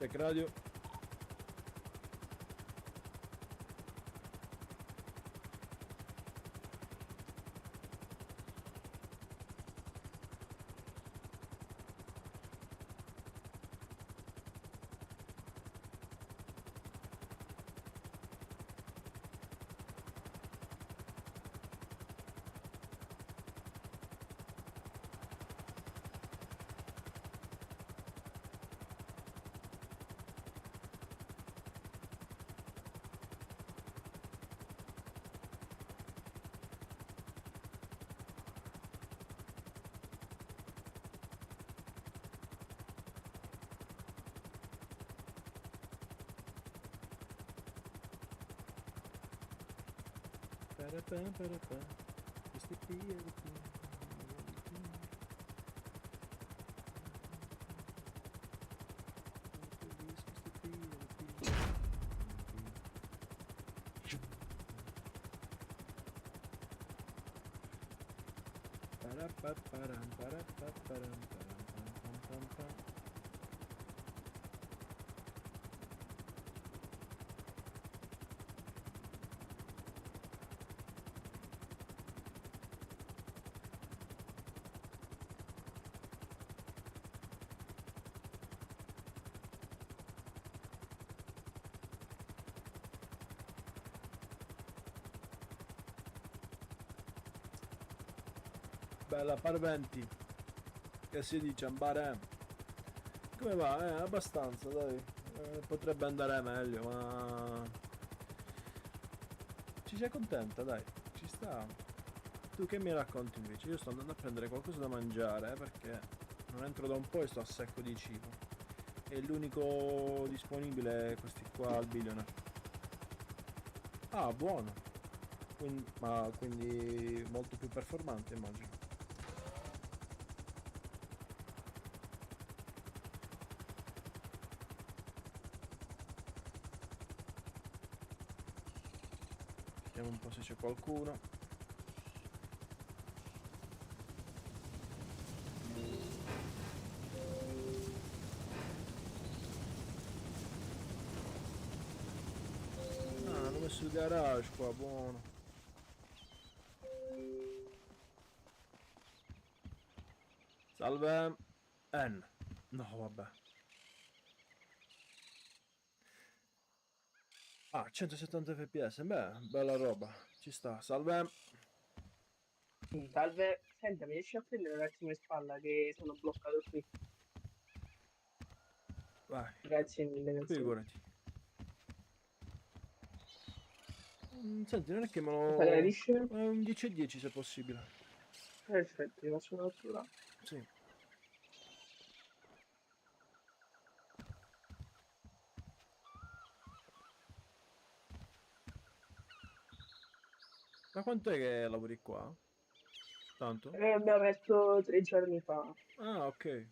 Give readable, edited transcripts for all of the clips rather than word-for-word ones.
Tech Radio. Bella Parventi, che si dice Ambare? Come va? Abbastanza, dai. Potrebbe andare meglio, ma ci sei contenta, dai, ci sta. Tu che mi racconti invece? Io sto andando a prendere qualcosa da mangiare, perché non entro da un po' e sto a secco di cibo. E l'unico disponibile è questi qua al Billionaire. Ah, buono. Quindi molto più performante, immagino. Vediamo un po' se c'è qualcuno. Ah, hanno messo il garage qua, buono. Salve. N. No, vabbè. Ah, 170 fps, beh, bella roba. Ci sta. Salve. Salve, senta, mi riesci a prendere un attimo in spalla che sono bloccato qui? Vai, Grazie mille, grazie mille. figurati. Senti, non è che me Cosa lo... gradisce? un 10 e 10 se possibile. Perfetto, ti faccio una fattura. Sì. Da quanto è che lavori qua? Tanto? Abbiamo aperto 3 giorni fa. Ah, ok.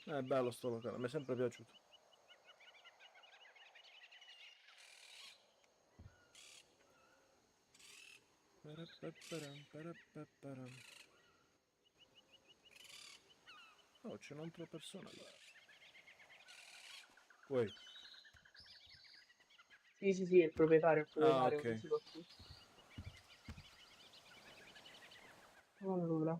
È bello sto locale, mi è sempre piaciuto. Oh, c'è un'altra persona là. Poi. Sì, è il Ah, proprietario, ok. visito qui. Allora,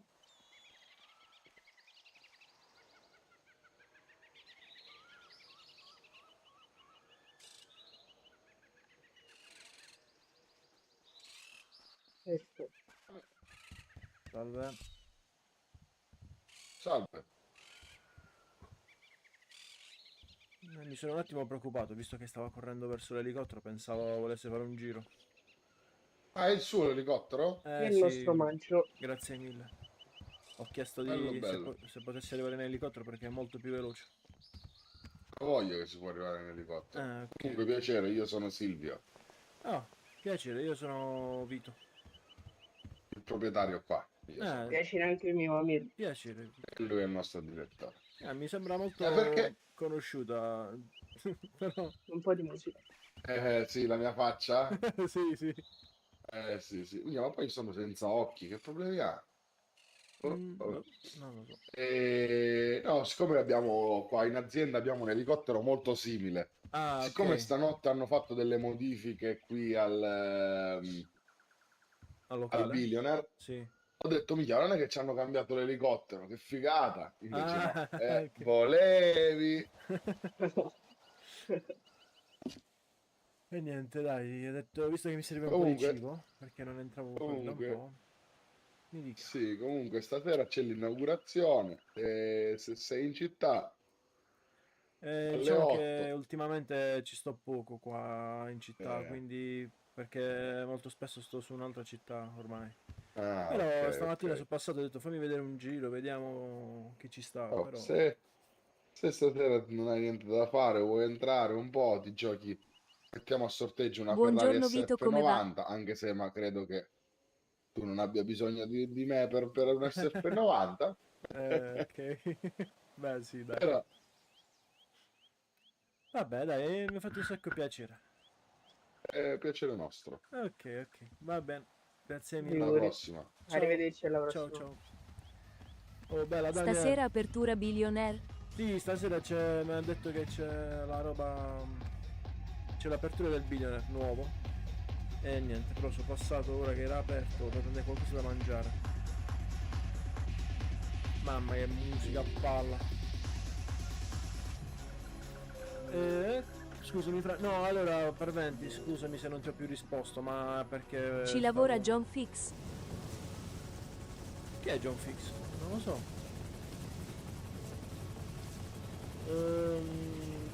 perfetto. Salve. Salve. Mi sono un attimo preoccupato, visto che stava correndo verso l'elicottero, pensavo volesse fare un giro. Ah, è il suo l'elicottero? E il nostro Sì, omaggio. grazie mille. Ho chiesto Bello, di bello. se potessi arrivare in elicottero perché è molto più veloce. Lo voglio che si può arrivare in elicottero. Ok. Comunque, piacere, io sono Silvio, Ah, piacere, io sono Vito. il proprietario qua. Io sono. Piacere anche mio, Amir. Piacere. E lui è il nostro direttore. Mi sembra molto Perché? conosciuta. Però... Un po' di musica. Sì, la mia faccia? sì, sì. Sì, sì. Ma poi sono senza occhi, che problemi ha? boh, non lo so. No, siccome abbiamo qua in azienda abbiamo un elicottero molto simile. Ah, ok. Siccome stanotte hanno fatto delle modifiche qui Al al locale? Billionaire, Sì. ho detto, mica, non è che ci hanno cambiato l'elicottero, che figata. Invece no, Ah, ok. volevi. E niente, dai, ho detto, visto che mi serve un po' di Comunque, cibo, perché non entravo da un comunque, po', mi dica. sì, comunque stasera c'è l'inaugurazione. Se sei in città alle Diciamo che 8. ultimamente ci sto poco qua in città, eh, quindi perché molto spesso sto su un'altra città ormai. ok, Però stamattina ok. sono passato e ho detto fammi vedere un giro, vediamo chi ci sta, Oh, però... se stasera non hai niente da fare, vuoi entrare un po', ti giochi, mettiamo a sorteggio una Ferrari Buongiorno Vito, come va? SF90, anche se ma credo che tu non abbia bisogno di me per un SF90. Ok. Beh, sì, dai. Però Vabbè, dai, mi ha fatto un sacco piacere. è piacere nostro. Ok, ok, va bene. Grazie mille. Alla Figurati. prossima. Ciao, Arrivederci alla ciao, prossima. ciao. Oh, bella Daniel. Stasera apertura Billionaire? Sì, stasera c'è, mi hanno detto che c'è la roba, c'è l'apertura del billionaire nuovo. E niente, però sono passato ora che era aperto per prendere qualcosa da mangiare. Mamma che musica a palla. Eh, scusami, no, allora, Parventi, scusami se non ti ho più risposto, ma perché Ci lavora stavo... John Fix? Chi è John Fix? Non lo so.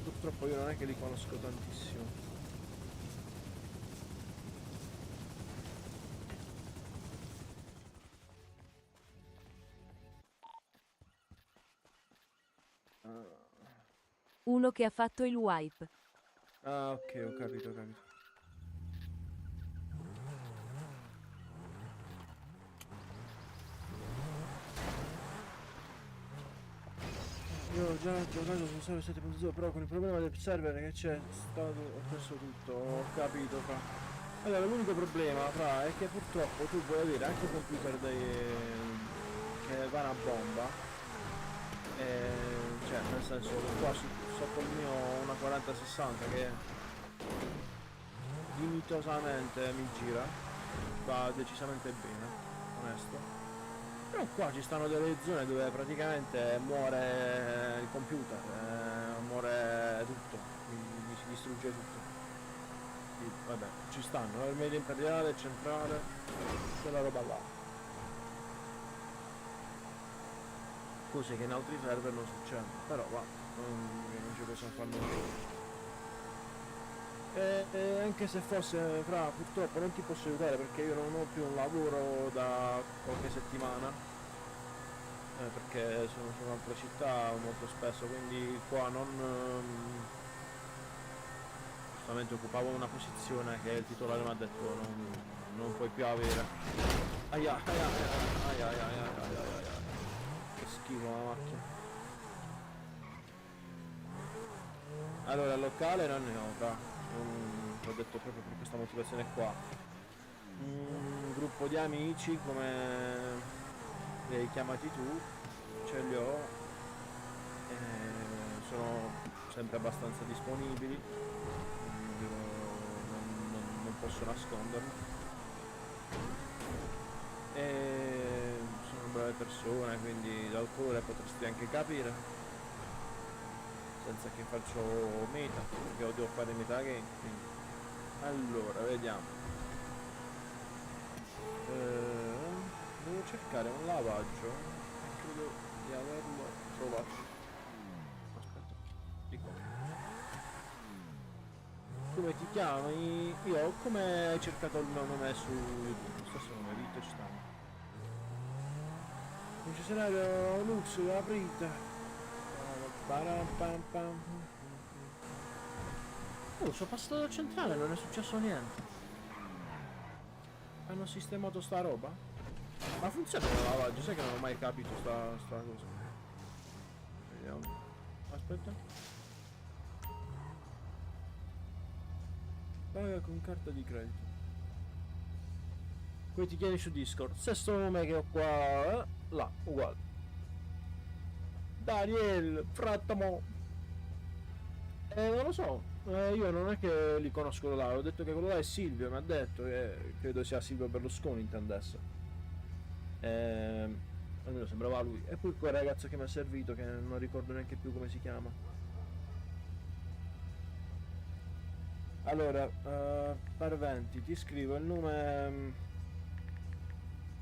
Purtroppo io non è che li conosco tantissimo. Uno che ha fatto il wipe. Ah, ok, ho capito, ho capito. Io ho già giocato su Server 7.0, però con il problema del server che c'è stato ho perso tutto, ho capito fra. Allora l'unico problema fra è che purtroppo tu puoi avere anche computer che vanno a bomba. Cioè nel senso qua sotto il mio ho una 4060 che dignitosamente mi gira, va decisamente bene, onesto. Però qua ci stanno delle zone dove praticamente muore il computer, muore tutto, quindi si distrugge tutto. Quindi, vabbè, ci stanno, il medio imperiale, centrale, quella roba là. Cose che in altri server non succedono, però va, non ci possiamo fare nulla. E anche se fosse, fra, purtroppo non ti posso aiutare perché io non ho più un lavoro da qualche settimana. Perché sono su un'altra città molto spesso, quindi qua non giustamente occupavo una posizione che il titolare mi ha detto non puoi più avere. Aia, aia, aia, aia, aia, aia, aia, aia, aia, aia. Che schifo la macchina. Allora il locale non ne ho, fra. L'ho detto proprio per questa motivazione qua. Un gruppo di amici come li hai chiamati tu, ce li ho, sono sempre abbastanza disponibili, non posso nasconderlo. E sono brave persone, quindi dal colore potresti anche capire, senza che faccio meta, perché devo fare meta game, quindi. Allora, vediamo. Devo cercare un lavaggio e credo di averlo trovato. Aspetta, di qua. Come ti chiami? Io come hai cercato il mio nome su YouTube? Stesso nome, Vito Stampa. Concessionario Lux, aprite. Param pam pam. Oh, sono passato dal centrale, non è successo niente. Hanno sistemato sta roba? Ma funziona il lavaggio, sai che non ho mai capito sta cosa. Vediamo. Aspetta. Paga con carta di credito. Poi ti chiedi su Discord. Stesso nome che ho qua. Là, uguale. Daniel, frattamo. Non lo so. Io non è che li conosco là. Ho detto che quello là è Silvio. Mi ha detto che credo sia Silvio Berlusconi intendesse. Almeno sembrava lui. E poi quel ragazzo che mi ha servito, che non ricordo neanche più come si chiama. Allora, Parventi, ti scrivo il nome.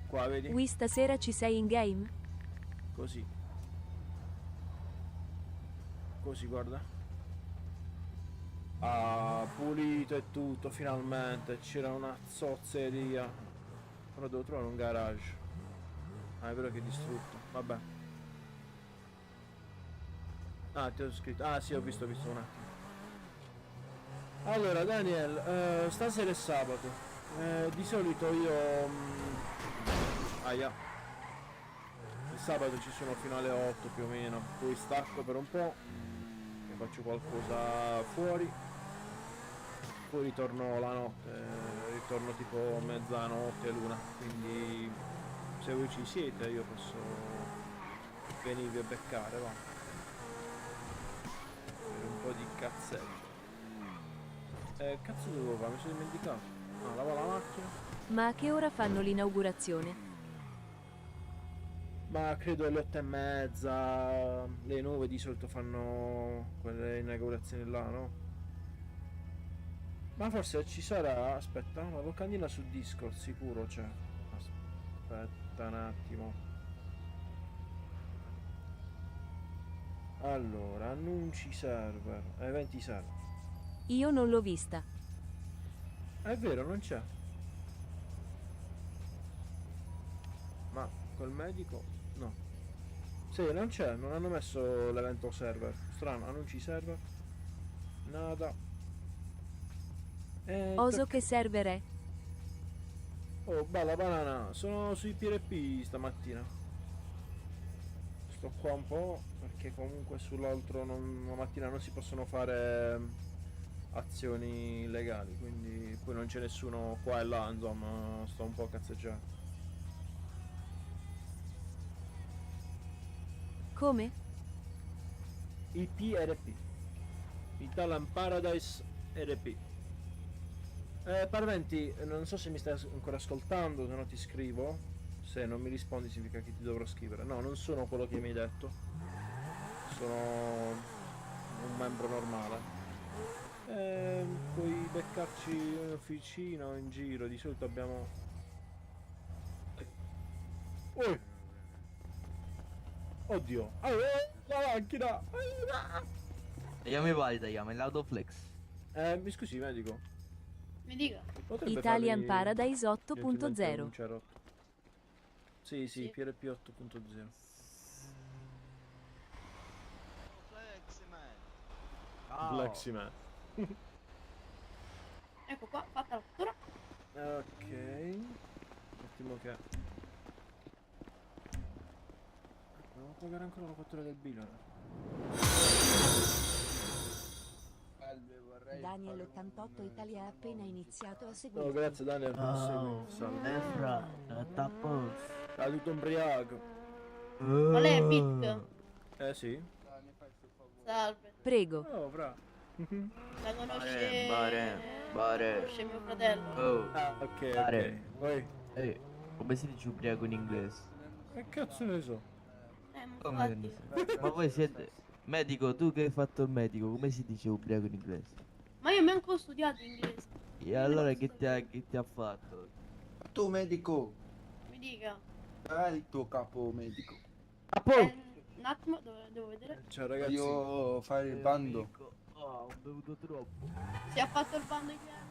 Qua, vedi? Ui, stasera ci sei in game? Così. Così, guarda. Ah, pulito e tutto, finalmente. C'era una zozzeria. Però devo trovare un garage. Ah, è vero che è distrutto. Vabbè. Ah, ti ho scritto. Ah, sì, ho visto un attimo. Allora, Daniel, stasera è sabato. Di solito io... Aia. Il sabato ci sono fino alle 8 più o meno. Poi stacco per un po'. E faccio qualcosa fuori. Poi ritorno la notte. Ritorno tipo mezzanotte, l'una. Quindi se voi ci siete io posso venirvi a beccare, va. Per un po' di cazzetto. Cazzo dovevo fare? Mi sono dimenticato. Ah, lava la macchina. Ma a che ora fanno l'inaugurazione? Ma credo alle 8:30. Le 9 di solito fanno quelle inaugurazioni là, no? Ma forse ci sarà. Aspetta, una locandina su Discord sicuro c'è. Aspetta un attimo. Allora, annunci server, eventi server. Io non l'ho vista. È vero, non c'è. Ma col medico? No. Sì, non c'è, non hanno messo l'evento server. Strano, annunci server. Nada. Oso che server è? Oh, bella banana, sono sui PRP stamattina. Sto qua un po' perché comunque sull'altro la mattina non si possono fare azioni legali, quindi poi non c'è nessuno qua e là, insomma, sto un po' a cazzeggiare. Come? I PRP, Italian Paradise RP. Parventi, non so se mi stai ancora ascoltando, se no ti scrivo. Se non mi rispondi significa che ti dovrò scrivere. No, non sono quello che mi hai detto. Sono un membro normale. Puoi beccarci in officina o in giro, di solito abbiamo... Oddio! La macchina! Io mi valida, chiama l'autoflex. Mi scusi, medico. Mi dica. Potrebbe Italian farmi Paradise gentilmente 8.0. un cerotto? Sì, Sì. PRP 8.0. Fleximan. Ecco qua, fatta la fattura. Ok. Un attimo che... Devo pagare ancora la fattura del billionaire. Daniel 88 Italia ha appena iniziato a No, seguire. grazie Daniel. Oh, Salve. fra, tappo. Ah, tutto ubriaco. Ma lei è Bit? Sì. Salve. Prego. Oh, fra. La conosce... Bare. Conosce mio fratello. Oh, Ah, ok, ok. Pare. Poi, come si dice ubriaco in inglese? che cazzo ne so? Ma Come infatti... ne so? Ma voi siete... Medico, tu che hai fatto il medico, come si dice ubriaco in inglese? Ma io manco ho studiato inglese. E allora che ti ha fatto? Tu medico, Mi dica. è il tuo capo medico. Un attimo, devo vedere. Ciao ragazzi. Io fare il bando. Amico. Oh, ho bevuto troppo. Si è fatto il bando di piano.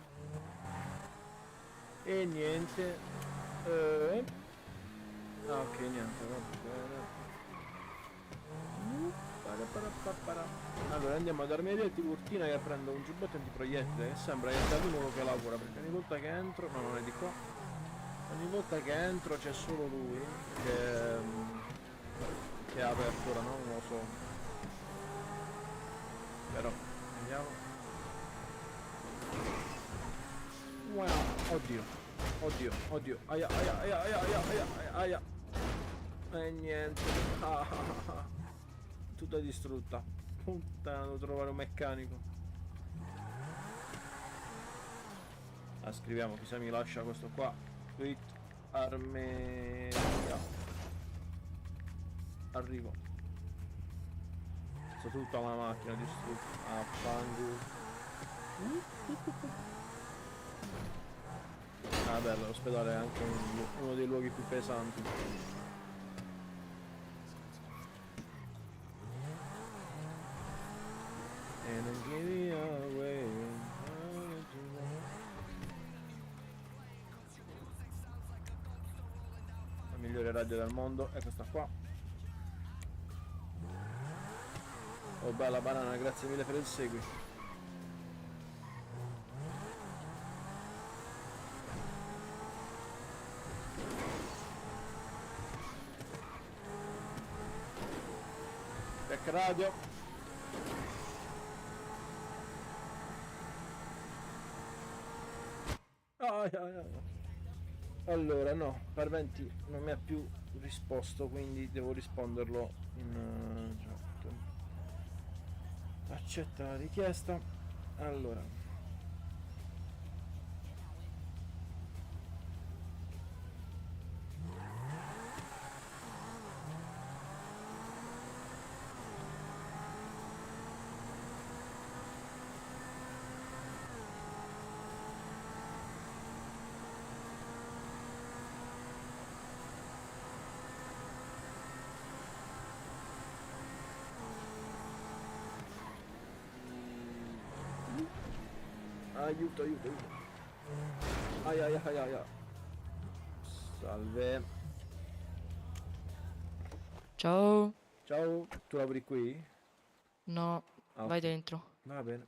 E niente. Ah, ok, niente, va bene. Allora andiamo ad Armeria Tiburtina che prendo un giubbotto antiproiettile che sembra che sia l'unico che lavora, perché ogni volta che entro, no, non è di qua, ogni volta che entro c'è solo lui che ha apertura, no? Non lo so. Però andiamo. Wow, oddio. Oddio, oddio. Aia, aia, aia, aia, aia, aia, aia, aia. E niente. Ah, ah, ah, ah. Tutta distrutta. Puttana, devo trovare un meccanico. Ah, scriviamo, chissà mi lascia questo qua. Quit Armenia. Arrivo. Sta tutta la macchina distrutta. Ah, fango. Ah, bello, l'ospedale è anche uno dei luoghi più pesanti. And then give me away. La migliore radio del mondo è questa qua. Oh, bella banana, grazie mille per il segui. Back radio. Allora no, Parventi non mi ha più risposto, quindi devo risponderlo in chat. Accetta la richiesta. Allora, aiuto, aiuto, aiuto. Aia, aia, aia, aia. Salve. Ciao. Ciao, tu lavori qui? No, Ah, vai ok. dentro. Va bene.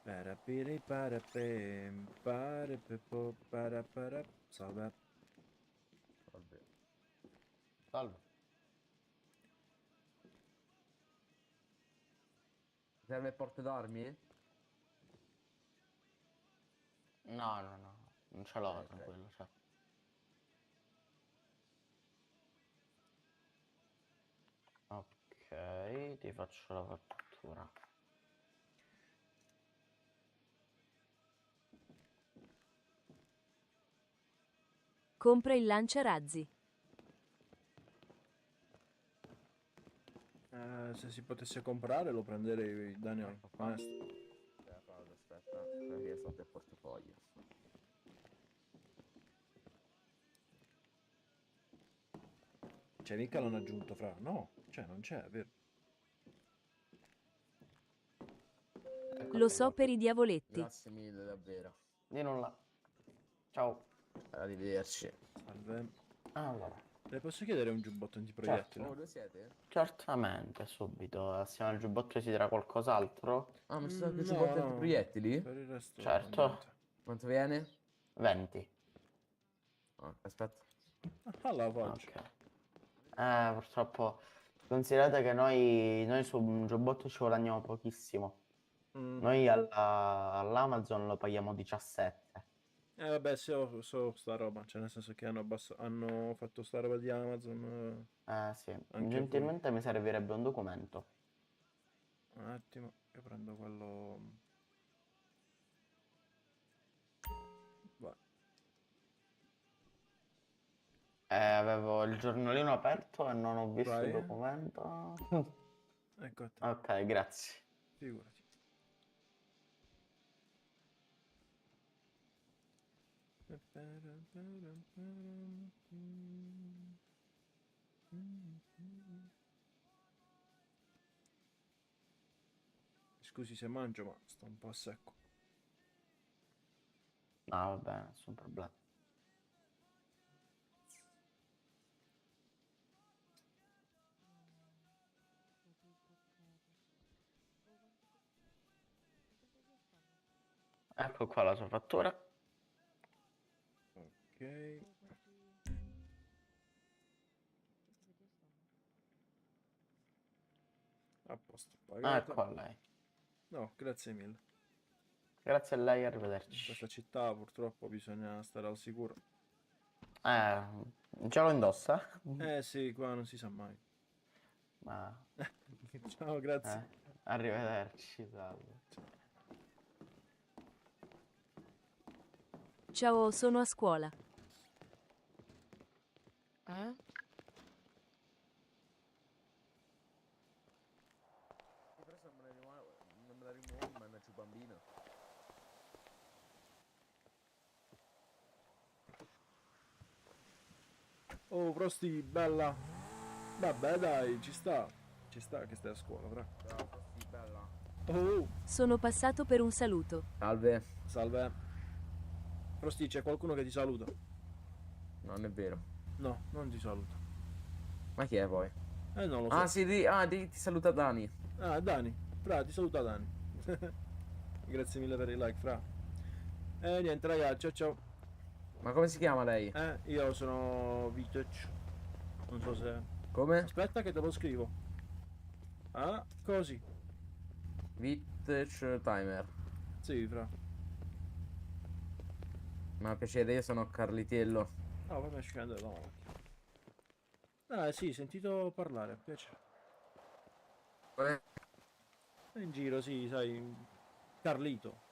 Parapiri parapem, parapepo parapara. Salve. Salve. Salve. Serve porte d'armi? No, no, no, non ce l'ho, Ok. tranquillo, cioè. Ok, ti faccio la fattura. Compra il lanciarazzi. Se si potesse comprare lo prenderei, Daniel. Onesto. Aspetta, perché sotto il portafoglio. Cioè, mica l'hanno aggiunto, fra. No, cioè, non c'è, è vero. Lo so per i diavoletti. Grazie mille, davvero. Di nulla. Ciao. Arrivederci. Salve. Allora, Le posso chiedere un giubbotto antiproiettile? Oh, dove siete? certamente, subito. Assieme al giubbotto si dirà qualcos'altro? Ah, ma ci sono Mm, anche no, giubbotti no. antiproiettili? Per il resto, Certo. niente. Quanto viene? 20. Ah, aspetta. Alla faccia. Ok. Purtroppo, considerate che noi su un giubbotto ci guadagniamo pochissimo. Mm. Noi all'Amazon lo paghiamo 17. Vabbè, sì, so sta roba. Cioè, nel senso che hanno fatto sta roba di Amazon. Sì. Anche Gentilmente mi servirebbe un documento. Un attimo, io prendo quello. Vai. Avevo il giornalino aperto e non ho visto Vai. il documento. Ecco a te. Ok, grazie. Figurati. Scusi se mangio, ma sto un po' a secco. No, va bene, nessun problema. Ecco qua la sua fattura. Ok. A posto, pagato. Ecco a lei. No, grazie mille. Grazie a lei, In arrivederci. questa città purtroppo bisogna stare al sicuro. Ce lo indossa? Eh sì, qua non si sa mai. Ma... Ciao, grazie. Arrivederci, salve. Ciao, sono a scuola. Eh? Non me la rimuovi, mannaggia bambino. Oh, Prosti, bella. Vabbè, dai, ci sta. Ci sta che stai a scuola, fra. Ciao, sì, bella. Oh, Sono passato per un saluto. Salve. salve. Prosti, c'è qualcuno che ti saluta? Non è vero. No, non ti saluta. Ma chi è poi? Non lo so. Ah, sì, ti saluta Dani. Ah, Dani. Fra, ti saluta Dani. Grazie mille per il like, fra. Niente, ragazzi, ciao ciao. Ma come si chiama lei? Io sono Vitec. Non so se... Come? Aspetta che te lo scrivo. Ah, così. Vintage Timer. Sì, fra. Ma piacere, io sono Carlitiello. No, fammi scendere da una macchina. Ah, sì, sentito parlare, piacere. Come? In giro, sì, sai. Carlito.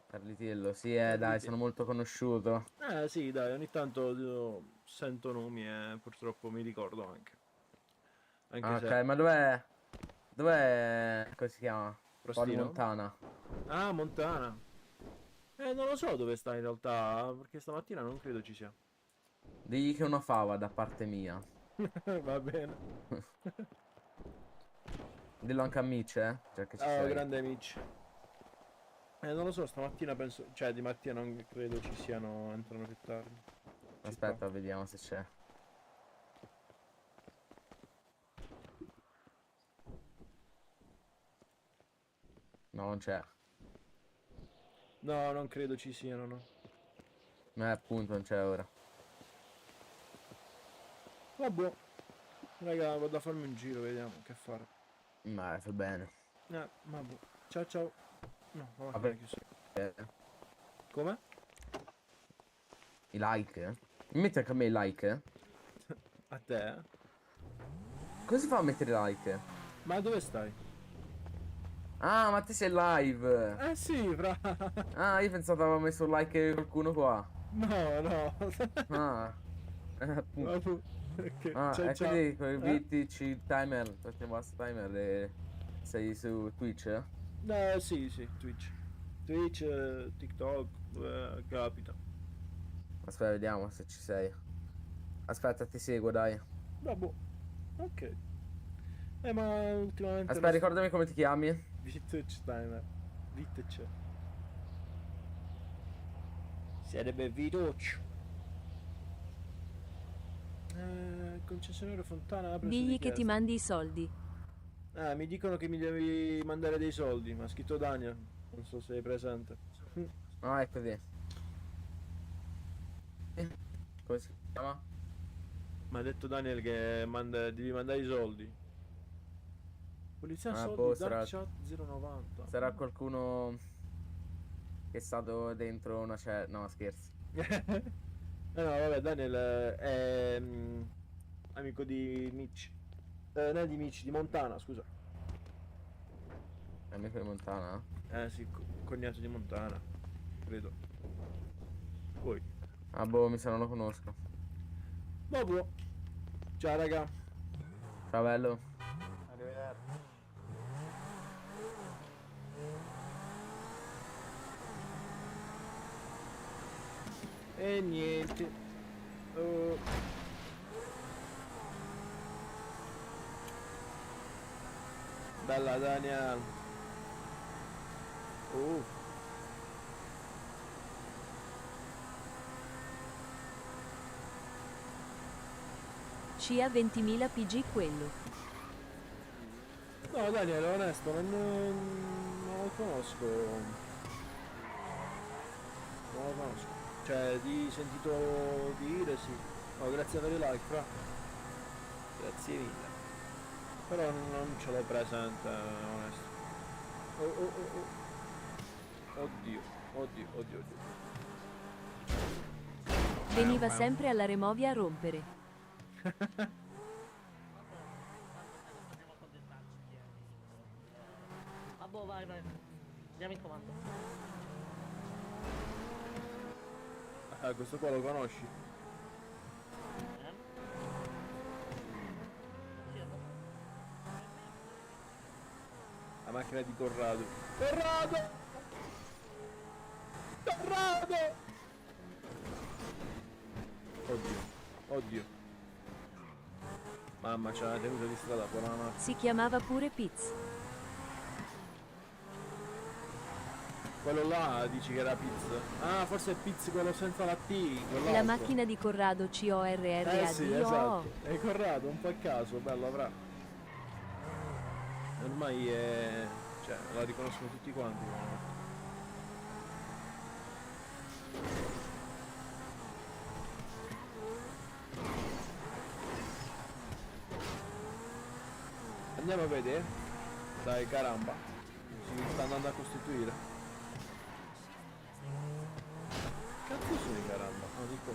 Carlitiello, sì, dai, Carlitiello. sono molto conosciuto. Sì, dai, ogni tanto sento nomi e purtroppo mi ricordo anche. Anche Ah, se... ok, ma dov'è? Dov'è? Come si chiama? Fuori Prostino? Montana. Ah, Montana. Non lo so dove sta in realtà, perché stamattina non credo ci sia. Digli che una fava da parte mia. Va bene. Dillo anche a Mitch, già che ci Oh, sei. grande amici. Non lo so, stamattina penso... Cioè, di mattina non credo ci siano, entrano più tardi. Aspetta, vediamo se c'è. No, non c'è. No, non credo ci siano, no. Appunto, non c'è ora. Vabbè. Raga, vado a farmi un giro, vediamo che fare. Ma fa bene. Vabbè. Ciao ciao. No, la macchina Vabbè. è chiusa. Eh, Come? I like? Mi metti anche a me i like? A te? Come si fa a mettere i like? Ma dove stai? Ah, ma te sei live! Sì, fra. Ah, io pensavo avevo messo un like qualcuno qua. No, no. Ah, appunto. Ok, Ah, ciao, e ciao. quindi con il VTC timer, perché basta timer sei su Twitch? Sì, sì, Twitch. Twitch, TikTok, capita. Aspetta, vediamo se ci sei. Aspetta, ti seguo, dai. Vabbè. Ok. Ma ultimamente... Aspetta, ricordami come ti chiami. Vintage Timer. Vintage. Sarebbe Vintage. Concessionario Fontana apre su Digli che ti richiesta. mandi i soldi. Mi dicono che mi devi mandare dei soldi, ma ha scritto Daniel. Non so se sei presente. Ah, è così. Come si chiama? Mi ha detto Daniel che devi mandare i soldi. Polizia soldi, boh, Dark Chat 090. Sarà qualcuno che è stato dentro una no, scherzo. No, vabbè, Daniel è amico di Mitch. No, di Mitch, di Montana, scusa. È amico di Montana? Sì, cognato di Montana, credo. Poi. Ah, boh, mi sa non lo conosco. Vabbè. Ciao, raga. Ciao, bello. Arrivederci. E niente. Bella Daniel. Scia 20.000 PG quello. No, Daniel, onesto, non lo conosco. Non lo conosco. Cioè, di sentito dire, sì. Oh, grazie per i like, fra. Grazie mille. Però non ce l'ho presente, onesto. Oh. Oddio, oddio, oddio, oddio. Veniva sempre alla Removia a rompere. Ah, boh, vai, vai. Andiamo in comando. Ah, questo qua lo conosci? La macchina di Corrado. Corrado! Corrado! Oddio, oddio. Mamma, c'è una tenuta di strada, buona. Si chiamava pure Piz. Quello là dici che era Piz? Ah, forse è Piz quello senza la T, quell'altro. La macchina di Corrado CORRADO. Sì, esatto. È Corrado, un po' a caso, bello avrà. Ormai è... cioè, la riconoscono tutti quanti. Andiamo a vedere. Dai, caramba. Si sta andando a costituire. Cazzo sono i caramba? No, di qua.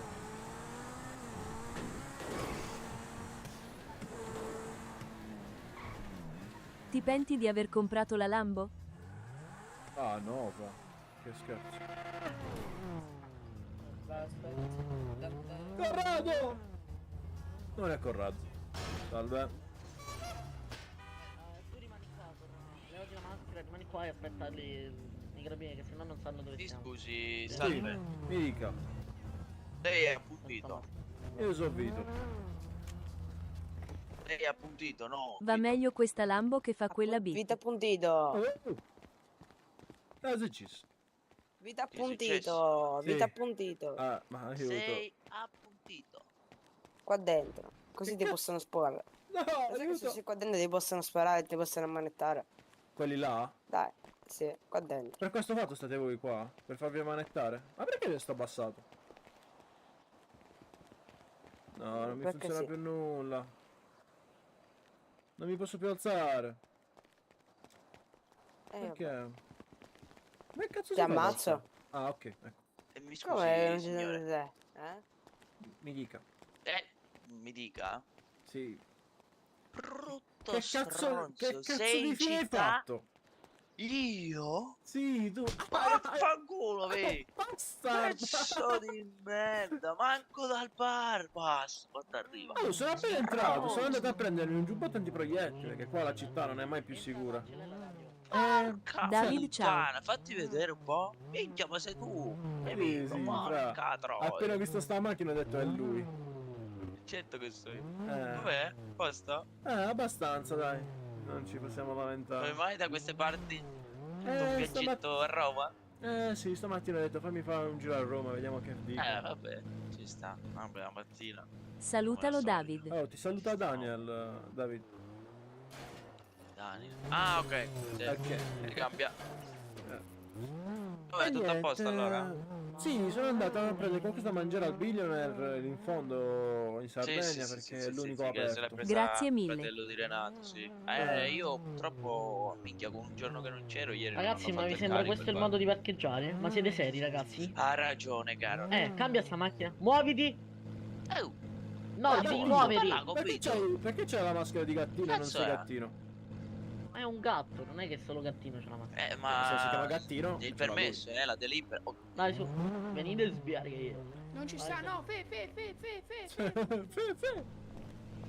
Ti penti di aver comprato la Lambo? Ah no, qua. Che scherzo. Corrado! Non è Corrado. Salve. Tu rimani qua, levati la maschera, rimani qua e aspetta i carabinieri che sennò non sanno dove siamo. Scusi, Sì, salve. mi dica. Lei è appuntito. Io sono Vito. Lei è appuntito, no? Va meglio questa Lambo che fa quella B. Vita appuntito. Cosa ci sta? Vita Che è successo? appuntito. Sì. Vita appuntito. Ah, ma aiuto. Sei appuntito. Qua dentro. Così ti possono sparare. No, Sai che se aiuto. sei qua dentro ti possono sparare e ti possono ammanettare. Quelli là? Dai, sì, qua dentro. Per questo fatto state voi qua? Per farvi manettare? Ma perché sto abbassato? No, non mi Perché funziona sì. più nulla. Non mi posso più alzare. Perché? Ma che cazzo Ti si fa ad ammazzo? alzare? Ah, ok, ecco. Mi scusi, Come non ci signore. siete te? Mi dica. Mi dica. Sì. Brutto Che cazzo, stronzo, che cazzo sei di in fine hai città? fatto? Io? Sì, tu. Vaffanculo, vedi? Basta! Pezzo di merda, manco dal bar, basta, quando arriva. Oh, sono appena entrato, sono andato a prendere un giubbotto antiproiettile, che qua la città non è mai più sicura. Porca David, ciao. puttana, fatti vedere un po'. Minchia, ma sei tu? Sì, Amico, sì, porca fra. troia. Appena visto sta macchina ho detto è lui. Certo che sei. Eh. Dov'è? Posto? Abbastanza, dai. Non ci possiamo Come lamentare. mai da queste parti? Un viaggetto a Roma? Sì, stamattina ho detto fammi fare un giro a Roma, vediamo che dico. Vabbè, ci sta. Vabbè, la mattina. Salutalo David. Oh, ti saluta Daniel, David. Daniel. Ah, ok. Sì. Ok. Cambia. E Vabbè, tutto a posto niente, allora? Sì, sono andato a prendere qualcosa da mangiare al Billionaire in fondo in Sardegna sì, perché sì, è sì, l'unico sì, che se l'è aperto. presa Grazie mille. Fratello di Renato, sì. Io purtroppo, minchia, con un giorno che non c'ero, ieri Ragazzi, non ma ho vi fatto sembra il carico questo il e modo di parcheggiare? Ma siete seri, ragazzi? Ha ragione, caro. Cambia sta macchina. Muoviti! Oh, No, Ma devi no, muovere! parla con Vito. Perché c'è la maschera di gattino e non Cazzo sei è? gattino? Ma è un gatto, non è che solo gattino c'ha la macchina. Se si Ma chiama gattino, il ce l'ha permesso, la delibera. Oh, Dai, su, venite e sbiarghi. Non ci sta, no, fe.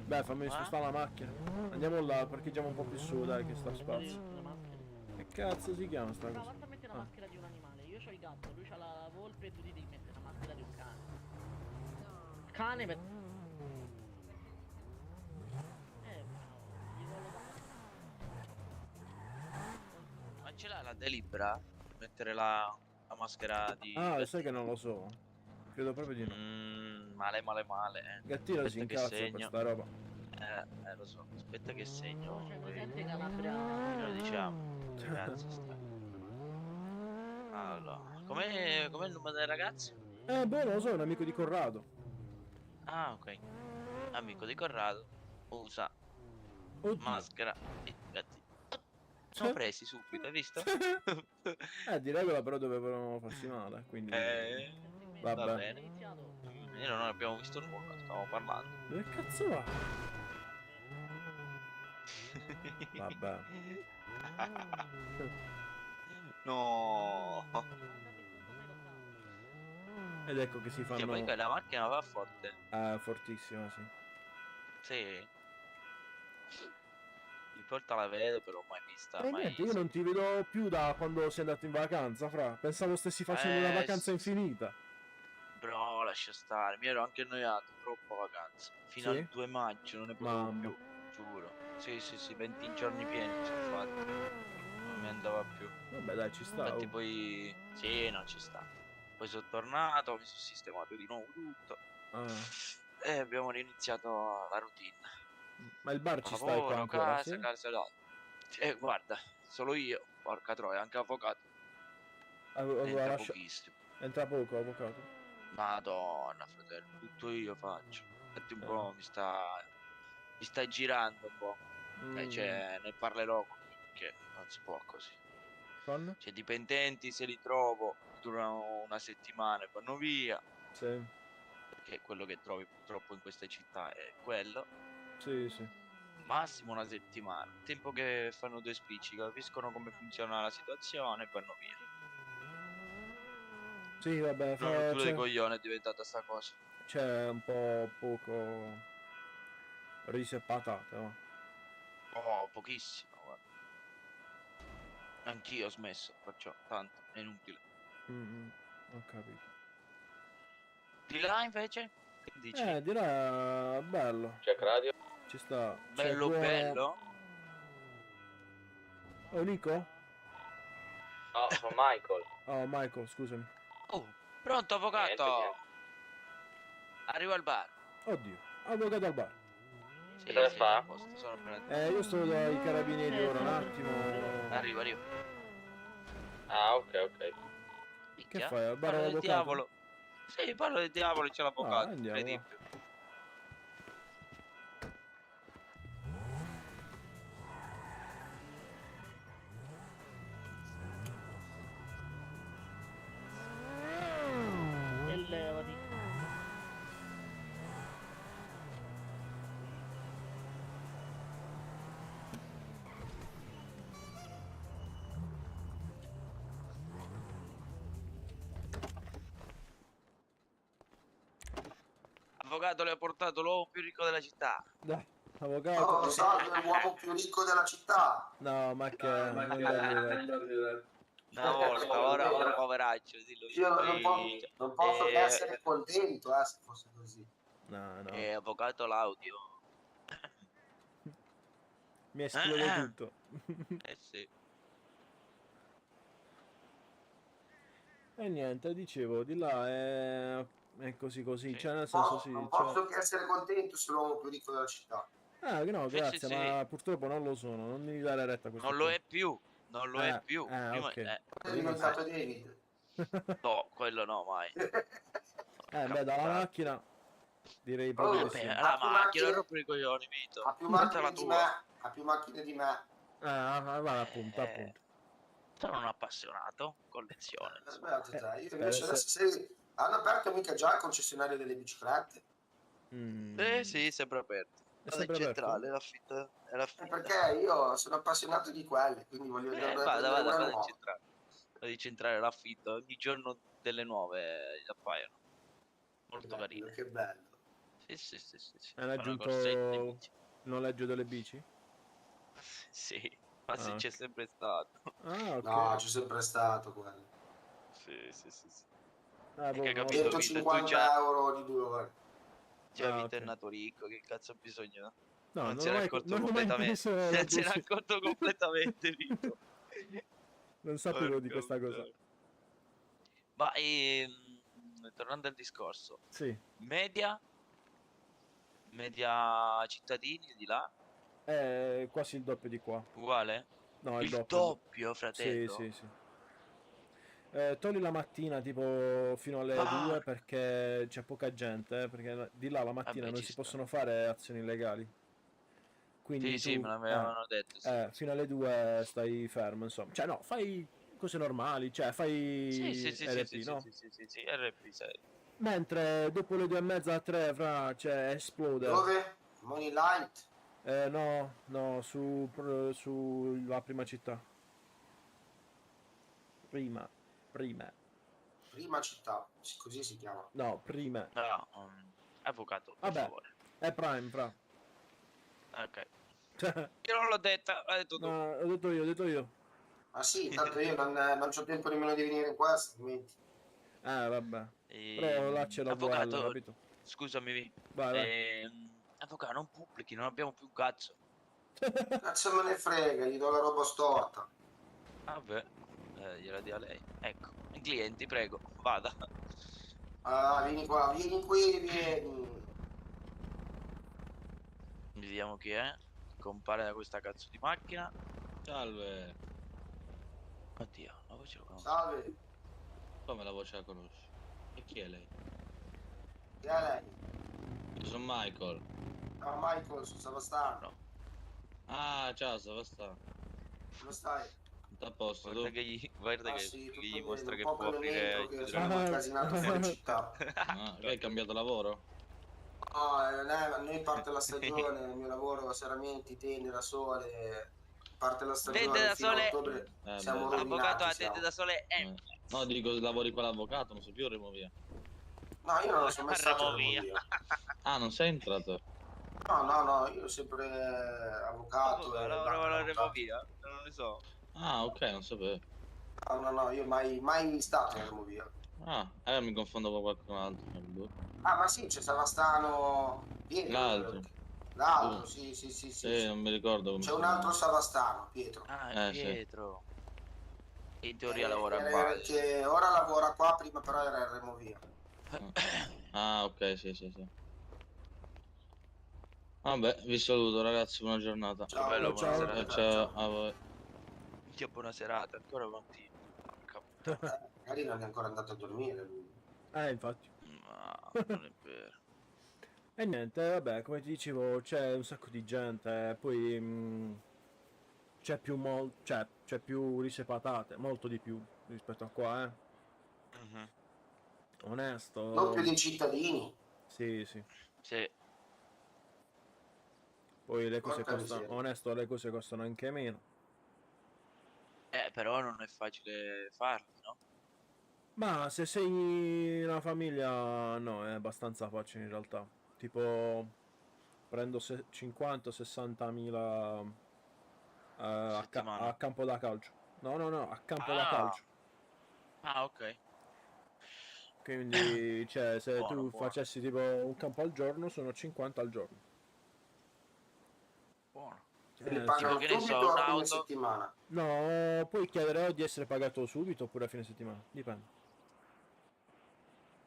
Beh, fammi spostare la macchina. Andiamo là, parcheggiamo un po' più su, dai, che sta spazio. Che cazzo si chiama sta Una cosa? volta metti la maschera di un animale, io c'ho il gatto, lui c'ha la volpe e tu ti devi mettere la maschera di un cane. Cane per... ma ce l'ha la delibera? Per mettere la maschera di... Ah, sai che non lo so. Credo proprio di no. Male, male, male. Gattino si Aspetta che incazza per segno. sta roba. Lo so. Aspetta che segno. C'è poi presente Calabria? lo diciamo. Grazie. Allora, com'è il nome del ragazzo? Boh, non lo so, è un amico di Corrado. Ah, ok. Amico di Corrado. Usa Oddio. maschera e gatti. Sono presi subito, hai visto? Di regola però dovevano farsi male, quindi... Va Vabbè. bene. Io non abbiamo visto nulla, stavamo parlando. Dove cazzo va? Vabbè. No. Ed ecco che si Cioè, fanno... poi quella macchina va forte. Fortissima, sì. Sì. Di volta la vedo, però mai vista. E Mai... niente, io non ti vedo più da quando sei andato in vacanza, fra. Pensavo stessi facendo una vacanza infinita. Bro, lascia stare. Mi ero anche annoiato, troppo vacanza. Fino Sì? al 2 maggio non ne potevo Mamma. più, giuro. Sì, 20 giorni pieni mi sono fatti. Non mi andava più. Vabbè, dai, ci sta. Infatti poi... Sì, non ci sta. Poi sono tornato, mi sono sistemato di nuovo tutto. E abbiamo riniziato la routine. Ma il bar ci stai qua Lavoro, ancora, casa, sì? casa, no. Guarda, solo io, porca troia, anche avvocato. Entra pochissimo. Entra poco, avvocato. Madonna, fratello, tutto io faccio. Infatti un po' mi sta girando un po'. Cioè, ne parlerò con lui, perché non si può così. Con? Cioè, dipendenti se li trovo, durano una settimana e vanno via. Sì. Perché quello che trovi purtroppo in queste città è quello. Sì, sì. Massimo una settimana. Tempo che fanno due spicci, capiscono come funziona la situazione e vanno via. Sì, vabbè, Una rottura di coglione è diventata sta cosa. c'è un po' poco riso e patate, no? Oh, pochissimo, guarda. Anch'io ho smesso, perciò tanto, è inutile. Ho capito. Di là invece? Che dici? Di là, bello. Check radio. Ci sta. Bello C'è buona- bello? Oh, Nico? No, sono Michael. Oh, Michael, scusami. Oh, pronto avvocato? Niente. Arrivo al bar. Oddio, avvocato al bar. Sì, Cosa sì, fa? a posto, sono appena... Io sto dai carabinieri ora, un attimo. Arrivo. Ah, ok. Che Minchia, fai, al bar parlo del all'avvocato? diavolo. Sì, parlo del diavolo, c'è l'avvocato. Andiamo, incredibile. E levati. Avvocato, le ho portato l'uomo più ricco della città. Dai, avvocato. salve, l'uomo più ricco della città. No, ma che... non devi dire. Una volta, ora poveraccio, dillo Io non posso che essere contento, se fosse così. No. Avvocato l'audio. Mi esplode tutto. Sì. E niente, dicevo, di là è così. Cioè, nel senso sì. Non cioè- posso che essere contento se l'uomo più ricco della città. no, Sì, grazie, sì, ma purtroppo non lo sono. Non mi dare retta a questo. Non lo è più. Non lo è più. Ok. È diventato David. No, quello no, mai. Beh, dalla macchina direi proprio di sì. Vabbè, la macchina, rompo i coglioni, Vito. Ha più Porta macchine la di tua. me. Ha più macchine di me. Va, appunto. Sono un appassionato, collezione. Aspetta, te. Io invece hanno aperto mica già il concessionario delle biciclette? Sì, sempre aperto. Vado in sempre centrale, l'affitto. Perché io sono appassionato di quelle, quindi voglio andare a prendere una Vado in nuova. centrale. Vado in centrale, l'affitto. Ogni giorno delle nuove gli appaiono. Molto carino. Che bello. Sì. Hai Fanno aggiunto corsette, bici. il noleggio delle bici? Sì, ma sì, Ah, c'è ok. sempre stato. Ok. No, c'è sempre stato quello. Sì. Boh, Che non lo so. capito, Vito, tu 150 già euro di 2 ore. Vito ok. è nato ricco, che cazzo bisogna? No, non non se ho n'è mai- accorto non ho mai completamente. preso la Non se n'è bussi- accorto completamente, Vito. Non sapevo di Porca questa cosa. puttana. Ma tornando al discorso, Sì. media cittadini di là, È quasi il doppio di qua. uguale? No, Il doppio. doppio, fratello? Sì. Togli la mattina tipo fino alle Ah. 2 perché c'è poca gente, perché di là la mattina Vabbè, non ci si sta. possono fare azioni illegali. Quindi Sì, tu, me l'avevano detto, sì. fino alle 2 stai fermo, insomma. Cioè no, fai cose normali, cioè fai Sì, RP, no? sì, RP, sai. Mentre dopo le 2:30, 3, fra, cioè esplode. Dove? Money Light? No, sulla prima città. Prima. Prima città, così si chiama. No, prima. No, avvocato, per Vabbè, favore. è Prime, fra. Ok. Io non l'ho detta, l'hai detto tu. No, ho detto io. Ma sì, tanto io non c'ho tempo nemmeno di venire qua, altrimenti. Vabbè. Però là c'è la duella, Avvocato, capito? scusami. Vai. Avvocato, non pubblichi, non abbiamo più un cazzo. Cazzo me ne frega, gli do la roba storta. Vabbè, gliela dia lei. Ecco, i clienti, prego, vada. Ah, vieni qua, vieni. Vediamo chi è. Compare da questa cazzo di macchina. Salve. Oddio, la voce lo conosco. Salve, Come la voce la conosci? E chi è lei? chi è lei? Io sono Michael. Ciao Michael, sono Savastano. Ah, ciao, Savastano. Come stai? Tutto a posto, tu? Guarda Ah, che sì, tutto gli bene, mostra un che po' può che non aprire entro, i che chiudere sono la incasinato fuori città. Ah, che hai cambiato lavoro? No, a noi parte la stagione, il mio lavoro serramenti, tende da sole, parte la Tende stagione da fino a sole. ottobre, siamo beh, Avvocato rovinati. a tende da sole. No, dico, lavori qua l'avvocato, non so più Removia. No, io non sono mai stato in Removia. Removia. Ah, non sei entrato? No, io sempre avvocato e Lavoravo alla banca. Removia, non ne so. Ah, ok, non sapevo. No, io mai stato in Removia. Ah, mi confondo con qualcun altro. boh. Ah, ma sì, c'è Savastano, Pietro. L'altro. L'altro, sì. Non mi ricordo come C'è si un chiama. altro Savastano, Pietro. Ah, Sì. Pietro. In teoria lavora qua. Che ora lavora qua, prima però era in Removia. Ah, ok, sì. Vabbè, vi saluto ragazzi, buona giornata. Ciao, Bello, buona ciao. serata. Ciao a voi. Dio, buona serata, ancora continua. Magari non è ancora andato a dormire lui. Infatti. No, non è vero. E niente, vabbè, come ti dicevo, c'è un sacco di gente, poi c'è più risse patate, molto di più rispetto a qua, Onesto. Non più dei cittadini. Sì. Sì. Poi le cose Porca costano, miseria. onesto, le cose costano anche meno. Però non è facile farlo, no? Ma se sei una famiglia, no, è abbastanza facile in realtà. Tipo, prendo 50-60 mila a campo da calcio. No, a campo da calcio. Ah, ok. Quindi, cioè, se Buono. facessi tipo un campo al giorno, sono 50 al giorno. Buono. Li pagano che ne so, subito o a fine un'auto? settimana? No, puoi chiedere o di essere pagato subito oppure a fine settimana, dipende.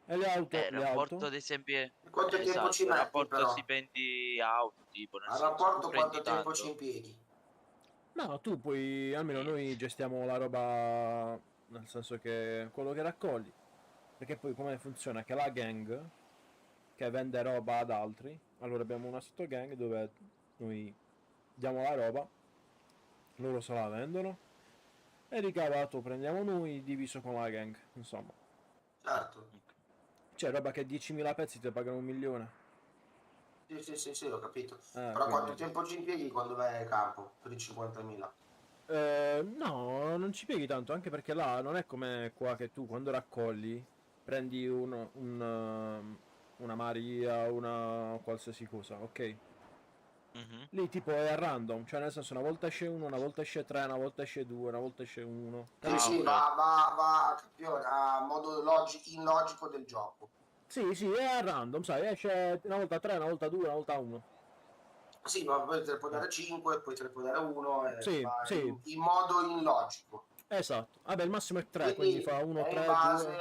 E le auto? Il rapporto ad esempio. Quanto tempo ci il metti, rapporto però? stipendi auto, tipo, nel Al senso, rapporto tu prendi quanto tempo tanto. ci impieghi? No, tu puoi, almeno noi gestiamo la roba, nel senso che quello che raccogli. Perché poi come funziona? Che la gang che vende roba ad altri, allora abbiamo una sottogang dove noi diamo la roba, loro se la vendono e il ricavato prendiamo noi diviso con la gang, insomma. Certo. C'è roba che 10.000 pezzi ti pagano 1 milione. Sì, ho capito. Però quindi- quanto tempo ci impieghi quando vai a campo per i 50.000? No, non ci pieghi tanto, anche perché là non è come qua che tu quando raccogli prendi una Maria, una qualsiasi cosa, ok? Lì tipo è a random, cioè nel senso una volta esce uno, una volta esce 3, una volta esce 2, una volta esce 1. Sì, va campione, a modo illogico del gioco. Sì, è a random, sai, esce una volta 3, una volta 2, una volta 1. Sì, ma poi te ne puoi dare 5, poi te ne puoi dare 1 e Sì, va sì. in modo illogico. Esatto, vabbè il massimo è 3, quindi fa 1, è 3, in base 2.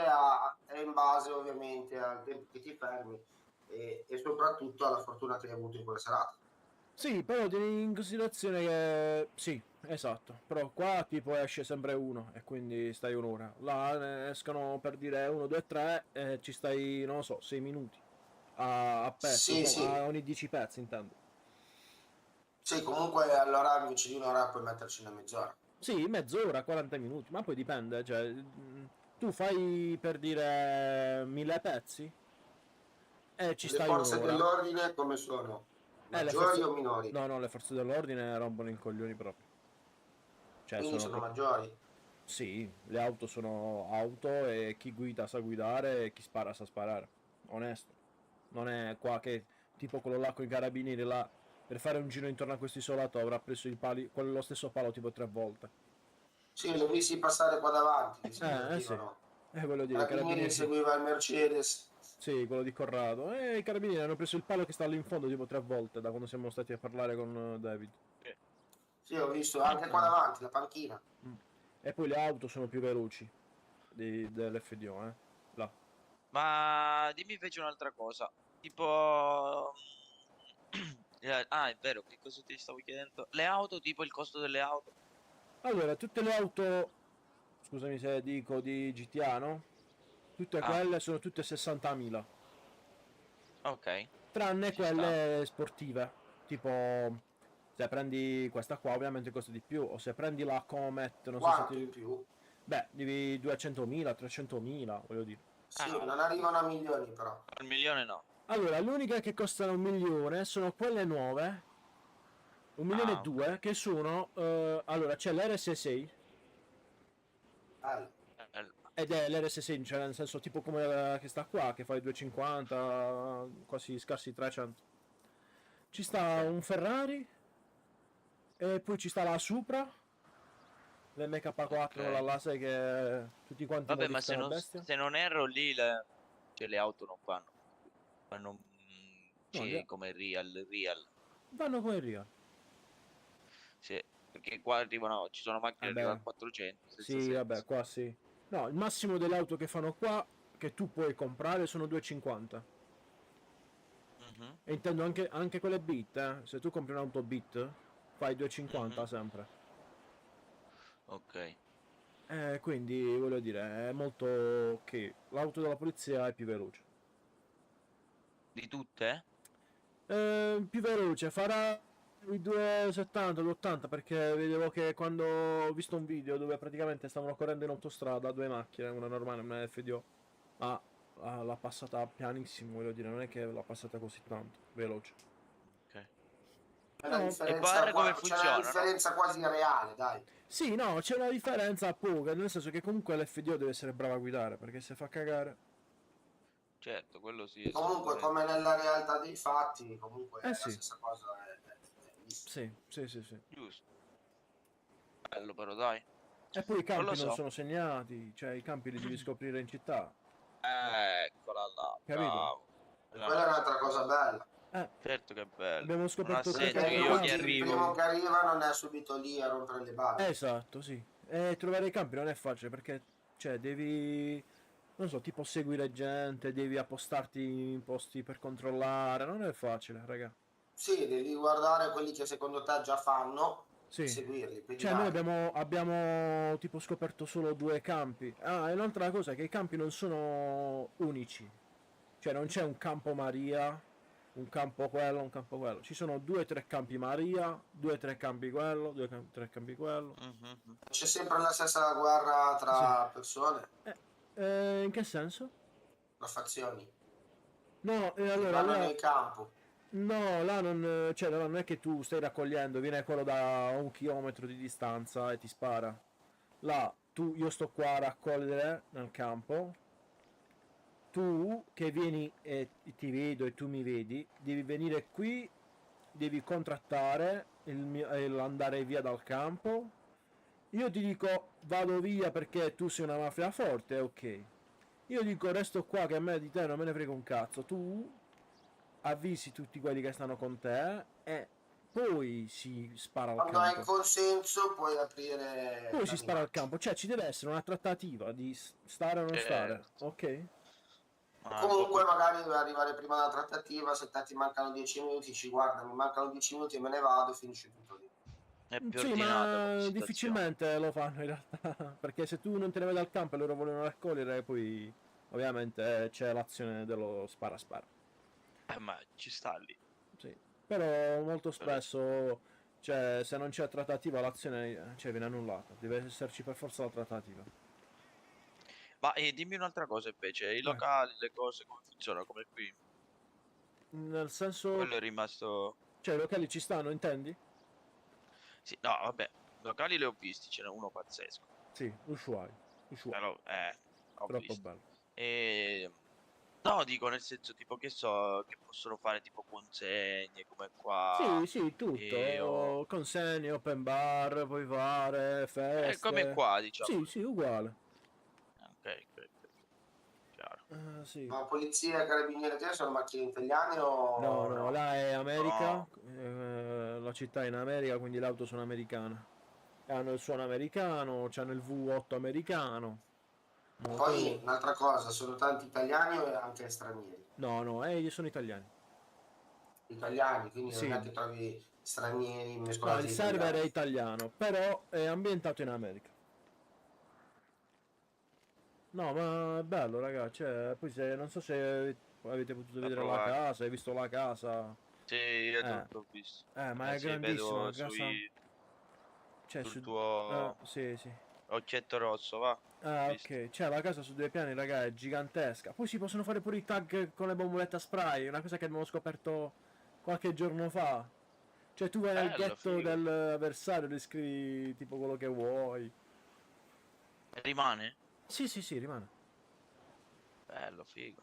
è in base ovviamente al tempo che ti fermi e soprattutto alla fortuna che hai avuto in quella serata. Sì, però tieni in considerazione che... Sì, esatto. Però qua tipo esce sempre 1 e quindi stai un'ora. Là ne escono per dire 1, 2, 3 e ci stai, non lo so, 6 minuti. A pezzo, Sì. a ogni 10 pezzi intendo. Sì, comunque allora invece di un'ora puoi metterci una mezz'ora. Sì, mezz'ora, 40 minuti, ma poi dipende, cioè, tu fai per dire 1000 pezzi e ci Le stai forze un'ora. dell'ordine come sono? Le Maggiori forze... o minori? No, no, le forze dell'ordine rompono i coglioni proprio. Cioè, Quindi sono maggiori. Sì, le auto sono auto e chi guida sa guidare e chi spara sa sparare. Onesto. Non è qua che tipo quello là con i carabinieri là per fare un giro intorno a questo isolato avrà preso il pali, lo stesso palo tipo 3 volte. Sì, li ho visti passare qua davanti. Che si Sì. divertivano. Voglio dire, i Carabinieri carabinieri... seguiva il Mercedes. Sì, quello di Corrado. E i carabinieri hanno preso il palo che sta lì in fondo tipo 3 volte da quando siamo stati a parlare con David. Sì, ho visto anche qua davanti, la panchina. E poi le auto sono più veloci dell'FDO, là. Ma dimmi invece un'altra cosa. Tipo... ah, è vero, che cosa ti stavo chiedendo? Le auto, tipo il costo delle auto. Allora, tutte le auto, scusami se dico di GTA, no? Tutte quelle sono tutte 60.000. Ok. Tranne Ci quelle sportive. Tipo, se prendi questa qua ovviamente costa di più. O se prendi la Comet, non so se Quanto ti... di più? Beh, devi 200.000, 300.000, voglio dire. Sì, non arrivano a milioni però. Al milione no. Allora, l'unica che costano 1.000.000 sono quelle nuove. 1.200.000 che sono... allora, c'è l'RS6. Ed è l'RS6, cioè nel senso tipo come che sta qua, che fa i 250, quasi scarsi 300. Ci sta un Ferrari. E poi ci sta la Supra. L'MK4, quella là, sai che tutti quanti Vabbè, ma modificano la bestia. se non erro lì cioè, le auto non fanno. Fanno No, come real. vanno come in Real. Sì, perché qua arrivano, ci sono macchine che arrivano al 400. Sì, vabbè, qua sì. No, il massimo delle auto che fanno qua, che tu puoi comprare, sono 250. E intendo anche quelle Beat, se tu compri un'auto Beat, fai 250 sempre. Ok. Quindi, voglio dire, è molto ok. L'auto della polizia è più veloce. Di tutte? Più veloce, farà i 270, 280 perché vedevo che quando ho visto un video dove praticamente stavano correndo in autostrada due macchine, una normale e una FDO, ma l'ha passata pianissimo, voglio dire, non è che l'ha passata così tanto, veloce. Ok. E pare come funziona? C'è una differenza quasi reale, dai. Sì, no, c'è una differenza poca, nel senso che comunque l'FDO deve essere brava a guidare, perché se fa cagare... Certo, quello sì. Comunque, come nella realtà dei fatti, comunque la sì. stessa cosa è Sì. Giusto. Bello però, dai. E poi i campi Non lo so. non sono segnati, cioè i campi li devi scoprire in città. Eccola là. Capito? Bravo. Quella è un'altra cosa bella. Certo che è bello. Abbiamo scoperto non ha senso tre che io campi. che Il primo arrivo. che arriva non è subito lì a rompere le balle. Esatto, sì. E trovare i campi non è facile perché, cioè, devi, non so, tipo seguire gente, devi appostarti in posti per controllare, non è facile, raga. Sì, devi guardare quelli che secondo te già fanno Sì. e seguirli. Quindi Cioè, noi abbiamo tipo scoperto solo 2 campi. Ah, e un'altra cosa è che i campi non sono unici. Cioè, non c'è un campo Maria, un campo quello, un campo quello. Ci sono 2 o 3 campi Maria, 2 o 3 campi quello, 2 o 3 campi quello. c'è sempre la stessa guerra tra persone, In che senso? tra fazioni. No, allora Vanno là, nel campo. no, là non, cioè, là non è che tu stai raccogliendo, viene quello da 1 chilometro di distanza e ti spara. Là, io sto qua a raccogliere nel campo. Tu che vieni e ti vedo e tu mi vedi, devi venire qui, devi contrattare andare via dal campo. Io ti dico vado via perché tu sei una mafia forte, ok. Io dico resto qua che a me di te non me ne frega un cazzo. Tu avvisi tutti quelli che stanno con te e poi si spara al Quando hai il campo. consenso puoi aprire. Poi si spara al campo, cioè ci deve essere una trattativa di stare o non stare, ok? Comunque magari devi arrivare prima della trattativa, se te ti mancano 10 minuti, ci guarda, mi mancano 10 minuti e me ne vado e finisce tutto lì. È più Sì, ordinato come ma situazione. difficilmente lo fanno in realtà, perché se tu non te ne vai dal campo e loro vogliono raccogliere, poi ovviamente c'è l'azione dello spara. Ma ci sta lì. Sì. Però molto spesso Cioè, se non c'è trattativa l'azione viene annullata. Deve esserci per forza la trattativa. Ma dimmi un'altra cosa invece, i locali, le cose, come funzionano, come qui? Nel senso... Quello è rimasto... Cioè, i locali ci stanno, intendi? Sì, no, vabbè, i locali li ho visti, ce n'è uno pazzesco. Sì, Ushuaia. Però, ho Troppo visto. bello. E... No, dico nel senso tipo che so che possono fare tipo consegne come qua. Sì, sì, tutto. Consegne, open bar, puoi fare, feste. come qua, diciamo. Sì, sì, uguale. Ok, chiaro. Sì. Ma polizia e carabinieri te sono macchine italiane o... No, là è America, la città è in America, quindi le auto sono americane. Hanno il suono americano, hanno il V8 americano. Poi un'altra cosa, sono tanti italiani o anche stranieri? No, sono italiani. Italiani, quindi Sì. non è che trovi stranieri No, mescolati il di server italiani. è italiano, però è ambientato in America. No, ma è bello, ragazzi. Cioè, poi non so se avete potuto vedere la provare. casa, hai visto la casa. Sì, io tutto ho visto. Ma è sì, grandissima, vedo la casa. Cioè, sul tuo sì, sì. occhietto rosso, va. Ah, Visto. ok. Cioè, la casa su 2 piani, raga, è gigantesca. Poi si possono fare pure i tag con le bombolette a spray, una cosa che abbiamo scoperto qualche giorno fa. Cioè, tu vai nel Bello, ghetto figo. dell'avversario e scrivi tipo quello che vuoi. Rimane? Sì, rimane. Bello, figo.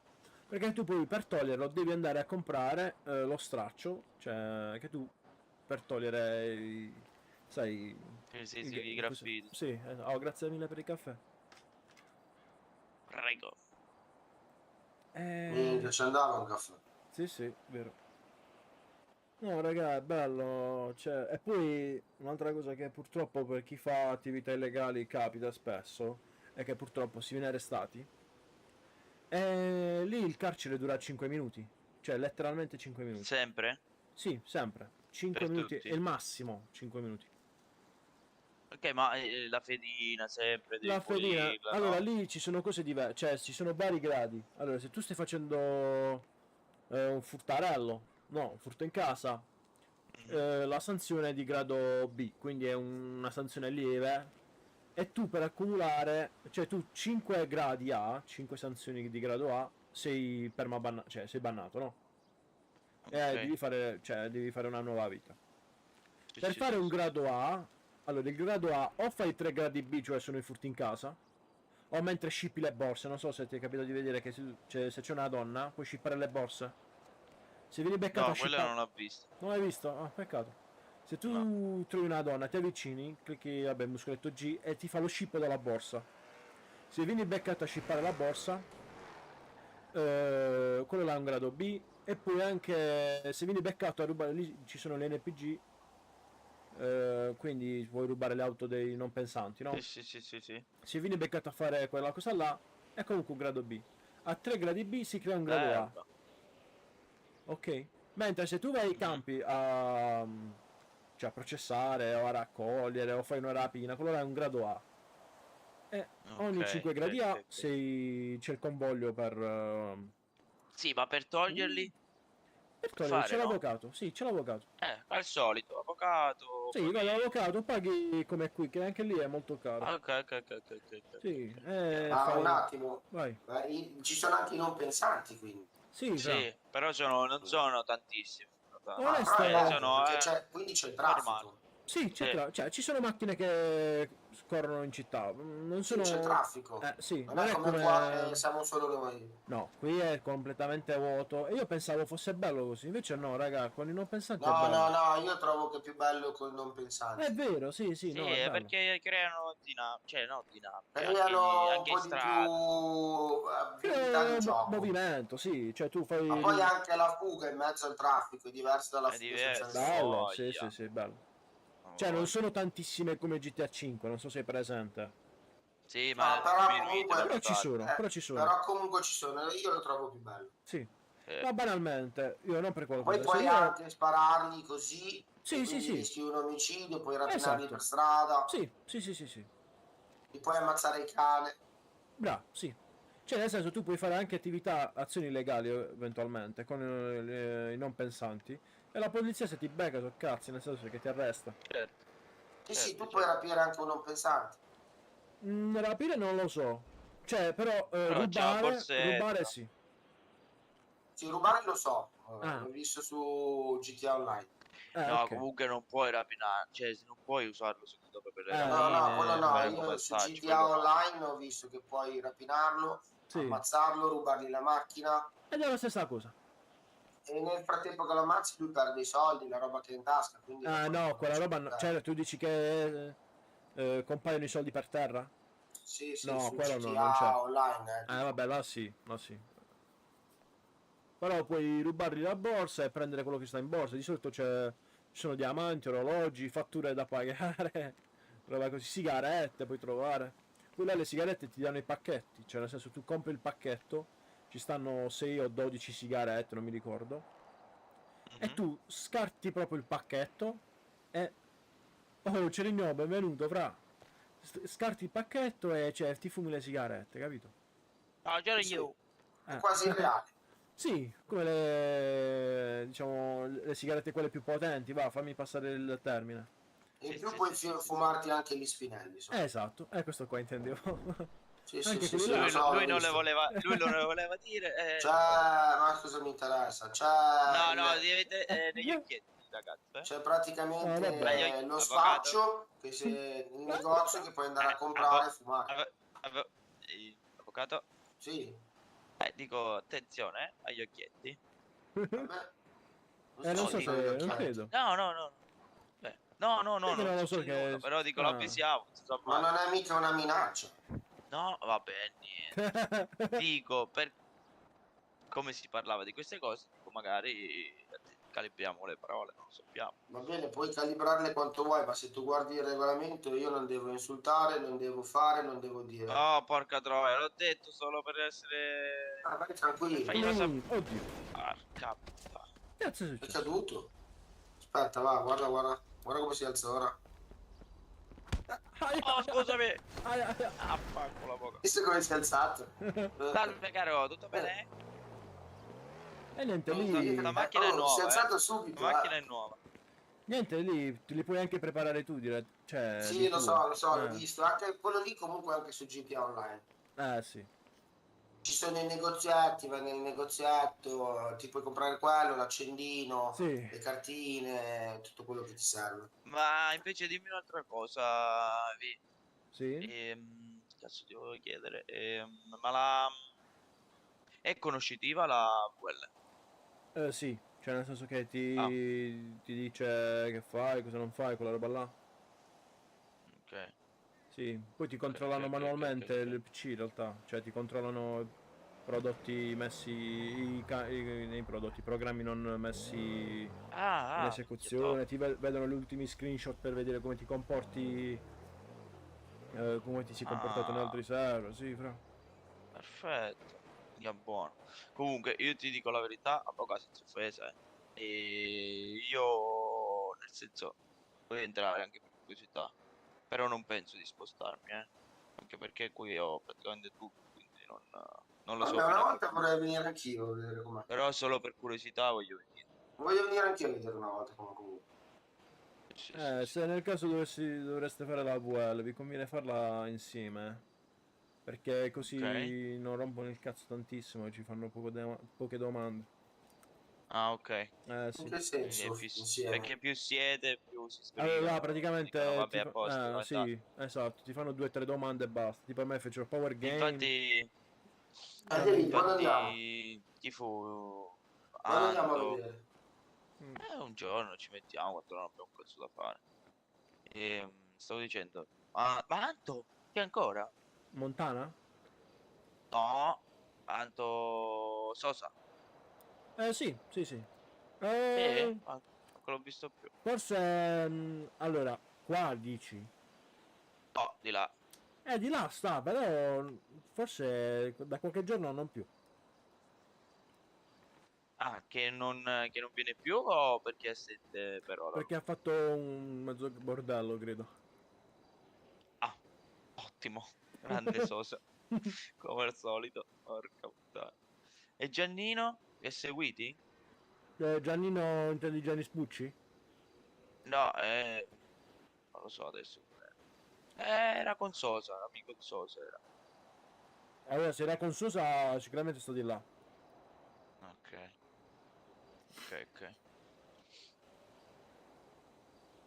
Perché tu poi per toglierlo devi andare a comprare lo straccio, cioè che tu per togliere sai... Sì, i graffiti. Sì, grazie mille per il caffè. Prego. Minchia, ci andava un caffè. Sì, vero. No, raga, è bello, cioè, e poi un'altra cosa che purtroppo per chi fa attività illegali capita spesso è che purtroppo si viene arrestati e lì il carcere dura 5 minuti, cioè letteralmente 5 minuti. Sempre? Sì, sempre. 5 Per minuti tutti? è il massimo, 5 minuti. Ok, ma la fedina sempre devi La fedina, pulirla, allora no? lì ci sono cose diverse, cioè ci sono vari gradi. Allora, se tu stai facendo un furtarello, no, un furto in casa, la sanzione è di grado B, quindi è una sanzione lieve. E tu per accumulare, cioè tu 5 gradi A, 5 sanzioni di grado A, sei cioè sei bannato, no? Ok. Devi fare una nuova vita. Sì, Per sì, fare sì, un sì. grado A, allora il grado A o fai 3 gradi B, cioè sono i furti in casa, o mentre shippi le borse, non so se ti è capitato di vedere che se c'è una donna puoi shippare le borse. Se vieni beccato No, a quella shippare... non l'ho vista. Non l'hai visto? Ah, peccato. Se tu No. trovi una donna, ti avvicini, clicchi, vabbè, muscoletto G e ti fa lo ship della borsa. Se vieni beccato a shippare la borsa, quello là è un grado B. E poi anche se vieni beccato a rubare, lì ci sono le NPG, quindi vuoi rubare le auto dei non pensanti, no? Sì. Se vieni beccato a fare quella cosa là, è comunque un grado B. A 3 gradi B si crea un grado A. Bello. Ok? Mentre se tu vai ai campi a processare o a raccogliere o fai una rapina, quello là è un grado A. E ogni 5 gradi A c'è il convoglio per... Sì, ma per toglierli? per Per togliere, fare, c'è no? l'avvocato, sì, c'è l'avvocato. Al solito, avvocato. Sì, vai dall'avvocato, paghi come qui, che anche lì è molto caro. Ok. Sì, Ma un attimo, Vai. ci sono anche i non pensanti, quindi. Sì, Sì, però non sono tantissimi. Onesto, però sono quindi c'è il traffico. normali. Sì, cioè ci sono macchine che scorrono in città, non sono... Sì, c'è traffico. Sì, non è come qua, siamo solo noi. No, qui è completamente vuoto e io pensavo fosse bello così, invece no, raga, con i non pensanti è No, bello. no, io trovo che è più bello con i non pensanti. È vero, sì, Sì, no, è bello. perché creano dinamica, cioè no dinamica, Creano un anche po' di strada. più vività di gioco. Movimento, sì, cioè tu fai... Ma poi anche la fuga in mezzo al traffico è diversa dalla È fuga diverso. senza Bello, voglia. sì, bello. Cioè non sono tantissime come GTA 5, non so se sei presente. Sì, No, ma però diminuite comunque- Però ci sono, Eh, però ci sono. Però comunque ci sono, io lo trovo più bello. Sì. Ma banalmente, io non per Poi qualcosa. puoi anche spararli così, Sì, e sì, quindi sì. rischi un omicidio, puoi rapinarli Esatto. per strada, Sì. li puoi ammazzare il cane. Bravo, sì. Cioè nel senso tu puoi fare anche azioni illegali eventualmente con i non pensanti E la polizia se ti becca so cazzi, nel senso che ti arresta. Certo. Sì, tu puoi rapire anche un non pensante. Rapire non lo so. Cioè, però, Però c'ha rubare, forse- rubare sì. Sì, rubare lo so, Ah. l'ho visto su GTA Online. No, ok. comunque non puoi rapinare, cioè non puoi usarlo secondo me per le No, rapine, no, quello no, fare come io su attacchi, GTA quello no. Online ho visto che puoi rapinarlo, Sì. ammazzarlo, rubargli la macchina Ed è la stessa cosa. e nel frattempo che lo ammazzi lui perde i soldi, la roba che è in tasca, quindi Ah, no, quella roba no. cioè, Cioè, tu dici che compaiono i soldi per terra? sì, sì, No, su quello no, GTA non c'è. Online. Vabbè, là sì, là sì. Però puoi rubargli la borsa e prendere quello che sta in borsa. Di solito ci sono diamanti, orologi, fatture da pagare, roba così, sigarette puoi trovare. Poi là le sigarette ti danno i pacchetti, cioè nel senso tu compri il pacchetto, ci stanno 6 o 12 sigarette, non mi ricordo, e tu scarti proprio il pacchetto e... Oh, Cerigno, benvenuto, fra. Scarti il pacchetto e cioè, ti fumi le sigarette, capito? No, c'ero Sì. io. È quasi irreale. Sì, come le, diciamo, le sigarette quelle più potenti, va, fammi passare il termine. E in più puoi fumarti anche gli spinelli. insomma. Esatto, è questo qua intendevo. Sì, sì, Anche sì, quelli sì, là. lo so, Lui l'ho non le visto. voleva, lui non le voleva dire. Cioè, ma cosa mi interessa? No, no, negli occhietti, ragazzi. C'è praticamente vabbè. lo Avvocato. spaccio che se in negozio che puoi andare a comprare e fumare. Avvocato? Sì. Dico, attenzione agli occhietti. Vabbè. Non so Sì, se... non credo. No, no, no. Beh, no, no, no, Perché non lo so succede che... nulla, però dico, Ah. l'avvisiamo. Ma non è mica una minaccia. No, vabbè, niente. Dico, per come si parlava di queste cose, dico, magari calibriamo le parole, non lo sappiamo. Va bene, puoi calibrarle quanto vuoi, ma se tu guardi il regolamento io non devo insultare, non devo fare, non devo dire. Oh, porca troia, l'ho detto solo per essere... Ah, vai tranquillo. Faglielo sapere. Oddio. Porca. Cazzo è È successo? caduto. Aspetta, va, guarda, guarda. Guarda come si alza ora. Oh, scusami. Affacco la bocca. Visto come si è alzato? Salve caro, tutto bene? E niente, lì... La macchina è nuova, si è alzato subito. La macchina è nuova. Niente, lì te li puoi anche preparare tu, direi. Cioè, Sì, di lo tuo. so, l'ho visto. Anche quello lì comunque anche su GTA Online. Sì. Ci sono i negozietti, vai nel negozietto, ti puoi comprare quello, l'accendino, Sì. le cartine, tutto quello che ti serve. Ma invece dimmi un'altra cosa, Vi. Sì? Cazzo ti volevo chiedere. Ma la... È conoscitiva la VL? Sì, cioè nel senso che ti dice che fai, cosa non fai, quella roba là. Ok. Sì, poi ti controllano ok, manualmente il PC in realtà, cioè ti controllano i prodotti messi, nei prodotti, i programmi non messi in esecuzione, ti vedono gli ultimi screenshot per vedere come ti comporti, come ti sei comportato in altri server, sì, fra. Perfetto. Mica buono. Comunque, io ti dico la verità, a poco senza offesa, E io, nel senso, voglio entrare anche per curiosità. Però non penso di spostarmi, Anche perché qui ho praticamente tutto, quindi non lo so. Vabbè, una fino a volta che- vorrei venire anch'io a vedere com'è. Però solo per curiosità voglio venire. Voglio venire anch'io a vedere una volta comunque. Se nel caso dovreste fare la VL, vi conviene farla insieme. Perché così non rompono il cazzo tantissimo e ci fanno poche domande. Ah, ok. Sì. In che senso? Insieme? Perché più siete, più si scrivono. Allora, praticamente dicono, vabbè, ti a posto, sì, esatto, ti fanno 2 o 3 domande e basta. Tipo a me fecero Power Game. Infatti, quando andiamo? chi fu? Quando andiamo a Anto. vedere? Un giorno ci mettiamo quando non abbiamo un cazzo da fare. Stavo dicendo, ma Anto, che ancora? Montana? No, Anto Sosa. Sì. Non l'ho visto più. Forse allora, qua dici. Oh, di là. Di là sta, però forse da qualche giorno non più. Ah, che non viene più o perché è assente per ora? Perché ha fatto un mezzo bordello, credo. Ah, ottimo. Grande Sosa. Come al solito. Porca puttana. E Giannino? Li hai seguiti? Giannino, intendi Gianni Spucci? No, non lo so adesso. Era con Sosa, amico di Sosa era. Allora, se era con Sosa, sicuramente sto di là. Ok. Ok.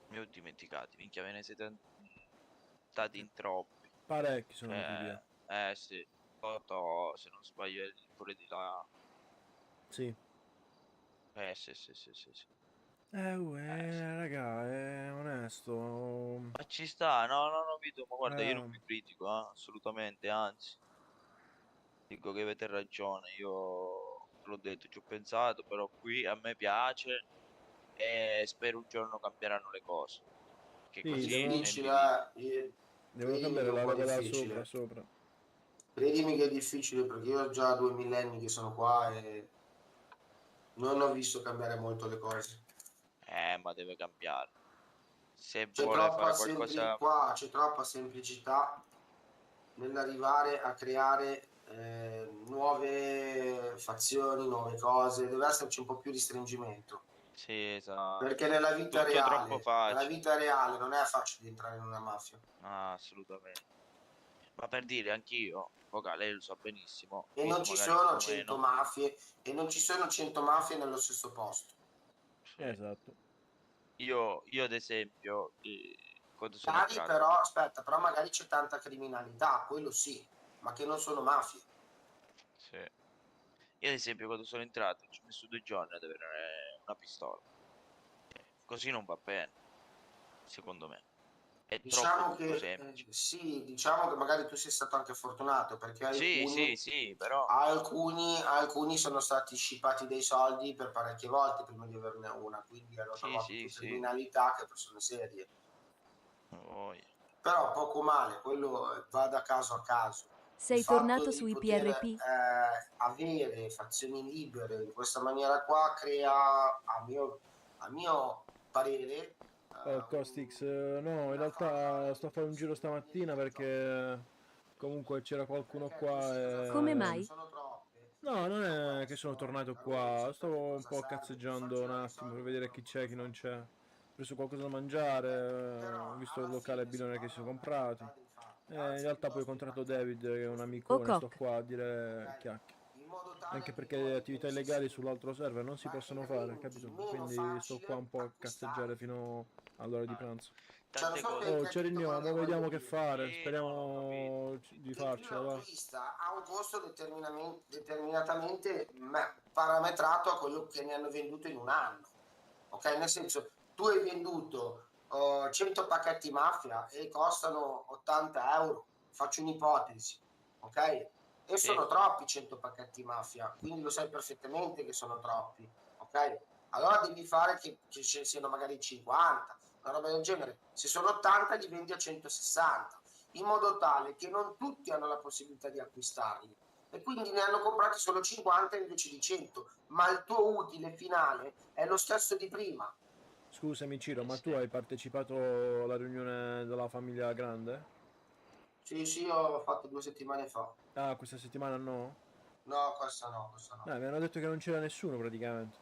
Mi ho dimenticato, minchia, ve ne siete stati in troppi. Parecchi sono andati via. Sì. Toto, se non sbaglio, è pure di là. Sì. Sì. Raga, è onesto. Ma ci sta, no, Vito, ma guarda, io non vi critico, assolutamente, anzi. Dico che avete ragione, io l'ho detto, ci ho pensato, però qui a me piace e spero un giorno cambieranno le cose. Che Sì, così Difficile, devo credimi che cambiare è un la po' roba da difficile. sopra. Credimi che è difficile perché io ho già 2 millenni che sono qua e non ho visto cambiare molto le cose. Ma deve cambiare. Se C'è vuole troppa, fare qualcosa... qua c'è troppa semplicità nell'arrivare a creare nuove fazioni, nuove cose, deve esserci un po' più di stringimento. Sì, esatto. Perché nella vita Tutto troppo facile. non è facile entrare in una mafia. Assolutamente. Ma per dire, anch'io, lei lo sa benissimo. E Vito non ci magari un sono po' 100 meno. mafie e non ci sono 100 mafie nello stesso posto. Sì. Esatto. Io ad esempio, quando sono Magari entrato... però, aspetta, però magari c'è tanta criminalità, quello sì, ma che non sono mafie. Sì. Io ad esempio quando sono entrato ci ho messo 2 giorni ad avere una pistola. Così non va bene, secondo me. È Diciamo troppo che semplice. sì, diciamo che magari tu sei stato anche fortunato perché Sì, però... alcuni sono stati scippati dei soldi per parecchie volte prima di averne una, quindi hanno trovato più Sì. criminalità che persone serie. Oh, yeah. Però poco male, quello va da caso a caso. Sei Il fatto tornato di sui poter PRP? avere fazioni libere in questa maniera qua crea, a mio parere, Costix, no, in realtà sto a fare un giro stamattina perché comunque c'era qualcuno qua e... Come mai? No, non è che sono tornato qua, stavo un po' cazzeggiando un attimo per vedere chi c'è, chi non c'è. Ho preso qualcosa da mangiare, ho visto il locale Bilone che si sono comprati. In realtà poi ho incontrato David, che è un amicone, sto Ococ. qua a dire chiacchiere. Anche perché le attività illegali sull'altro server non si possono fare, capito? Quindi sto qua un po' a cazzeggiare fino all'ora di pranzo. Tante cose. Oh, Cerigno, vediamo che fare, Sì, speriamo di farcela, va. l'acquista ha un costo determinatamente parametrato a quello che ne hanno venduto in un anno. Ok, nel senso, tu hai venduto 100 pacchetti mafia e costano 80 euro, faccio un'ipotesi, ok? E sono troppi 100 pacchetti mafia, quindi lo sai perfettamente che sono troppi, ok? Allora devi fare che ci siano magari 50, una roba del genere. Se sono 80 li vendi a 160, in modo tale che non tutti hanno la possibilità di acquistarli e quindi ne hanno comprati solo 50 invece di 100, ma il tuo utile finale è lo stesso di prima. Scusami Ciro, ma tu hai partecipato alla riunione della famiglia grande? Sì, ho fatto 2 settimane fa. Ah, questa settimana no? No, questa no. Mi hanno detto che non c'era nessuno praticamente.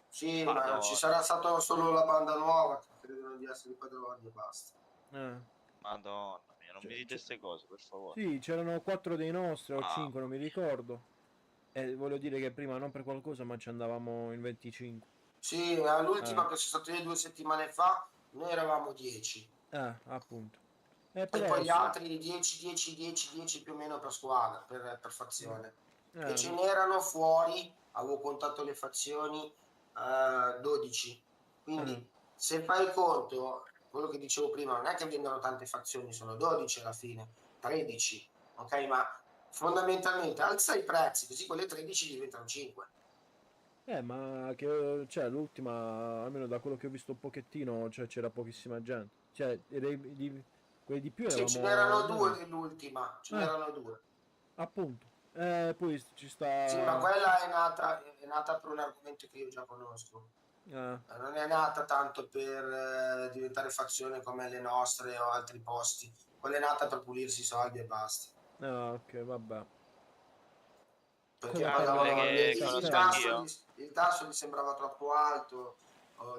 Sì, ma ci sarà stato solo la banda nuova che credono di essere i padroni e basta. Madonna mia, non mi dite queste cose, per favore. Sì, c'erano 4 dei nostri o 5, non mi ricordo. E voglio dire che prima non per qualcosa, ma ci andavamo in 25. Sì, l'ultima che sono state 2 settimane fa, noi eravamo 10. Appunto. E però poi gli altri 10 più o meno per squadra, per fazione. E ce n'erano fuori, avevo contato le fazioni, 12. Quindi se fai il conto, quello che dicevo prima, non è che vendono tante fazioni, sono 12 alla fine, 13, ok? Ma fondamentalmente alza i prezzi, così quelle 13 diventano 5. Ma che, cioè, l'ultima, almeno da quello che ho visto un pochettino, cioè, c'era pochissima gente. Cioè, quelli di più Sì, eravamo... ce n'erano 2 dell'ultima, ce n'erano 2. Appunto. Poi ci sta... Sì, ma quella è nata per un argomento che io già conosco. Non è nata tanto per diventare fazione come le nostre o altri posti. Quella è nata per pulirsi i soldi e basta. Ok, vabbè. perché come pagavano che il conosco tasso, anch'io. il tasso gli sembrava troppo alto,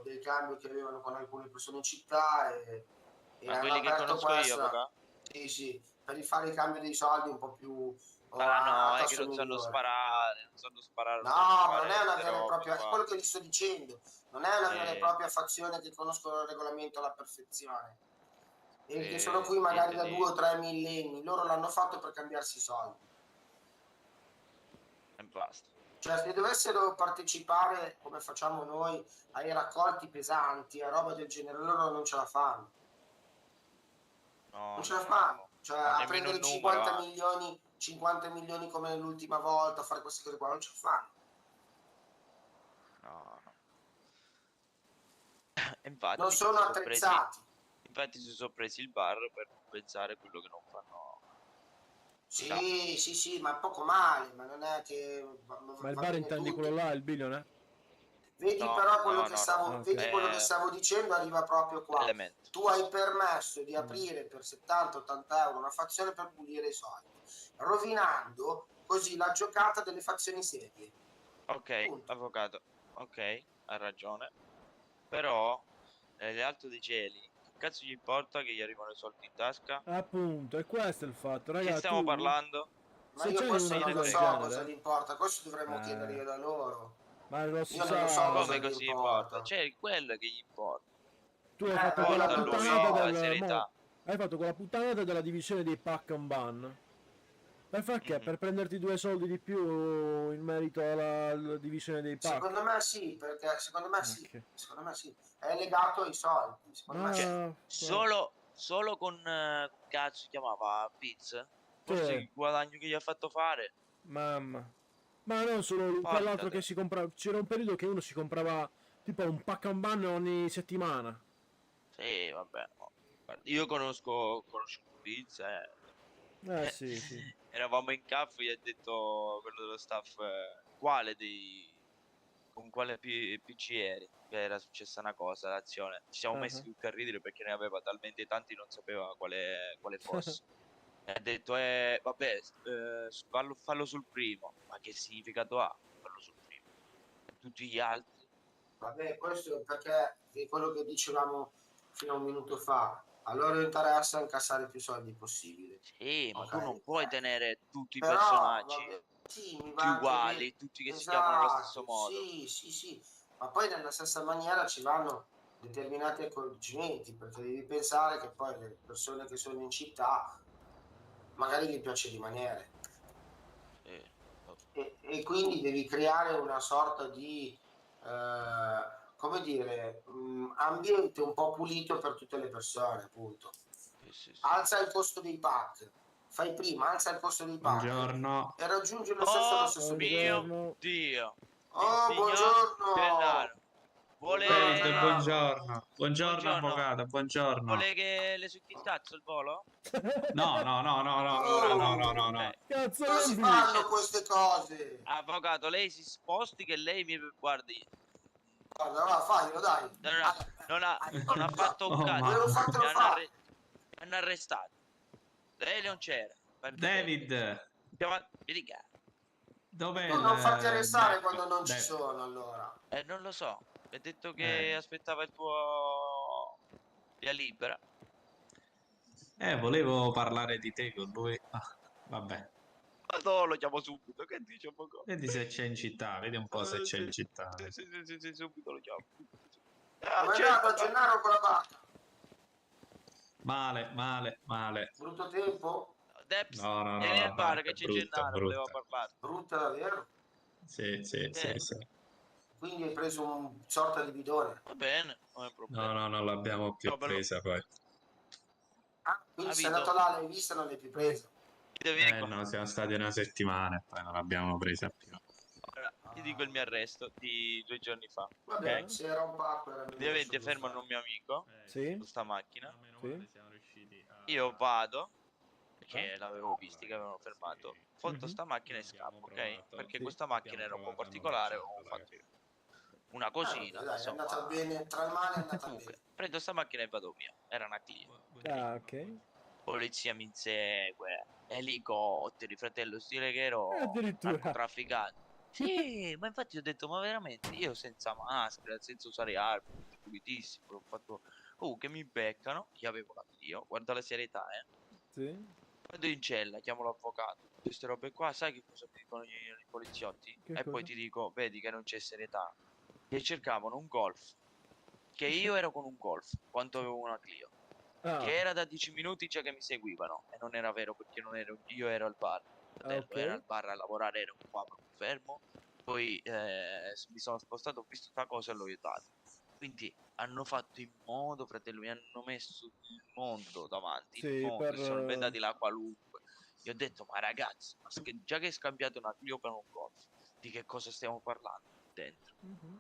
dei cambi che avevano con alcune persone in città e Ma hanno quelli che aperto conosco io, questa, papà? sì, per rifare il cambio dei soldi un po' più Ma a no, è che tasso non sanno minore. sparare, non sanno sparare, No, non sanno ma non è fare una ste vera e robe propria, è qua. quello che gli sto dicendo, non è una vera e Sì, propria fazione che conoscono il regolamento alla perfezione e che sono sì, qui magari niente da di... 2 o 3 millenni, loro l'hanno fatto per cambiarsi i soldi. E basta. Cioè, se dovessero partecipare, come facciamo noi, ai raccolti pesanti, a roba del genere, loro non ce la fanno. No, Non ce no, la no, fanno. no. Cioè, Ma a nemmeno prendere un numero, 50 milioni come l'ultima volta, a fare queste cose qua, non ce la fanno. No, no. E Non infatti sono attrezzati. infatti si sono presi il bar per compensare quello che non fanno. Sì, ma poco male, ma non è che Ma il va bar bene intendi tutto. quello là, il billionaire? Vedi No, però quello no, che no, stavo, no. vedi quello che stavo dicendo arriva proprio qua. Elemento. Tu hai permesso di aprire per 70-80 euro una fazione per pulire i soldi, rovinando così la giocata delle fazioni serie. Ok, Punto. avvocato, ok, hai ragione. Però, le Alto dei Cieli, che cazzo gli importa che gli arrivano i soldi in tasca? Appunto, e questo è il fatto, Che raga, stiamo tu parlando? Ma se io c'hai questo una non cosa lo del so cosa gli genere, importa, questo dovremmo chiedere io da loro. ma non si Io non lo so cosa sa, Come gli così importa? importa. C'è quello che gli importa. tu hai Gli fatto Ma io quella importa a non lo lui puttanata so. la del serietà. hai fatto quella puttanata della divisione dei pack and ban. Per far che? Mhm. Per prenderti 2 soldi di più in merito alla divisione dei pack. Secondo me sì, perché secondo me sì, Ok. secondo me sì. È legato ai soldi, secondo me sì. Ah, Solo con cazzo si chiamava Piz? Forse sì, il guadagno che gli ha fatto fare. mamma. Ma non solo lui, Porca quell'altro che te. si comprava. C'era un periodo che uno si comprava tipo un pack and ban ogni settimana. Sì, vabbè. No. Guarda, io conosco Piz, Sì. Eravamo in caff, gli ha detto quello dello staff, con quale PC eri? Che era successa una cosa, l'azione. Ci siamo messi Ah. tutti a ridere perché ne aveva talmente tanti non sapeva quale fosse. E ha detto, vabbè, fallo sul primo. Ma che significato ha? Fallo sul primo. E tutti gli altri? Vabbè, questo è perché è quello che dicevamo fino a un minuto fa. A loro interessa incassare più soldi possibile. Sì, ma tu Ok? non puoi tenere tutti i Però, personaggi vabbè, sì, mi tutti va anche bene. uguali, tutti che si chiamano allo stesso Esatto, modo. sì. Ma poi nella stessa maniera ci vanno determinati accorgimenti, perché devi pensare che poi le persone che sono in città magari gli piace rimanere. E quindi devi creare una sorta di, come dire, ambiente un po' pulito per tutte le persone, appunto. Alza il costo dei pack, fai prima, alza il costo dei pack Buongiorno. e raggiungi lo Oh stesso mio livello. Dio, il Oh, signor buongiorno! Gennaro vuole, David, buongiorno. Buongiorno, buongiorno, avvocato, buongiorno. vuole che le succhi il cazzo il volo? No, ora no. Ok. Cazzo Non si fanno queste cose! Avvocato, lei si sposti che lei mi guardi. Guarda, va, faglielo, dai! Non ha fatto un Oh, cazzo. Volevo fartelo fare! Mi hanno arrestato. Lei non c'era. David, Vedi che. dov'è Tu non fatti arrestare David? quando non ci David. sono, allora. Non lo so. Mi ha detto che Eh. aspettava il tuo via libera. Volevo parlare di te con lui. Ah, vabbè. Ma no, lo chiamo subito. Che dice poco? Vedi se c'è in città, vedi un po' se c'è in città. Sì, subito lo chiamo. Come è andato a Gennaro con la barca? Male. Brutto tempo? Deps, No, vieni al bar che è c'è brutta. Gennaro, voleva parlare. Brutta davvero? Sì. Quindi hai preso un sorta di bidone. Va bene, non è problema. No, non l'abbiamo più presa poi. Ah, quindi sei Capito? andato là, l'hai vista e non l'hai più presa. No, siamo stati una settimana e poi non l'abbiamo presa più. Ora, ti dico il mio arresto di 2 giorni fa. Vabbè, Ok? se era un pacco era Ovviamente fermano un mio amico Sì. su sta macchina. Sì. Io vado, perché l'avevo visto che avevano fermato. Foto sta macchina e scappo, ok? Perché Sì. questa macchina era un po' particolare, ho fatto una cosina, dai, è insomma. andata bene, tra il male è andata Comunque, bene. prendo sta macchina e vado via. Era una Clio. Ah, ok. polizia mi insegue, elicotteri, fratello, stile che ero addirittura. narcotrafficante. Sì, ma infatti ho detto, ma veramente, io senza maschera, senza usare armi, pulitissimo, l'ho fatto... Comunque mi beccano, io avevo la io, guarda la serietà, Sì. vado in cella, chiamo l'avvocato, queste robe qua, sai che cosa mi dicono i poliziotti? Che E poi cosa? ti dico, vedi che non c'è serietà. Che cercavano un Golf, che io ero con un Golf, quanto avevo una Clio. Ah, Che era da 10 minuti già che mi seguivano. E non era vero perché non ero, io ero al bar. Fratello, ok. era al bar a lavorare, ero qua proprio fermo. Poi mi sono spostato, ho visto sta cosa e l'ho aiutato. Quindi hanno fatto in modo, fratello, mi hanno messo il mondo davanti, il Sì, mondo, per... si sono inventati la qualunque. Io ho detto, ma ragazzi, già che hai scambiato una Clio per un Golf, di che cosa stiamo parlando dentro?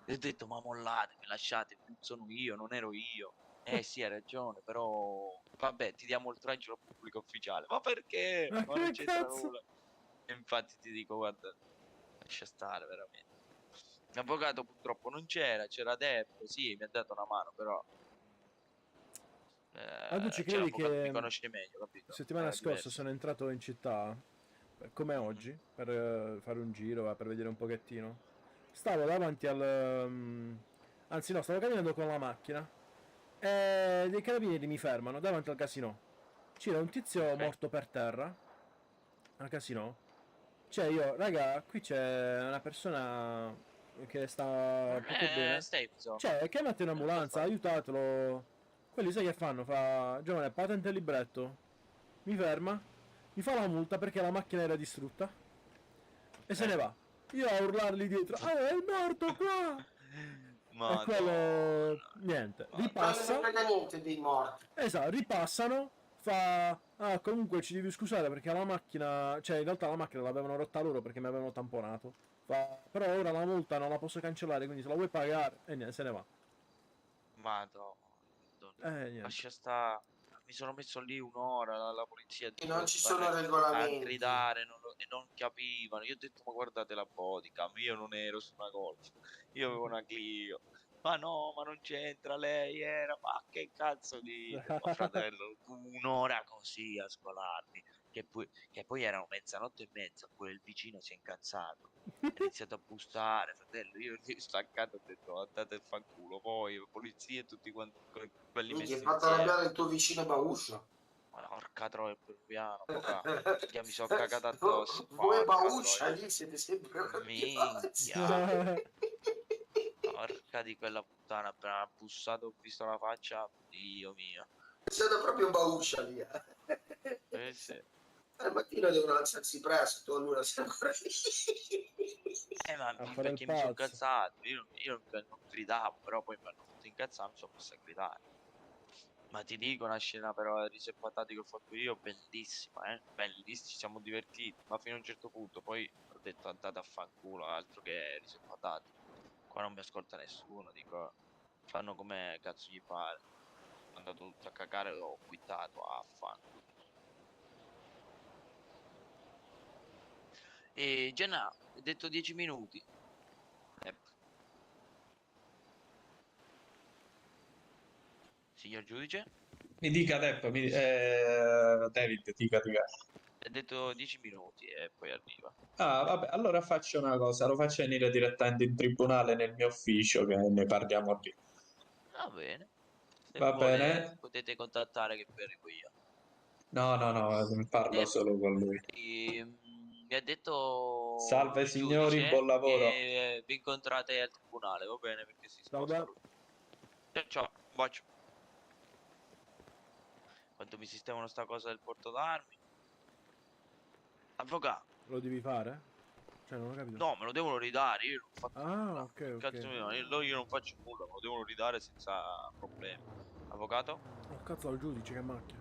E ho detto, ma mollatemi, lasciatemi, non sono io, non ero io. Sì, hai ragione, però vabbè, ti diamo oltraggio al pubblico ufficiale. Ma perché? Ma Ma non che c'entra cazzo? nulla. E infatti ti dico, guarda, lascia stare veramente. L'avvocato purtroppo non c'era Deb, sì, mi ha dato una mano, però Ma tu ci cioè, credi l'avvocato mi che conosce meglio, capito? settimana Era scorsa diverso. sono entrato in città, come oggi, per fare un giro, per vedere un pochettino. Stavo davanti al... anzi no, stavo camminando con la macchina e dei carabinieri mi fermano davanti al casino. C'era un tizio morto per terra al casino. Cioè io, raga, qui c'è una persona che sta poco bene. Stevenson. Cioè, chiamate un'ambulanza, aiutatelo. Quelli sai che fanno? Fa, giovane, patente il libretto. Mi ferma, mi fa la multa perché la macchina era distrutta e se ne va. Io a urlargli dietro, è morto qua! E quello, niente, Non me ne ripassa. frega niente dei morti. Esatto, ripassano, fa... Ah, comunque ci devi scusare perché la macchina... Cioè, in realtà la macchina l'avevano rotta loro perché mi avevano tamponato. Fa... Però ora la multa non la posso cancellare, quindi se la vuoi pagare... E niente, se ne va. Madonna, Niente. lascia sta. Mi sono messo lì un'ora, la polizia E non ci a sono regolamenti. gridare e non capivano. Io ho detto, ma guardate la bodycam, io non ero su una Golf, io avevo una Clio. Ma no, ma non c'entra, lei era, ma che cazzo dite? Ma fratello, un'ora così a scolarmi, che poi erano mezzanotte e mezza, pure il vicino si è incazzato. Ha iniziato a bussare, fratello, io lì staccato ho detto andate a fanculo, poi polizia e tutti quanti quelli Minchia, hai messi fatto insieme. arrabbiare il tuo vicino Bauscio. Ma porca troia, peruviano, papà. Minchia, mi sono cagato addosso. Voi e Porca Bauscia troia. lì siete sempre Minchia. Porca di quella puttana, appena ha bussato ho visto la faccia, Dio mio. È stato proprio Bauscia lì. Sì. Al mattino devono alzarsi presto, tu allora sei ancora lì. Ma A fare il perché mi sono pazzo. incazzato, io non gridavo, però poi mi hanno fatto incazzare, mi sono messo a gridare. Ma ti dico, una scena però riso e patate che ho fatto io, bellissima, bellissima, ci siamo divertiti, ma fino a un certo punto, poi ho detto andate a fanculo, altro che riso e patate. Qua non mi ascolta nessuno, dico, fanno come cazzo gli pare. Sono andato tutto a cagare e ho quittato, a fanculo. E Gianna, hai detto 10 minuti. Signor giudice? Mi dica, Depp, David, dica. Ha detto 10 minuti e poi arriva. Ah, vabbè, allora faccio una cosa, lo faccio venire direttamente in tribunale nel mio ufficio che ne parliamo lì. Va bene. Se Va vuole bene? potete contattare che poi arrivo io. No, parlo solo con lui. Mi ha detto Salve il signori, buon giudice lavoro. che vi incontrate al tribunale, va bene? Perché si sposta Salve. lui. Ciao, ciao, un bacio. Quanto mi sistemano sta cosa del porto d'armi? Avvocato. Lo devi fare? Cioè, non ho capito. No, me lo devono ridare, io non ho fatto nulla. Ah, ok, Che cazzo ok. io non faccio nulla, me lo devono ridare senza problemi. Avvocato? Oh, cazzo, al giudice, che macchia.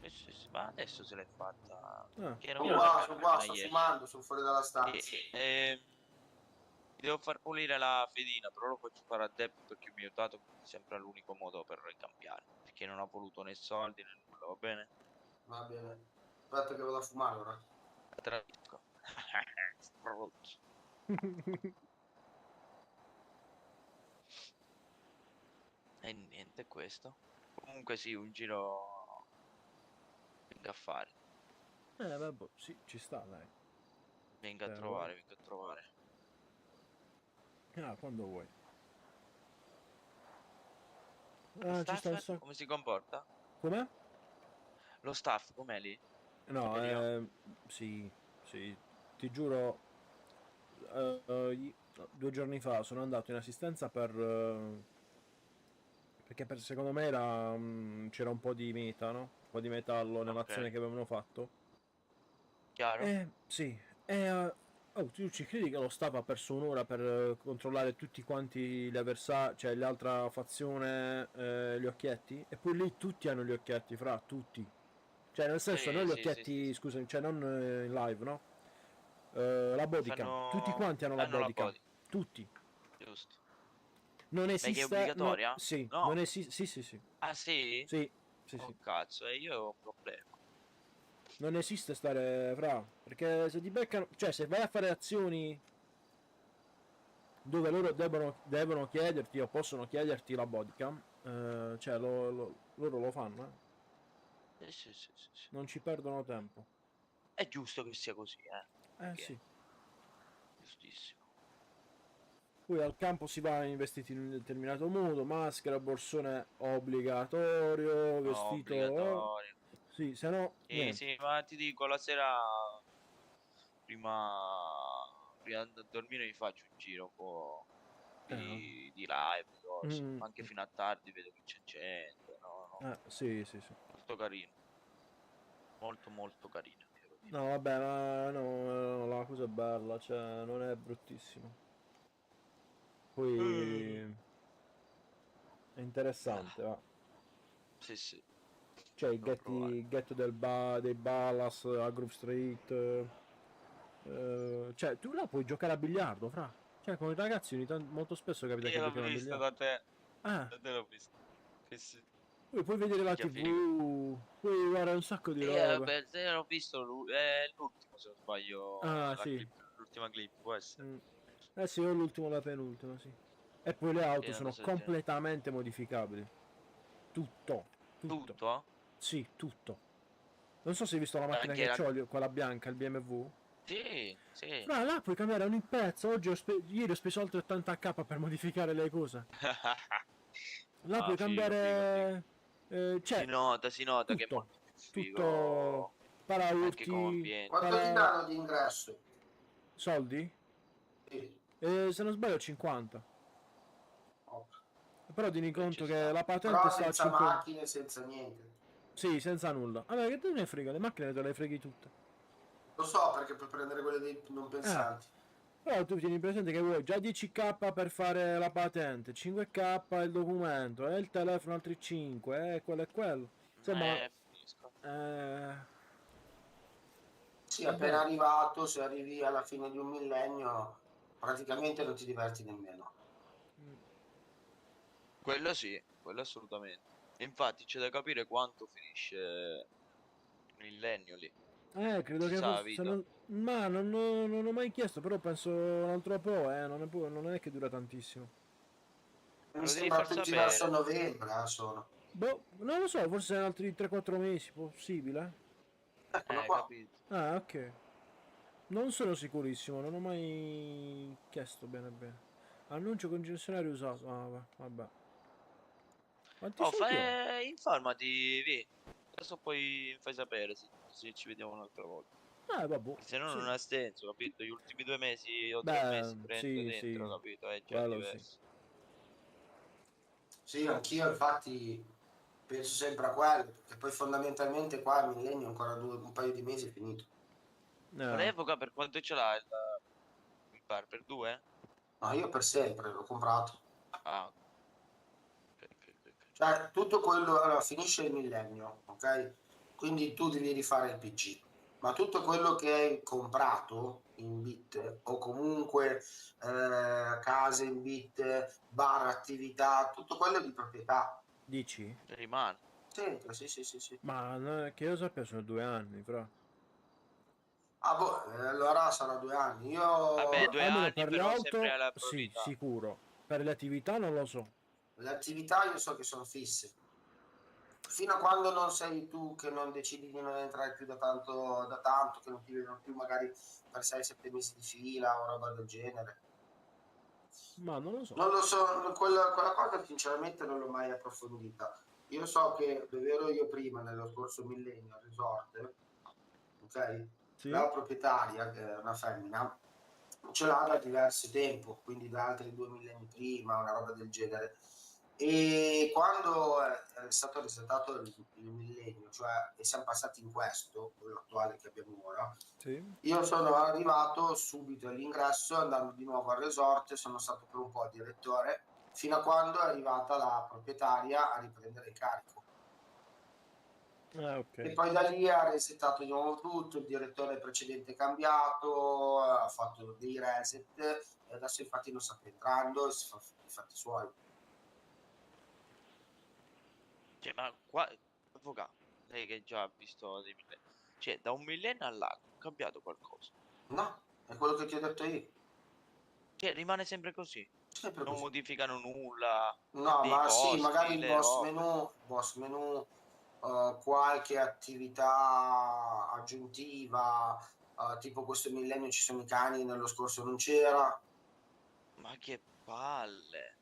Sì, ma adesso se l'è fatta. Ah. Che era Sono una qua, macchina sto ieri. fumando, sono fuori dalla stanza. Devo far pulire la fedina, però lo faccio fare a Depp perché mi ha aiutato, mi sembra l'unico modo per ricambiare. Perché non ha voluto né soldi né nulla, va bene? Va bene. Aspetta che vado a fumare ora. Tradisco. Struzzo. E niente questo. Comunque sì, un giro Venga a fare. Vabbè, sì, ci sta, dai. Venga a Beh, trovare, venga a trovare. Ah, quando vuoi. Lo Ah, ci sta un staff sacco. come si comporta? Com'è? Lo staff com'è lì? No, Superiore. sì, sì, ti giuro, 2 giorni fa sono andato in assistenza perché secondo me c'era un po' di meta, no? Un po' di metallo nell'azione Ok, che avevano fatto. chiaro? Sì, oh, tu ci credi che lo staff ha perso un'ora per controllare tutti quanti gli avversari, cioè l'altra fazione, gli occhietti? E poi lì tutti hanno gli occhietti, fra, tutti. Cioè, nel senso, non Sì, gli sì, sì, sì, occhietti, sì. scusami, cioè non in live, no? La bodycam, tutti Fanno... quanti hanno la Hanno la bodycam, body, tutti. giusto. Non Ma che è esiste, no, obbligatoria? sì, non No. esiste, sì, sì, sì, Ah sì? sì, sì, Oh sì. cazzo, e io ho un problema. Non esiste stare, fra, perché se ti beccano, cioè se vai a fare azioni dove loro devono chiederti o possono chiederti la bodycam, cioè loro lo fanno, Sì, sì, sì, sì, sì. non ci perdono tempo. È giusto che sia così, perché Sì. giustissimo. Poi al campo si va investiti in un determinato modo, maschera, borsone obbligatorio, No, vestito, obbligatorio. sì, se no, Sì, niente. sì, ma ti dico, la sera prima di dormire mi faccio un giro un po' di live, di cose. Mm, Anche fino a tardi vedo che c'è gente. No, no, sì, sì, sì. molto carino. Molto, molto carino, devo dire. No, vabbè, ma no, la cosa è bella, cioè, non è bruttissimo. Poi è interessante, va. Sì, sì. Cioè, i Devo provare. ghetto dei Ballas a Grove Street. Cioè, tu là puoi giocare a biliardo, fra. Cioè, con i ragazzi molto spesso capita che Io l'ho giocano a visto biliardo. da te. Ah, Da te l'ho visto. Sì, sì. poi puoi vedere la Minchia figo. TV, puoi guardare un sacco di E robe. vabbè, te l'ho visto è l'ultimo se non Ah, sbaglio. sì. L'ultima clip, può essere. Mm. Eh sì, io l'ultimo, la penultima, sì. E poi le Sì, auto una sono cosa del genere. completamente modificabili. Tutto, tutto. Tutto? Sì, tutto. Non so se hai visto la macchina Anche che la... ho, quella bianca, il BMW. Sì, sì. Fra, là puoi cambiare ogni pezzo. Ieri ho speso altri 80k per modificare le cose. Là Ah, puoi figo, figo, figo. cambiare... cioè, Si nota che è tutto. molto più Tutto... figo anche come Paraurti... ambiente. Quanto ti danno di ingresso? Soldi? Sì. Se non sbaglio 50. Oh. Però tieni Beh, ci conto che sta. la patente Però sta a senza 5... macchine, senza niente. Sì, senza nulla. Vabbè, che te ne frega, le macchine te le freghi tutte. Lo so perché per prendere quelle dei non pensanti. Però tu tieni presente che vuoi già 10k per fare la patente, 5k il documento, e il telefono altri 5, quello e quello. Insomma, Finisco. Sì, vabbè. appena arrivato, se arrivi alla fine di un millennio, praticamente non ti diverti nemmeno. Quello sì, quello assolutamente. Infatti c'è da capire quanto finisce il millennio lì. Credo Si che sa, forse... Vito? Ma non ho mai chiesto, però penso un altro po', non è che dura tantissimo. Me Mi lo devi sembra far tutti verso sapere. novembre, sono. Boh, non lo so, forse in altri 3-4 mesi, possibile? Eccolo qua. Capito. Ah, ok. Non sono sicurissimo, non ho mai chiesto bene bene. Annuncio concessionario usato. Ah, vabbè. Quanti Oh, soldi ho? informati, Vi. Adesso poi fai sapere se ci vediamo un'altra volta. Vabbè. Se no Sì. non ha senso, capito? Gli ultimi 2 mesi o 3 mesi Beh, prendo sì, dentro, sì. capito? È già Quello sì. diverso. Sì, anch'io infatti penso sempre a quello, perché poi fondamentalmente qua il millennio ancora un paio di mesi è finito. All'epoca per quanto ce l'ha mi pare per 2? No, io per sempre l'ho comprato. Ah, ok. Cioè, tutto quello, allora, finisce il millennio, ok? Quindi tu devi rifare il PC, ma tutto quello che hai comprato in bit o comunque case in bit, bar, attività, tutto quello è di proprietà. Dici? Rimane. Sempre, sì. Ma che io sappia sono 2 anni, però. Ah, boh, allora sarà 2 anni. Io Vabbè, 2 Almeno anni per le però sempre auto, alla sì, proprietà. sicuro. Per le attività non lo so. le attività io so che sono fisse. fino a quando non sei tu che non decidi di non entrare più da tanto, che non ti vedono più magari per 6-7 mesi di fila o roba del genere. Ma non lo so. Non lo so, quella cosa sinceramente non l'ho mai approfondita. Io so che dove ero io prima, nello scorso millennio, al resort, ok? Sì. La proprietaria, che è una femmina, ce l'ha da diverso tempo, quindi da altri 2 millenni prima, una roba del genere. E quando è stato rispettato il millennio, cioè e siamo passati in questo, quello attuale che abbiamo ora, Sì. io sono arrivato subito all'ingresso, andando di nuovo al resort, sono stato per un po' direttore, fino a quando è arrivata la proprietaria a riprendere il carico. Ok. E poi da lì ha resettato di nuovo tutto, il direttore precedente è cambiato, ha fatto dei reset e adesso infatti non sta più entrando e si fa i fatti suoi. Cioè, ma qua, avvocato, lei che già ha visto dei millenni, cioè, da un millennio all'altro è cambiato qualcosa. No, è quello che ti ho detto io. Cioè, rimane sempre così. Sempre Non così. modificano nulla. No, dei ma posti, sì, magari il le robe. boss menu, qualche attività aggiuntiva, tipo questo millennio ci sono i cani, nello scorso non c'era. Ma che palle.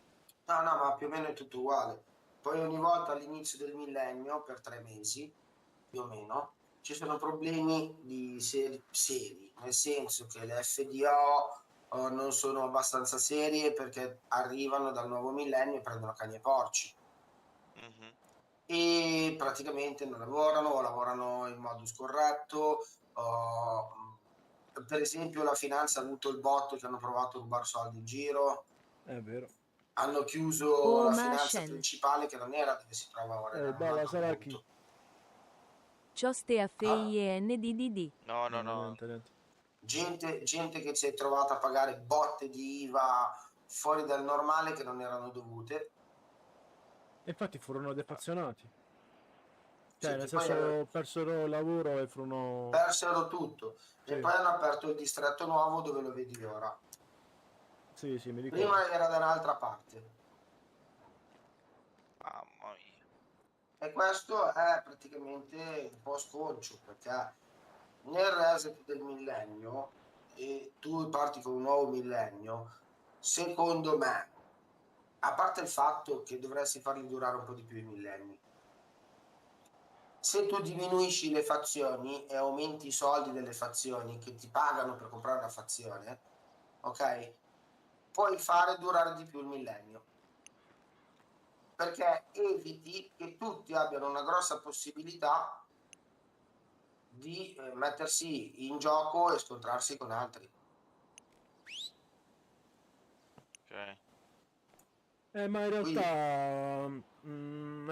No, ma più o meno è tutto uguale. Poi ogni volta all'inizio del millennio, per 3 mesi, più o meno, ci sono problemi di seri, nel senso che le FDO non sono abbastanza serie perché arrivano dal nuovo millennio e prendono cani e porci. E praticamente non lavorano o lavorano in modo scorretto. Per esempio la finanza ha avuto il botto che hanno provato a rubare soldi in giro. È vero. Hanno chiuso Oh, la ma finanza scende. principale che non era dove si trova ora, era un bella altro sarà punto. Cioste a FINDDD. No. Niente. Gente che si è trovata a pagare botte di IVA fuori dal normale che non erano dovute. E infatti furono defazionati. Cioè, Sì, nel che poi senso, persero il lavoro e furono... persero tutto. Sì. E poi hanno aperto il distretto nuovo dove lo vedi ora. Sì, mi ricordo. Prima era da un'altra parte. Mamma mia. E questo è praticamente un po' sconcio, perché nel reset del millennio, e tu parti con un nuovo millennio, secondo me, a parte il fatto che dovresti farli durare un po' di più i millenni, se tu diminuisci le fazioni e aumenti i soldi delle fazioni che ti pagano per comprare una fazione, ok? Puoi fare durare di più il millennio. Perché eviti che tutti abbiano una grossa possibilità di mettersi in gioco e scontrarsi con altri. Ok. Ma in realtà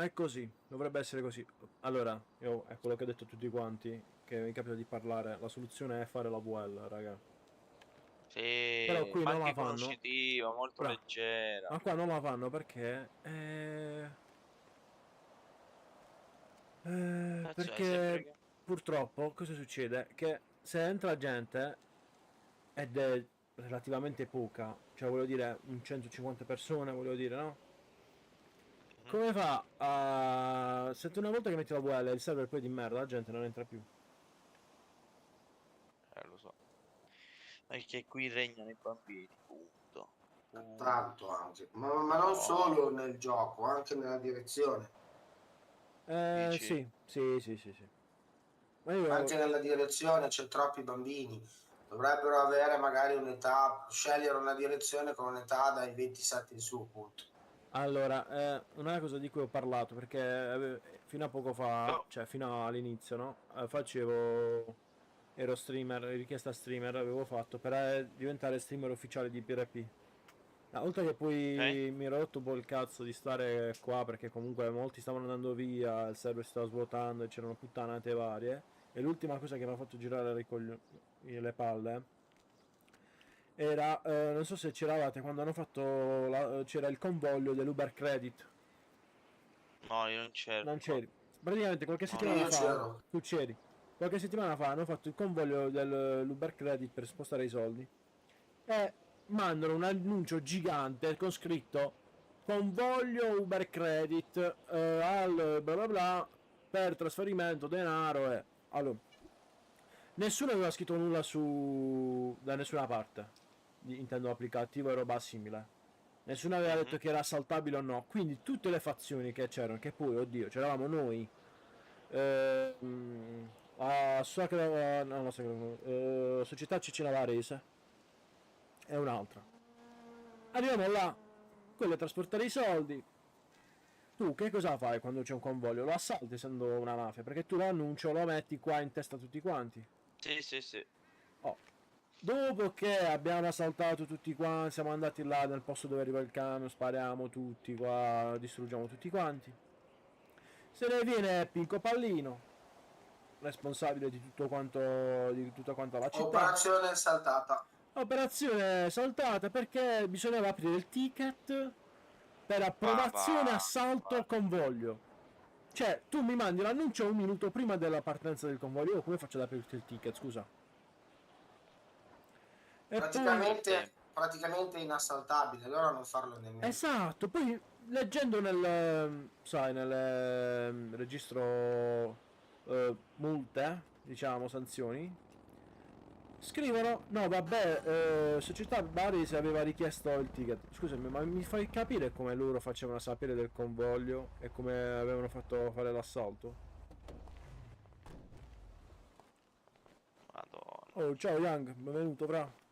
è così, dovrebbe essere così. Allora, io è quello che ho detto a tutti quanti, che mi capita di parlare, la soluzione è fare la VL, raga. Sì, Però qui ma non la anche fanno. conoscitiva, molto Però- leggera. Ma qua non la fanno perché... Cazzo, è sempre perché che- purtroppo cosa succede? Che se entra gente ed è relativamente poca, cioè voglio dire un 150 persone, voglio dire, no? Come fa a... se tu una volta che metti la VL il server poi di merda, la gente non entra più. Lo so. Perché qui regnano i bambini, punto. Tanto anche, ma non solo nel gioco, anche nella direzione. Sì. Ma io... Anche nella direzione c'è troppi bambini. Dovrebbero avere magari un'età, scegliere una direzione con un'età dai 27 in su, appunto. Allora, una cosa di cui ho parlato, perché fino a poco fa, cioè fino all'inizio, no? Ero streamer, richiesta streamer avevo fatto per diventare streamer ufficiale di PRP. Oltre che poi mi ero rotto un po' il cazzo di stare qua perché comunque molti stavano andando via, il server si stava svuotando e c'erano puttanate varie. E l'ultima cosa che mi ha fatto girare le palle era, non so se c'eravate quando hanno fatto, c'era il convoglio dell'Uber Credit. No, io non c'ero. Non c'eri. Praticamente qualche No, settimana io fa, c'ero. tu c'eri. Qualche settimana fa hanno fatto il convoglio dell'Uber Credit per spostare i soldi. E mandano un annuncio gigante con scritto convoglio Uber Credit al bla bla bla per trasferimento denaro e allora nessuno aveva scritto nulla da nessuna parte, intendo applicativo e roba simile. Nessuno aveva detto che era assaltabile o no, quindi tutte le fazioni che c'erano, che poi oddio c'eravamo noi, Società Cecina Varese e un'altra. Arriviamo là, quello è trasportare i soldi. Tu che cosa fai quando c'è un convoglio? Lo assalti essendo una mafia, perché tu l'annuncio lo metti qua in testa a tutti quanti. Sì, sì, sì. Oh. Dopo che abbiamo assaltato tutti quanti, siamo andati là nel posto dove arriva il camion, spariamo tutti qua, distruggiamo tutti quanti. Se ne viene Pinco Pallino, responsabile di tutto quanto, di tutta quanta la città. Operazione saltata. Operazione saltata perché bisognava aprire il ticket per approvazione assalto al convoglio. Cioè, tu mi mandi l'annuncio un minuto prima della partenza del convoglio, io come faccio ad aprirti il ticket, scusa? E praticamente inassaltabile, allora non farlo nemmeno. Esatto, poi leggendo nel registro multe, diciamo sanzioni, scrivono no vabbè, Società Varese aveva richiesto il ticket. Scusami, ma mi fai capire come loro facevano sapere del convoglio e come avevano fatto fare l'assalto? Madonna. Oh ciao Young, benvenuto fra.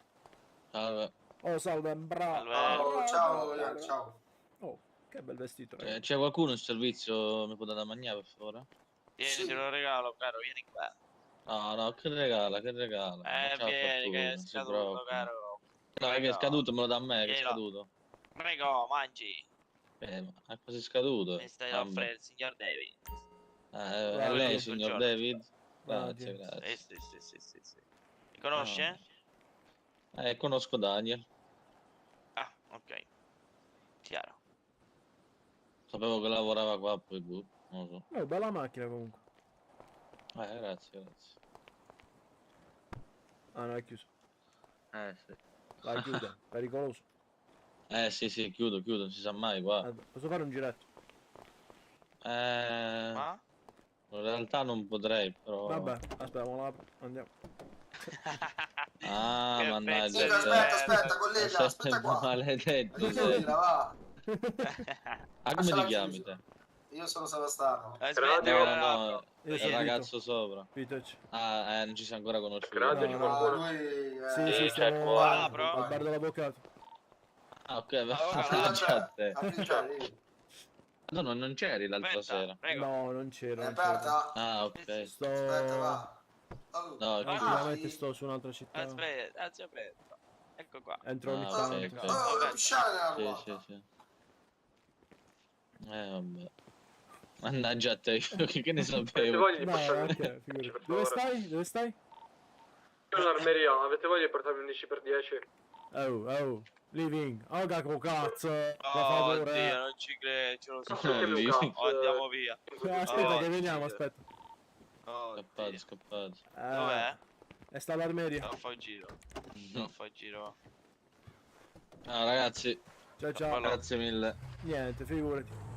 Salve. Oh salve, bravo. Ciao Young, ciao. Oh, che bel vestito, ragazzi. C'è qualcuno in servizio mi può dare da mangiare per favore? Tieni, te lo regalo, caro, vieni qua. No, che regala, che regala. Non c'ha Vieni, che è fortuna, non si scaduto, preoccupi. caro. No, che è scaduto, me lo dà a me, che è Glielo. scaduto. Prego, mangi. Ma è così scaduto. Mi stai a Vabbè. offrire il signor David. È lei, signor Buongiorno. David? Grazie, grazie. Sì. Mi conosce? Conosco Daniel. Ah, ok. Chiaro. Sapevo che lavorava qua, poi boh, non lo so. Oh, bella macchina comunque. Grazie. Ah, no, è chiuso. Sì. Vai, chiude, pericoloso. Sì, chiudo, non si sa mai qua. Posso fare un giretto? Ma? In realtà non potrei, però... Vabbè, aspetta, mo l'apro, andiamo. Ah, Che mannaggia. pezzo di Aspetta, collega, aspetta qua. Maledetto. Collega, va. Ah, come ti chiami te? Io sono Savastano. No, Io il sono ragazzo sopra. Vitec. Non ci siamo ancora conosciuti. Sì, stiamo al bar dell'avvocato. Ah, ok, mannaggia a te. No, non c'eri l'altra sera. No, non c'ero. È aperta? Ah, ok. Aspetta, va. No, Ultimamente sto su un'altra città. Aspetta. Ecco qua. Entro ogni ok, tanto. Sì. Vabbè. Mannaggia a te, che ne sapevo. No, ok, figurati. Dove stai? Un'armeria, avete voglia di portarmi un 10x10? Oh, living. Oh, che cazzo. Per Oh, favore. Dio, non ci credo, ce lo so. Oh, Andiamo via. Aspetta che veniamo, aspetta. Scappato. Dov'è? E sta l'armeria. Non fa il giro. Ah, ragazzi. Ciao. Grazie mille. Niente, figurati.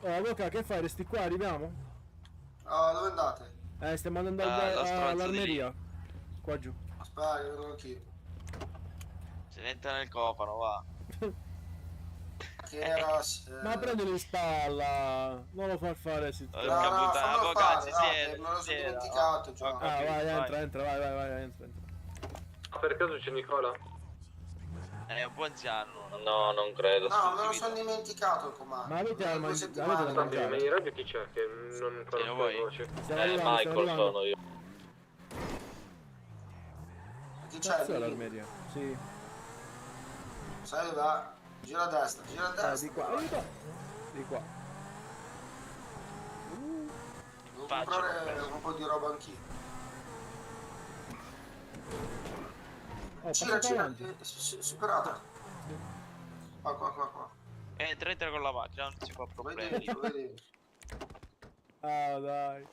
Oh, Luca, che fai? Resti qua, arriviamo? Dove andate? Stiamo andando all'armeria. Qua giù. Aspetta, che vengo anch'io. Se ne entra nel cofano, va. Che era... Ma prendili in spalla. Non lo far fare si avvocati, me lo sono dimenticato già. vai, entra, vai, entra. Per caso c'è Nicola? È un po' anziano. No, non credo. No, me lo sono dimenticato il comando. Ma avete da settimane. mangiare? In radio chi c'è? Che non farò voce. Michael sono io. Chi c'è? L'armeria? Sì. Sai dove va? Gira a destra, Di qua. Di qua. Devo comprare un po' di roba anch'io. Gira, superata. Qua. Entra con la macchina, non si fa problemi. Vedi. Ah, dai.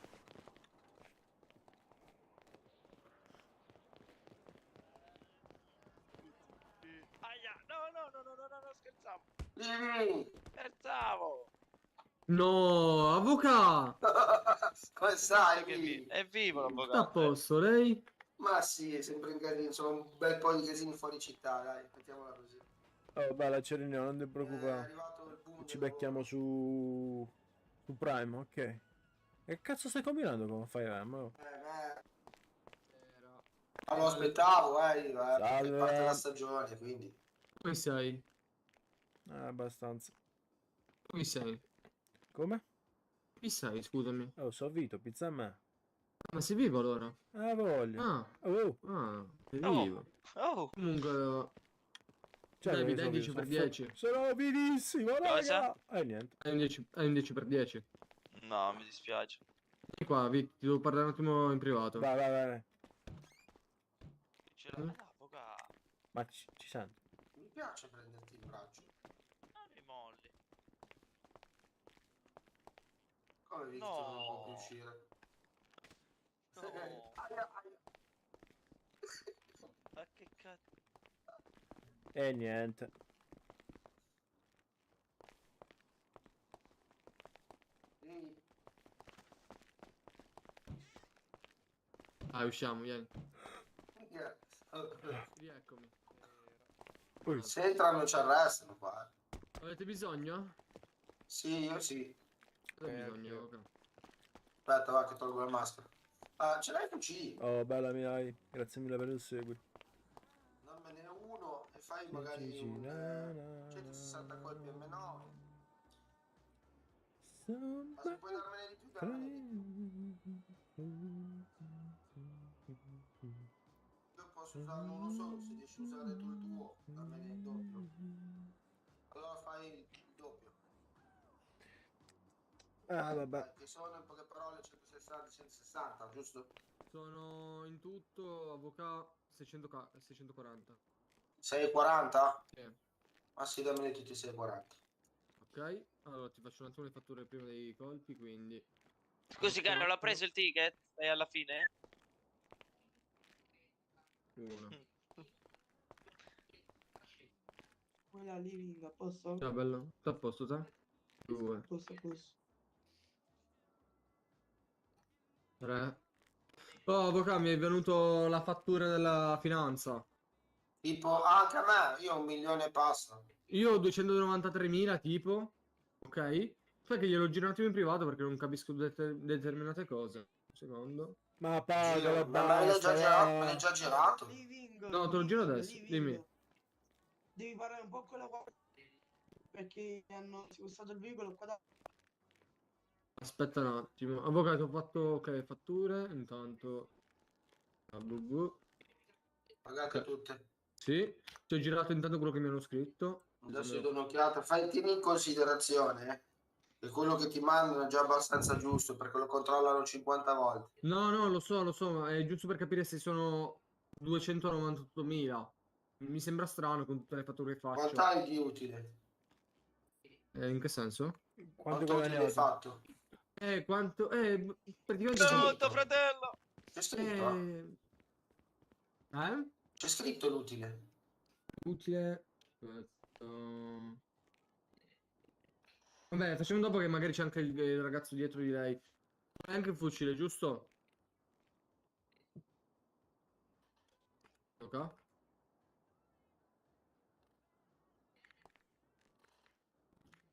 Aia, no, scherzavo. Vieni. Scherzavo. No, avvocato! Come stai? È vivo Sta a l'avvocato. posto, lei? Ma sì, è sempre in casino, sono un bel po' di casini fuori città, dai, mettiamola così. Oh, bella Cerinino, non ti È preoccupare. arrivato il boom Ci del becchiamo su Prime, ok. Che cazzo stai combinando con Fire Emblem? Ma lo aspettavo, perché Salve. parte la stagione, quindi. Come sei? Abbastanza. Come sei? Come? Chi sei, scusami? Oh, so Vito, pizza a me. Ma sei vivo allora? Voglia. Ah, sei Oh. vivo. Oh. Comunque, Cioè, dai, mi che dai so, 10 per sono 10. Sono finissimo, raga! Niente. Hai un 10 per 10. No, mi dispiace. Vieni qua, Vic, ti devo parlare un attimo in privato. Vai. Ce l'ha l'avvocato. Ma ci sento. Mi piace prenderti in braccio. Non mi molli. Come Victor non può più uscire? No. Aia. Ma che cazzo? Niente. Usciamo, vieni. Rieccomi. Se entrano ci arrestano qua. Avete bisogno? Sì, io sì. Avete bisogno, ok. Aspetta, va che tolgo la maschera. Ce l'hai il fucile? Oh, bella mia, grazie mille per il seguito. Dammene uno e fai magari un 160 colpi a M9. Ma se puoi darmene di più, dammene di più. Io posso usare uno solo, se riesci a usare tu il tuo, dammene il doppio. Allora fai il doppio. Vabbè. Che sono in poche parole 160, giusto? Sono in tutto, avvocato, 640. 640? Sì. Ma sì, dammene tutti 640. Ok, allora ti faccio un attimo le fatture prima dei colpi, quindi... Scusi, caro, l'ha preso il ticket? Stai alla fine? Uno. Quella living, a posto? Ciao bello, sta a posto te? 2. A posto. 3. Oh, avvocato, mi è venuto la fattura della finanza. Tipo, anche a me, io 1 milione e passa. Io ho 293.000 tipo, ok? Sai che glielo giro un attimo in privato perché non capisco determinate cose. Un secondo. Ma pagalo, Ma me l'hai già girato? Me l'hai già girato? No, te lo giro adesso, dimmi. Devi parlare un po' con la guardia perché hanno sequestrato il veicolo qua da... Aspetta un attimo. Avvocato, ho fatto ok, fatture, intanto... Pagate tutte. Sì, ti ho girato intanto quello che mi hanno scritto. Adesso do un'occhiata. Tieni in considerazione che quello che ti mandano è già abbastanza giusto perché lo controllano 50 volte. No, lo so, ma è giusto per capire se sono 298.000. Mi sembra strano con tutte le fatture che faccio. Quant'hai di utile? In che senso? Quanto utile hai fatto? Quanto? Praticamente... Tutto, fratello! C'è scritto? C'è scritto l'utile. Utile... Vabbè, facciamo dopo che magari c'è anche il ragazzo dietro di lei. Hai anche il fucile, giusto? Ok.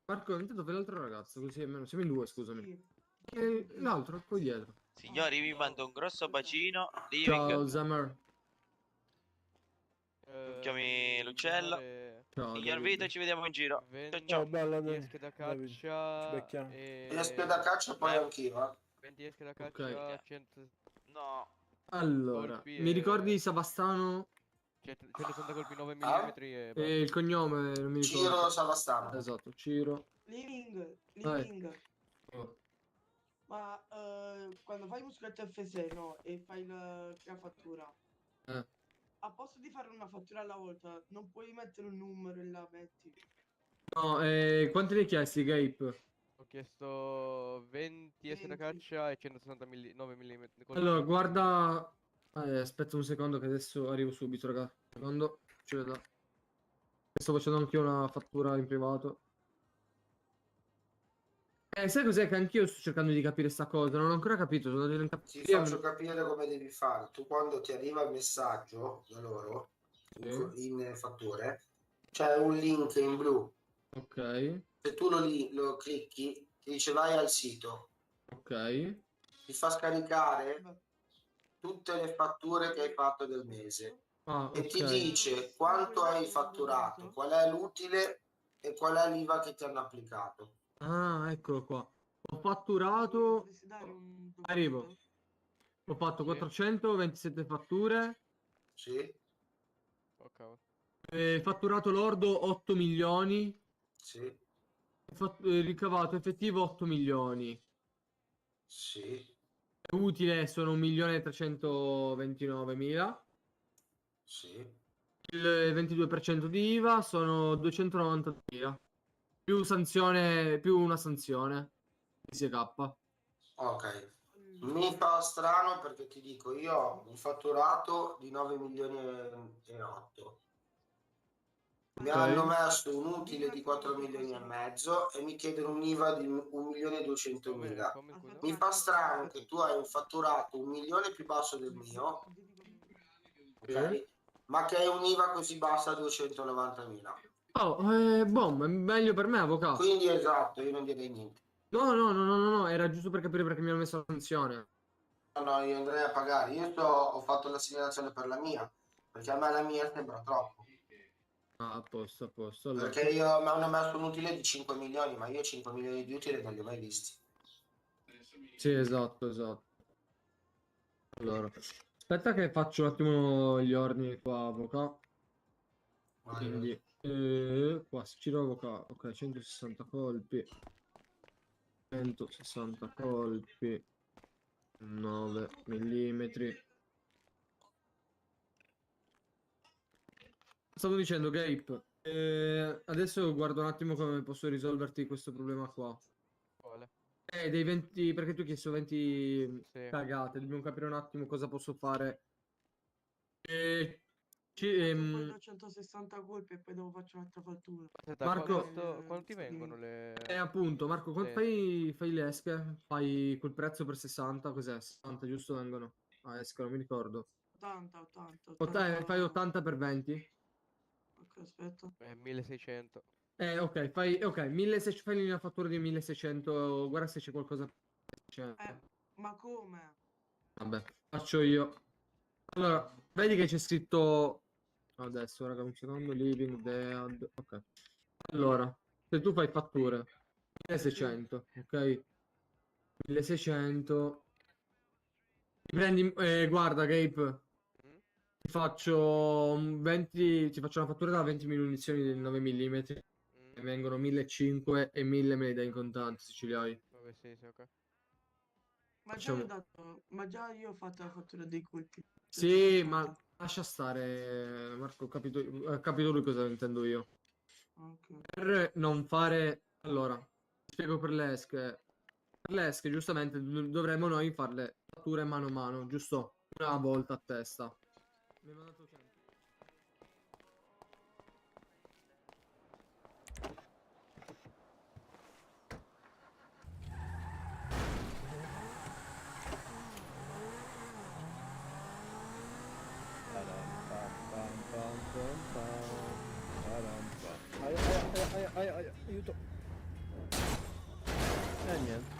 Marco, intanto fai l'altro ragazzo, così almeno siamo in due, scusami. E l'altro, poi dietro. Signori, vi mando un grosso bacino. Ciao, Zammer. Chiami Lucella. Ciao, Signor Vito, ci vediamo in giro. Ciao, ciao. Bella, di esche da caccia Ci becchiamo. Esche da caccia poi anch'io, 20 esche da caccia, 100 No. Allora, colpi mi ricordi Savastano? 160 colpi 9 mm e... E il cognome, non mi ricordo. Ciro Savastano. Esatto, Ciro. Living. Oh. Ma quando fai muschetto F6, no? E fai la fattura. A posto di fare una fattura alla volta, non puoi mettere un numero e la metti. No, quanti ne hai chiesti, Gape? Ho chiesto 20 esche da caccia e 169 mm. Allora, guarda... aspetta un secondo che adesso arrivo subito, raga. Un secondo, ci vedo. Sto facendo anche una fattura in privato. Sai cos'è che anch'io sto cercando di capire sta cosa, non ho ancora capito. Sono andato in Ti faccio capire come devi fare. Tu quando ti arriva il messaggio da loro in fatture, c'è un link in blu. Ok. Se tu lo clicchi, ti dice vai al sito. Ok. Ti fa scaricare tutte le fatture che hai fatto del mese. E ti dice quanto hai fatturato, qual è l'utile e qual è l'IVA che ti hanno applicato. Ah, eccolo qua. Ho fatturato... Arrivo. Ho fatto 427 fatture. Sì. Fatturato lordo 8 milioni. Sì. Ricavato effettivo 8 milioni. Sì. Utile sono 1.329.000. Sì. Il 22% di IVA sono 290.000. Più sanzione, più una sanzione di SK. Ok. Mi fa strano perché ti dico, io ho un fatturato di 9 milioni e 8. Mi hanno messo un utile di 4 milioni e mezzo e mi chiedono un IVA di 1.200.000. Mi fa strano che tu hai un fatturato 1 milione più basso del mio, ok? Ma che hai un IVA così bassa 290.000. Oh, boh, è meglio per me, avvocato. Quindi esatto, io non direi niente. No, era giusto per capire perché mi hanno messo la sanzione. No, io andrei a pagare. Ho fatto la segnalazione per la mia, perché a me la mia sembra troppo. Ah, a posto, allora. Perché mi hanno messo un utile di 5 milioni, ma io 5 milioni di utile non li ho mai visti. Sì, esatto. Allora, aspetta che faccio un attimo gli ordini qua, avvocato. Quindi, qua si gira avvocato. Ok, 160 colpi. 160 colpi. 9 millimetri. Stavo dicendo, Gabe, adesso guardo un attimo come posso risolverti questo problema qua. Quale? Dei 20, perché tu hai chiesto 20 Sì. cagate, dobbiamo capire un attimo cosa posso fare. Poi do 160 colpi e poi dopo faccio un'altra fattura. Aspetta, Marco, quanti vengono le... appunto, Marco, quanto fai le esche? Fai quel prezzo per 60, cos'è? 60, giusto vengono? Ah, esche, non mi ricordo. 80. Fai 80 per 20? Ok, aspetta. 1600. Ok, fai 1600, fai una fattura di 1600, guarda se c'è qualcosa. Ma come? Vabbè, faccio io. Allora, vedi che c'è scritto adesso, raga, un secondo, living dead. Ok. Allora, se tu fai fatture 1600, ok? 1600. Ti prendi, guarda, Gabe. Ti faccio 20, ti faccio una fattura da 20 munizioni del 9 mm. E vengono 1500 e 1000 me li dai in contanti se ce li hai. Vabbè, sì, ok. Ma già io ho fatto la fattura dei colpi. Sì, ma lascia stare, Marco, ha capito lui cosa intendo io. Okay. Per non fare... Allora, ti spiego per le esche. Per le esche, giustamente, dovremmo noi farle fatture mano a mano, giusto? Una volta a testa. Mi ha mandato 100. Aiuto. Niente.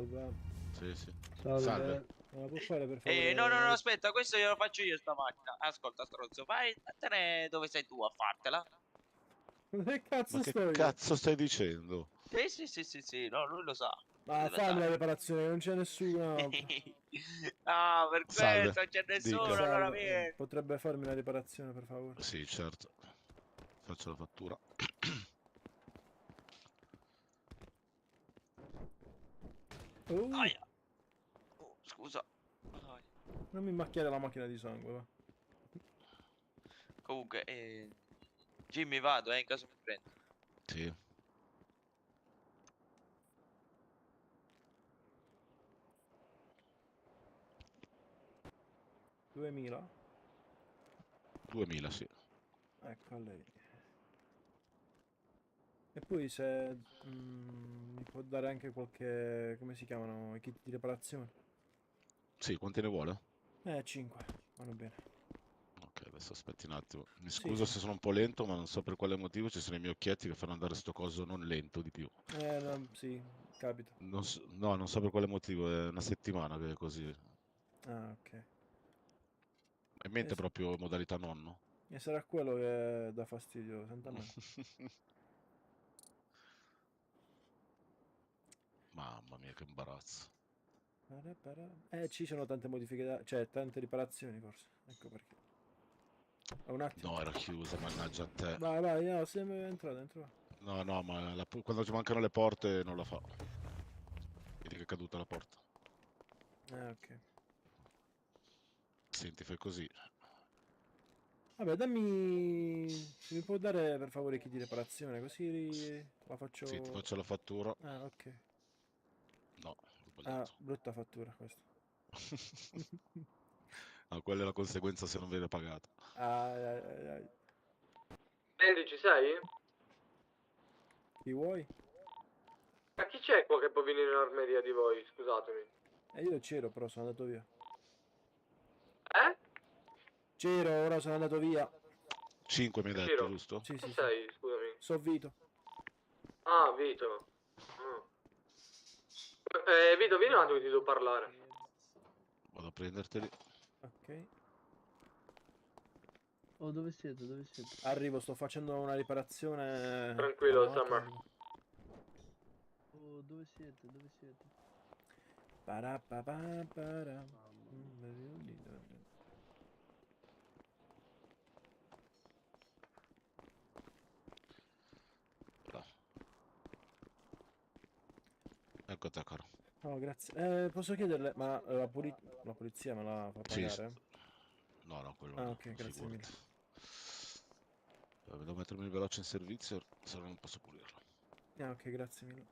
Salve. Sì, sì. Salve. Salve. Me la può fare per favore? No, aspetta, questo glielo faccio io sta macchina. Ascolta, stronzo, vai a te dove sei tu a fartela? Che cazzo Ma che sto io? cazzo stai dicendo? Sì, no, lui lo sa. Ma Deve fammi andare. la riparazione, non c'è nessuno. Ah, per Salve. questo non c'è nessuno, Dica. allora Salve, vieni. potrebbe farmi la riparazione per favore? Sì, certo. Faccio la fattura. Aia. Oh, scusa. Aia. Non mi macchiare la macchina di sangue, va. Comunque, Jimmy vado, in caso mi prendi. Sì. $2000? 2000, sì. Ecco a lei. E poi se mi può dare anche qualche, come si chiamano, i kit di riparazione? Sì, quanti ne vuole? 5, vanno bene. Ok, adesso aspetti un attimo. Mi Sì, scuso sì. se sono un po' lento, ma non so per quale motivo ci sono i miei occhietti che fanno andare sto coso non lento di più. No, sì, capita. No, non so per quale motivo, è una settimana che è così. Ah, ok. Hai in mente proprio modalità nonno? E sarà quello che dà fastidio, senta a me. Mamma mia, che imbarazzo. Ci sono tante modifiche, cioè tante riparazioni forse. Ecco perché. Un attimo. No, era chiusa, mannaggia a te. Vai, no, se entra dentro. No, ma quando ci mancano le porte non la fa. Vedi che è caduta la porta. Ok. Senti, fai così. Vabbè, dammi... Se mi può dare per favore i kit di riparazione, così la faccio... Sì, ti faccio la fattura. Ah, ok. No, ho Ah, sbagliato. brutta fattura questa. No, quella è la conseguenza se non viene pagata. Andy, ci sei? Chi vuoi? Ma chi c'è qua che può venire in armeria di voi? Scusatemi. Io c'ero, però sono andato via. Eh? C'ero, ora sono andato via. 5 mi hai detto, Ciro, giusto? Sì, chi sì, sei? Scusami. So Vito. Ah, Vito. Vito, vieni un attimo che ti devo parlare. Vado a prenderteli. Ok. Oh, dove siete? Dove siete? Arrivo, sto facendo una riparazione. Tranquillo, alla macchina. Summer. Oh, dove siete? Dove siete? Parapapapara. Là. Ecco te, caro. Oh, grazie. Posso chiederle, ma la polizia me la fa Sì, pagare? no, quello Ah, no, ok, grazie mille. figurati. Devo mettermi veloce in servizio, se no non posso pulirlo. Ah, ok, grazie mille.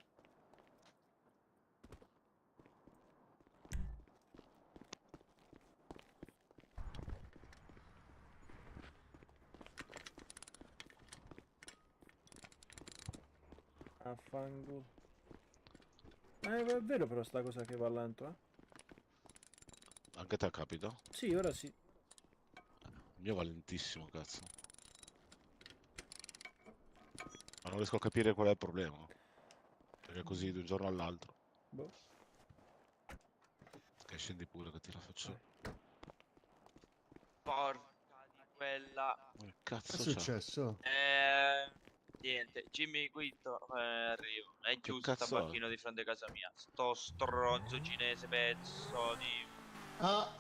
Affanculo. È vero però sta cosa che va lento, eh? Anche a te capita? Sì, ora sì. Il mio va lentissimo, cazzo. Ma non riesco a capire qual è il problema. Perché è così di un giorno all'altro. Boh. Che scendi pure che ti la faccio. Porca di quella. Che cazzo Che è c'è? successo? Niente, Jimmy Quinto arrivo. È chiuso sta cazzo è? banchino di fronte a casa mia. Sto stronzo cinese pezzo di... Ah.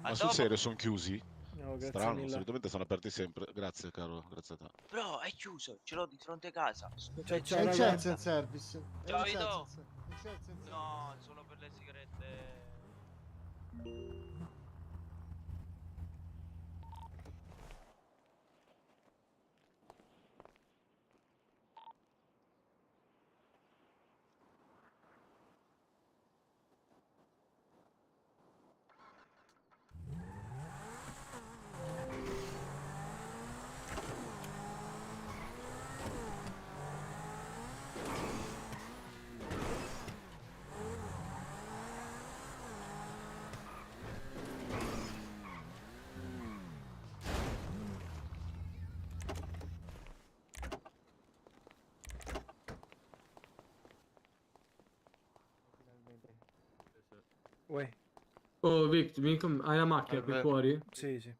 Ma sul serio sono chiusi? No, grazie Strano, mille. solitamente sono aperti sempre. Grazie caro, grazie a te. Bro, è chiuso, ce l'ho di fronte a casa. Ciao, È il Chance and Service. Ciao, È il Vito. Chance and Service. No, solo per le sigarette. Oh, Vic, hai la macchina qui fuori? Sì, sì.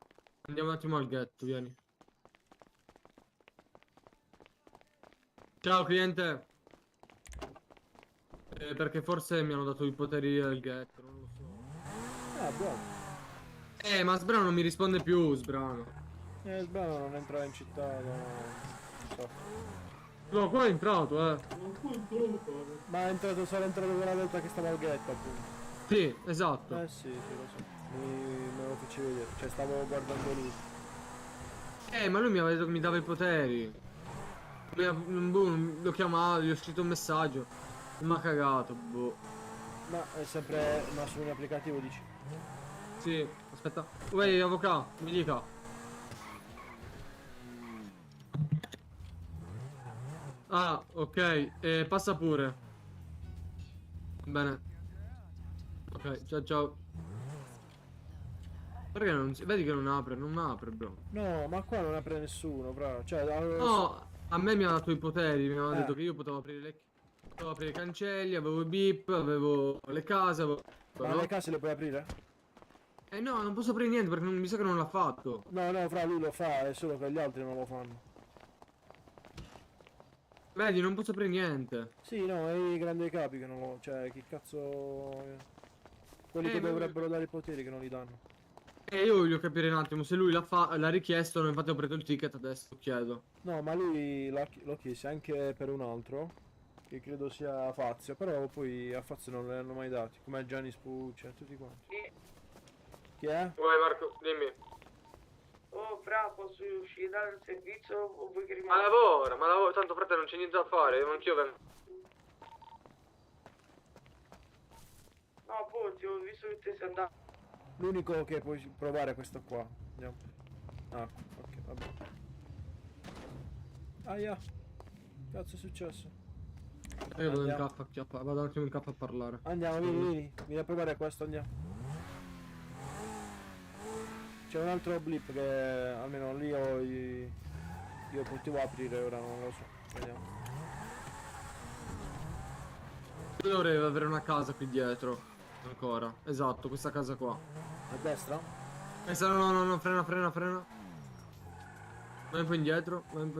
Andiamo un attimo al ghetto, vieni. Ciao, cliente. Perché forse mi hanno dato i poteri al ghetto, non lo so. Ah, buono. Ma Sbrano non mi risponde più, Sbrano. Sbrano non entra in città da... non so. No, qua è entrato, Ma è entrato, sarà entrato quella volta che stava al ghetto, appunto. Sì, esatto. Sì, sì, lo so. Me lo feci vedere, cioè stavo guardando lui. Ma lui mi aveva detto che mi dava i poteri. Boh, l'ho chiamato, gli ho scritto un messaggio. Non mi ha cagato, boh. Ma è sempre... ma su un applicativo dici? Sì, aspetta. Uè, avvocato, mi dica. Ah, ok, passa pure. Bene. Ok, ciao ciao. Perché non si... vedi che non apre, bro. No, ma qua non apre nessuno, bravo. Cioè, No, a me mi ha dato i poteri, mi aveva detto che io potevo aprire i cancelli, avevo i beep, avevo le case, Ma le case le puoi aprire? No, non posso aprire niente perché mi sa che non l'ha fatto. No, fra lui lo fa, è solo che gli altri non lo fanno. Vedi, non posso aprire niente. Sì, no, è i grandi capi che non lo... cioè, chi cazzo... quelli che dovrebbero dare i poteri che non li danno. Io voglio capire un attimo, se lui l'ha richiesto, infatti ho preso il ticket adesso, chiedo. No, ma lui l'ho chiesto anche per un altro, che credo sia Fazio, però poi a Fazio non le hanno mai dati, come Gianni Spuccia, tutti quanti. Chi è? Vai Marco, dimmi. Oh, fra, posso uscire dal servizio o vuoi che rimanga? Ma lavora, tanto fratello non c'è niente da fare, anch'io vengo. No, boh, ti ho visto che te sei andato. L'unico che puoi provare è questo qua. Andiamo. Ah, ok, vabbè. Aia. Cazzo è successo? Io vado un attimo in K a parlare. Andiamo, vieni. Vieni a provare questo, andiamo. C'è un altro blip che almeno lì io potevo aprire, ora non lo so. Vediamo. Io dovrei avere una casa qui dietro. Ancora. Esatto, questa casa qua. A destra? No, frena. Vai un po' indietro, un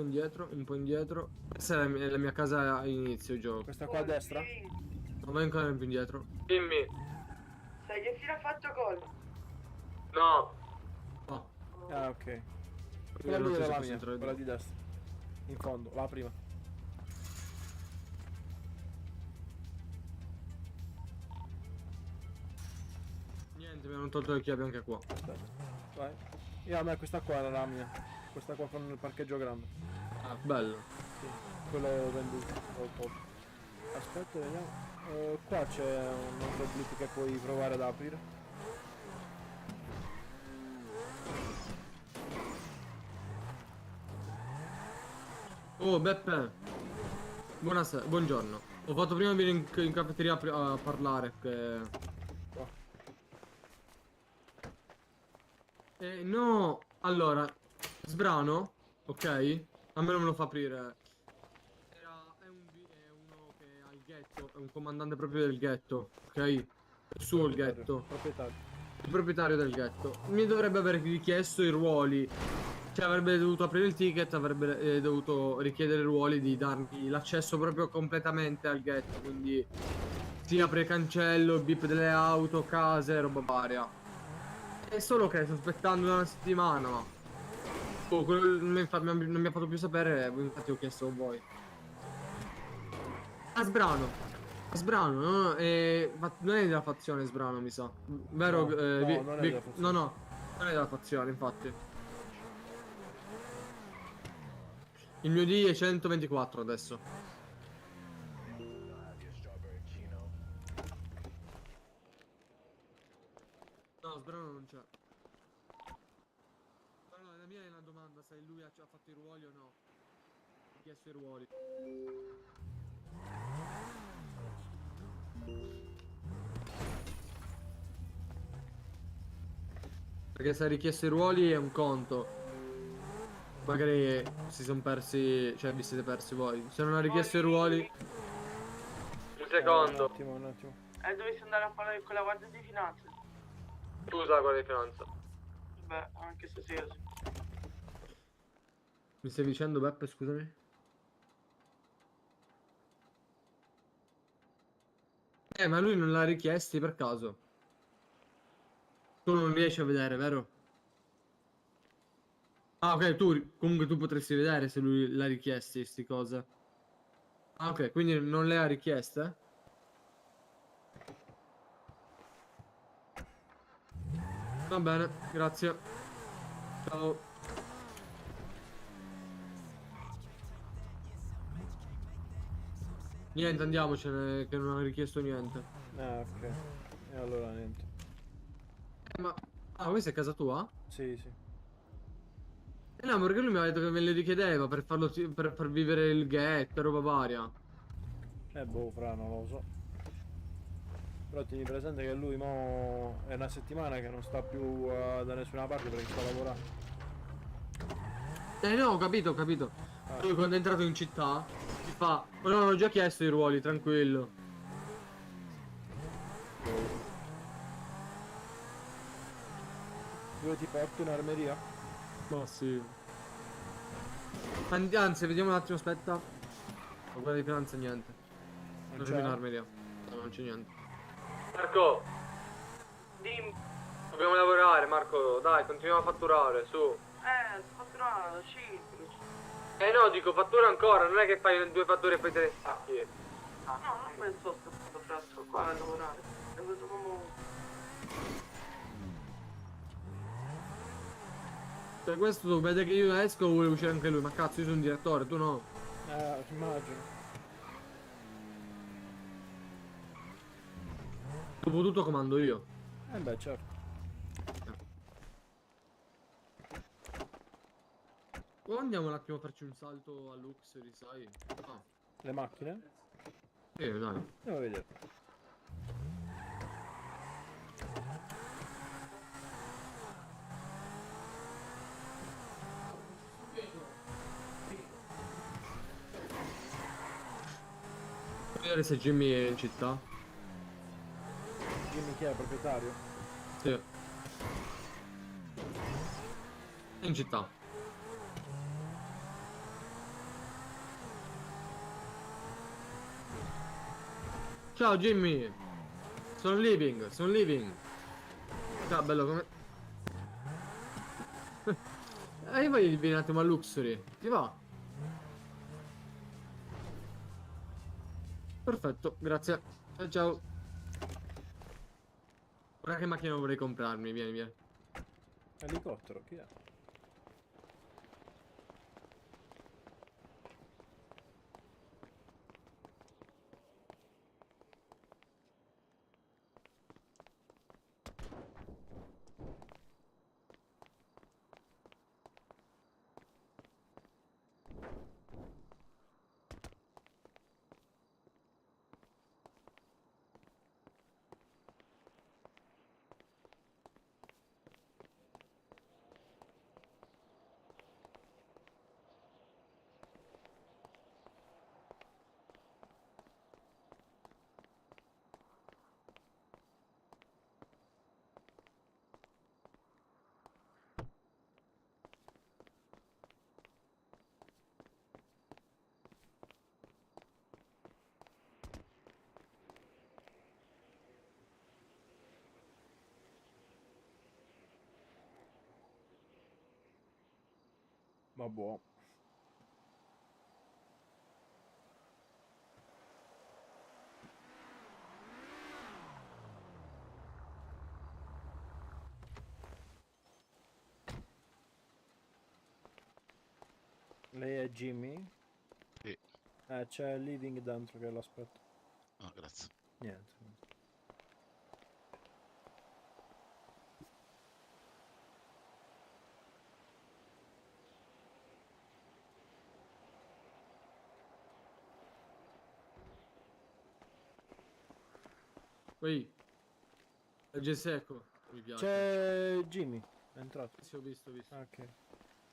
po' indietro. Questa è la mia casa all'inizio gioco. Questa qua a destra? No, vai ancora più indietro. Dimmi. Sai che fine ha fatto gol? No. Ah, ok. Quella lì era la mia, quella di destra. In fondo, la prima. Niente, mi hanno tolto le chiavi anche qua. Aspetta, vai. A me questa qua era la mia. Questa qua con il parcheggio grande. Ah, bello. Sì, quello ho venduto. Aspetta, vediamo. Qua c'è un altro blip che puoi provare ad aprire. Oh, Beppe. Buonasera, buongiorno. Ho fatto prima venire in caffetteria a parlare. No, allora, Sbrano, ok? A me non me lo fa aprire. È uno che ha il ghetto, è un comandante proprio del ghetto, ok? È suo il ghetto. Il proprietario del ghetto. Mi dovrebbe aver richiesto i ruoli. Cioè avrebbe dovuto aprire il ticket, avrebbe dovuto richiedere i ruoli di darmi l'accesso proprio completamente al ghetto. Quindi si apre il cancello, bip delle auto, case, roba varia. È solo che sto aspettando da una settimana, ma oh, quello non mi ha fatto più sapere, infatti ho chiesto a voi. Sbrano, no, non è della fazione Sbrano, mi sa. Vero? Non è della fazione. No, non è della fazione, infatti. Il mio D è 124 adesso. No, Sbrano non c'è. No, la mia è una domanda, se lui ha fatto i ruoli o no. Ha chiesto i ruoli. Perché se ha richiesto i ruoli è un conto. Magari si sono persi, cioè vi siete persi voi. Se non ha richiesto i ruoli... Un secondo. Un attimo. Dovessi andare a parlare con la guardia di finanza. Scusa la Guardia di Finanza. Beh, anche stasera sì. Mi stai dicendo, Beppe, scusami? Ma lui non l'ha richiesti per caso. Tu non riesci a vedere, vero? Ah, ok, comunque tu potresti vedere se lui l'ha richiesti, sti cose. Ah, ok, quindi non le ha richieste? Va bene, grazie. Ciao. Niente, andiamocene, che non ha richiesto niente. Ah, ok. E allora niente. Ma... Ah, questa è casa tua? Sì, sì. No, perché lui mi aveva detto che me le richiedeva per farlo per far vivere il ghetto, roba varia. Boh, fra, non lo so. Però tieni presente che lui mo è una settimana che non sta più da nessuna parte perché sta lavorando. No, ho capito, ho capito. Lui quando è entrato in città ti fa... Ma no, ho già chiesto i ruoli, tranquillo. Dove ti porto in armeria? Ma sì. Anzi, vediamo un attimo, aspetta. Ma quella di finanza niente. Non c'è in armeria. No, non c'è niente. Marco! Dobbiamo lavorare, Marco, dai, continuiamo a fatturare, su. Fatturare, sì. No, dico fattura ancora, non è che fai 2 fatture e poi te ne stacchi. No, non penso sto fatto presto qua a lavorare. È venuto come... Per questo tu vede che io esco vuole uscire anche lui. Ma cazzo, io sono un direttore, tu no. Immagino. Dopo tutto comando io. Beh, certo. O andiamo un attimo a farci un salto a Luxury, sai? Ah. Le macchine? Dai. Andiamo a vedere. Vedere se Jimmy è in città. Jimmy chi è, proprietario? Sì. È in città. Ciao Jimmy. Sono leaving. Ciao, bello come... io voglio venire un attimo a Luxury. Ti va? Perfetto, grazie. Ciao. Guarda che macchina vorrei comprarmi, vieni. Elicottero, chi è? Ma buono. Lei è Jimmy? Sì. C'è Living dentro che l'aspetta. Ah, grazie. Niente. Poi è Geseco, mi piace. C'è Jimmy, è entrato. Sì, ho visto. Ok.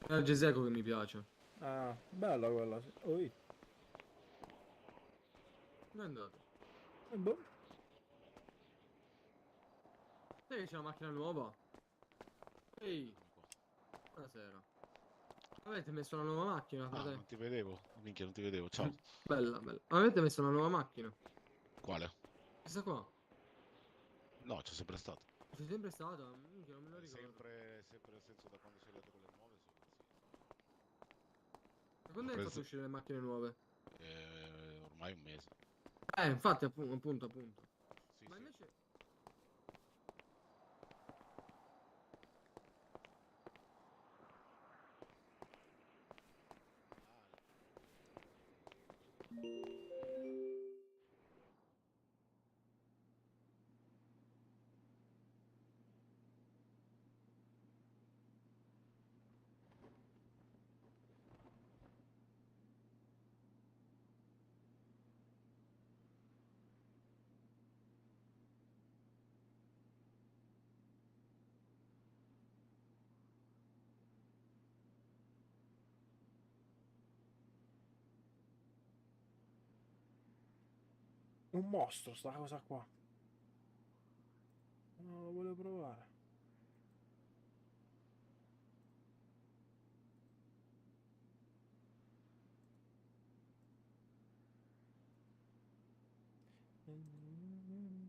È Geseco che mi piace. Ah, bella quella, sì. Oi. Dove è andato? Boh. Sai che c'è una macchina nuova? Ehi, buonasera. Avete messo una nuova macchina, Ah, fratello? non ti vedevo. Minchia, non ti vedevo. Ciao. Bella, bella. Avete messo una nuova macchina? Quale? Questa qua. No, c'è sempre stato. C'è sempre stata? Minchia, non me lo ricordo. Sempre nel senso da quando sei arrivato con le nuove, sì. Da quando hai fatto uscire le macchine nuove? Ormai un mese. Infatti, appunto. Sì, Ma sì. invece... Un mostro sta cosa qua. Non lo volevo provare.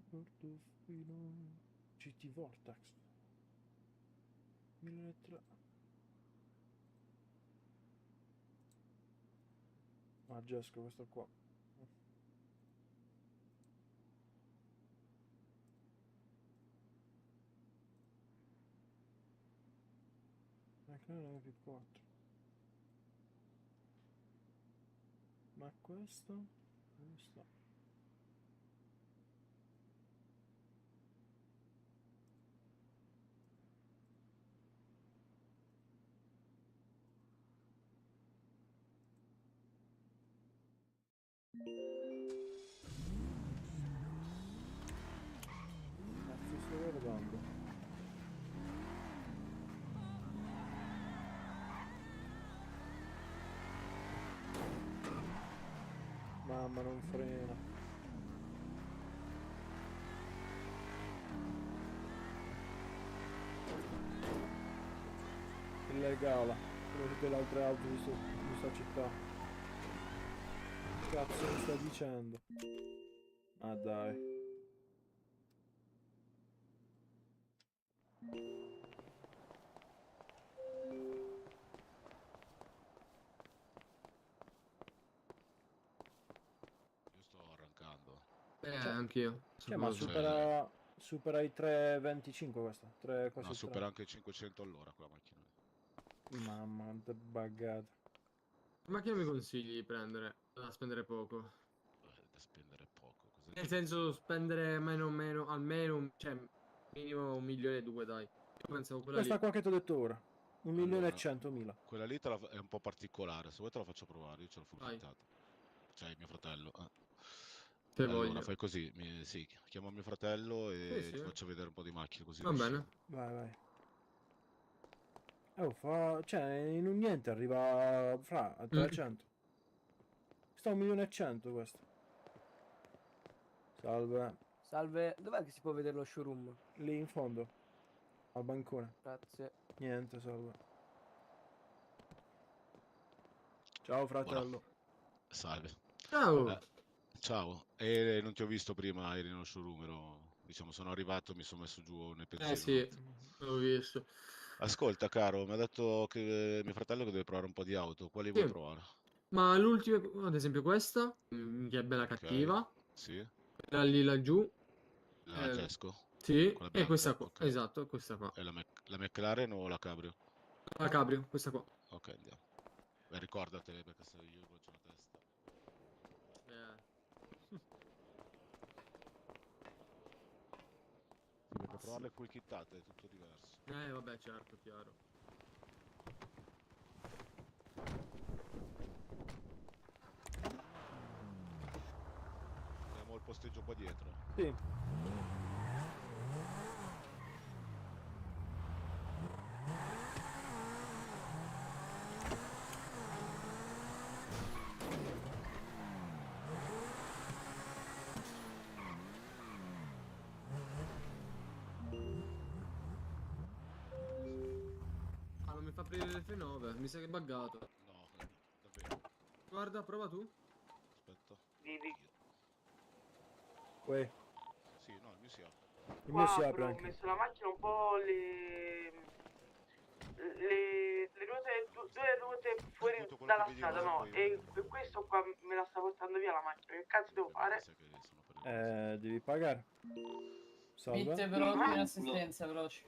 Portofino. GT Vortex 1003. Ah, Gesco, questo qua. McLaren P4. Ma questo? Dove sta? Cazzo sto guardando? Mamma, non frena. Illegale, come tutte le altre auto di sta città. Cazzo mi sta dicendo? Ah dai. Io sto arrancando. Anch'io. Cioè, ma supera i 3,25 questa. 3, quasi No, 3. supera anche i 500 all'ora quella macchina. Mamma, quanto è buggata. Ma che mi consigli di prendere? Da spendere poco. Da spendere poco. Cosa Nel senso, spendere almeno, cioè, minimo 1.200.000, dai. Io pensavo quella Questa lì. qua che ti ho detto ora. 1.100.000. Quella lì è un po' particolare. Se vuoi te la faccio provare, io ce l'ho fuorizzata. Cioè, mio fratello. Se Allora, voglio. fai così. Sì, chiamo mio fratello e Sì, ti sì. faccio vedere un po' di macchine così Va riusciamo. bene. Vai, vai. Cioè, in un niente arriva a 300. Sta 1.100.000 questo. Salve. Salve, dov'è che si può vedere lo showroom? Lì in fondo. Al bancone. Grazie. Niente, salve. Ciao fratello. Salve. Ciao. Ciao. Non ti ho visto prima, eri nello showroom, diciamo, sono arrivato, mi sono messo giù nel pensiero. Sì, l'ho visto. Ascolta, caro, mi ha detto che mio fratello che deve provare un po' di auto. Quali vuoi Sì. provare? Ma l'ultima, ad esempio questa, che è bella cattiva. Sì. Quella lì laggiù. La Gesco? Sì, Quella e bianca? questa qua. Ok. Esatto, questa qua. E la McLaren o la Cabrio? La Cabrio, questa qua. Ok, andiamo. Beh, ricordatele perché se io faccio una testa. Sì, perché provarle full kittate è tutto diverso. Vabbè, certo, chiaro. Abbiamo il posteggio qua dietro. Sì. fa aprire le F9. Mi sa che è buggato. No, davvero. Guarda, prova tu. Aspetta. Uè, Sì, no, il mio si apre. il mio si apre Però ho anche. messo la macchina un po' le ruote, due ruote fuori Tutto quello dalla che vedi strada, rosa, no? poi- E questo qua me la sta portando via la macchina. Che cazzo devo fare? Devi pagare. Salve. Bitte veloci in assistenza, veloci.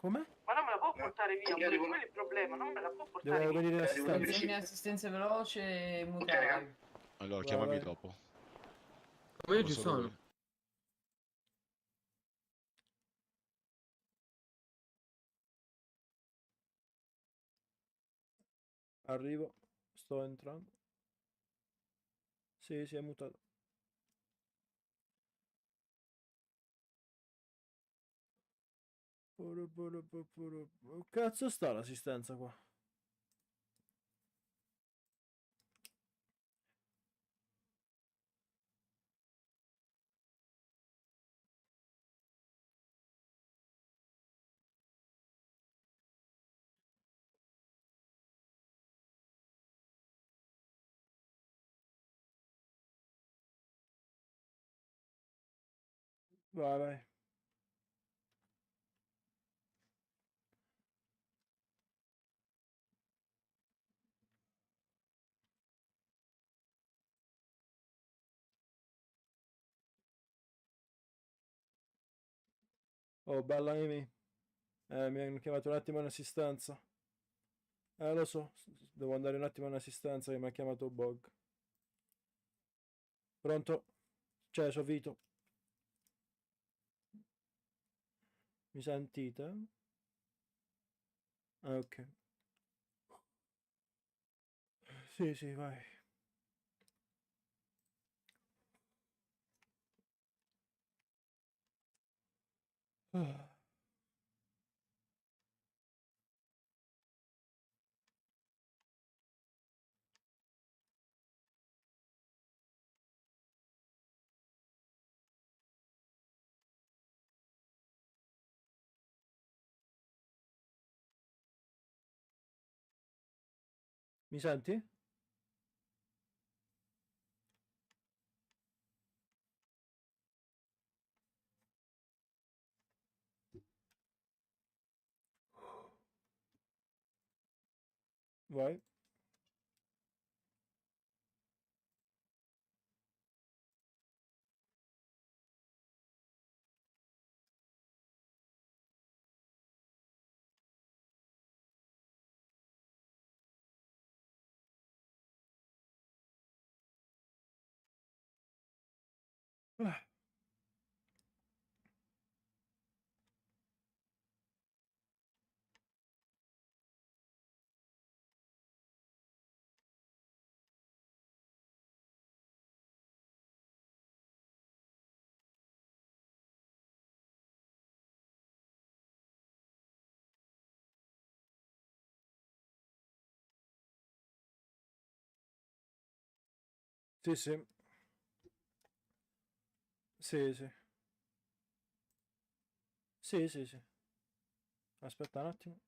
Come? Ma non me la può portare via, pure quello è il problema, non me la può portare Devo via. venire in assistenza. Bisogna in assistenza veloce e mutare. Allora, Vai, chiamami vai. dopo. Ma io Devo ci solo sono. vedere. Arrivo. Sto entrando. Sì, si è mutato. Cazzo sta l'assistenza qua? Vai, vai. Oh, bella Amy. Mi hanno chiamato un attimo in assistenza. Lo so, devo andare un attimo in assistenza che mi ha chiamato Bog. Pronto? Cioè, sono Vito. Mi sentite? Ah, ok. Sì, sì, vai. Ah. Mi senti? Vai. Ah. Sì, sì. Sì, sì. Sì, sì, sì. Aspetta un attimo.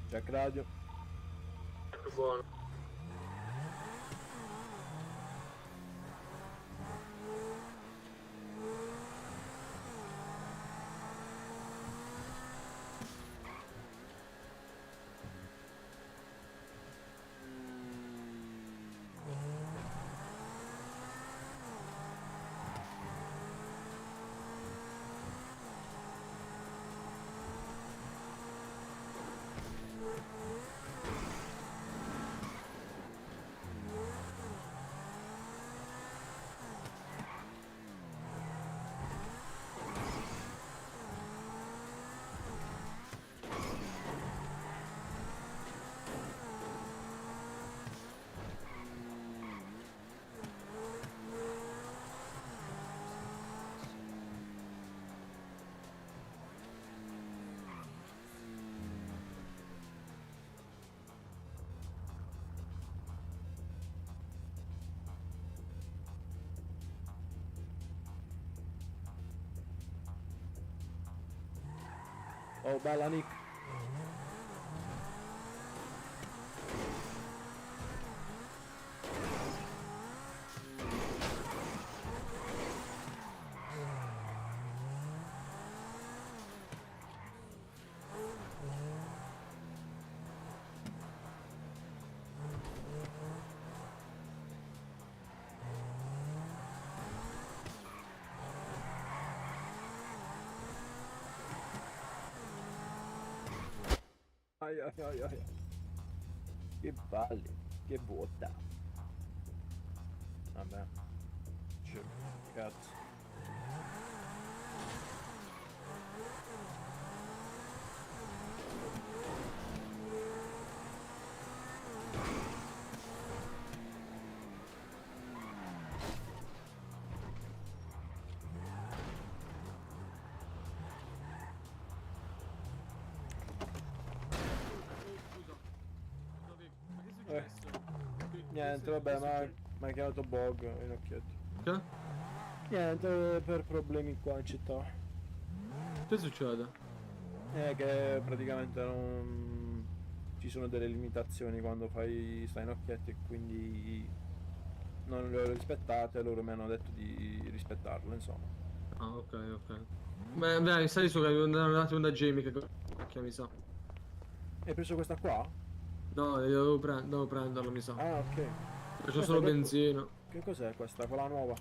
Jack Radio. Buono. Oh, bella Nick. Ai, ai, ai, ai. Che palle, che botta. Vabbè. Cioè, cazzo. Niente, vabbè, ma mi ha chiamato Bog in occhietto. Che? Niente, per problemi qua in città. Che succede? Che praticamente non ci sono delle limitazioni quando stai in occhietto e quindi non le ho rispettate, loro mi hanno detto di rispettarle, insomma. Ah, ok, ok. Beh, dai, stai su che devo andare un attimo da Jamie che mi sa. Hai preso questa qua? No, devo prenderlo, mi sa. Ah, ok. C'ho solo benzina. Che cos'è questa? Quella nuova?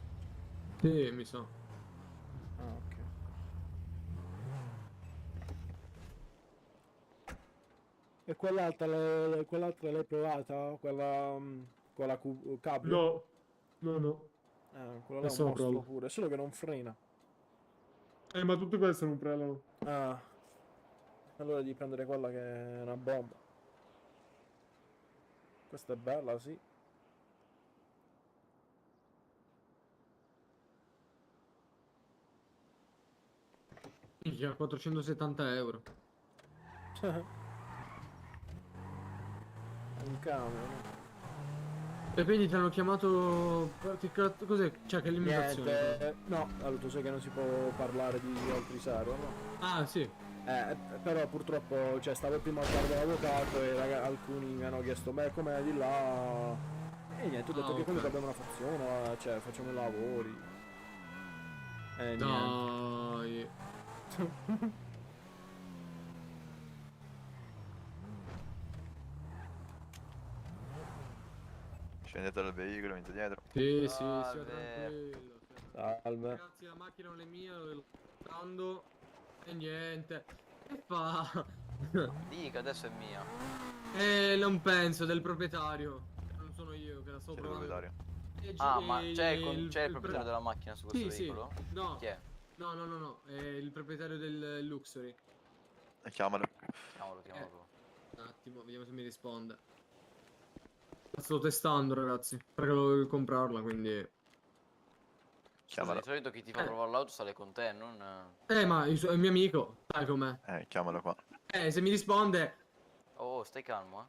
Sì, mi sa. Ah, ok. E quell'altra l'hai provata? Quella cabrio? No, no. Quella là è Adesso un la provo. mostro pure, solo che non frena. Ma tutte queste non frenano. Ah. Allora devi prendere quella che è una bomba. Questa è bella, sì. Minchia, 470 euro. Un camion, no? E quindi ti hanno chiamato... Cos'è? Cioè, che limitazione? Niente, no, allora tu sai che non si può parlare di altri serio, no? Ah, sì. Però purtroppo, cioè, stavo prima a fare dell'avvocato e alcuni mi hanno chiesto, ma com'è di là? E niente, ho detto che comunque abbiamo una fazione, cioè, facciamo i lavori. E Dai. Scendete dal veicolo, venite dietro. Sì, sì, tranquillo. Salve. Ragazzi, la macchina non è mia, lo sto dando. E niente. Che fa? Dica, adesso è mia. Non penso, del proprietario. Non sono io che la sto provando. Proprietario. Ah, ma c'è il proprietario della macchina su questo veicolo? Sì. No. Chi è? No, è il proprietario del Luxury. Chiamalo. Chiamalo. Un attimo, vediamo se mi risponde. La sto testando, ragazzi, perché volevo comprarla, quindi... Scusa, di solito chi ti fa provare l'auto sale con te, non... ma è il mio amico, sai com'è? Chiamalo qua. Se mi risponde... Oh, stai calmo,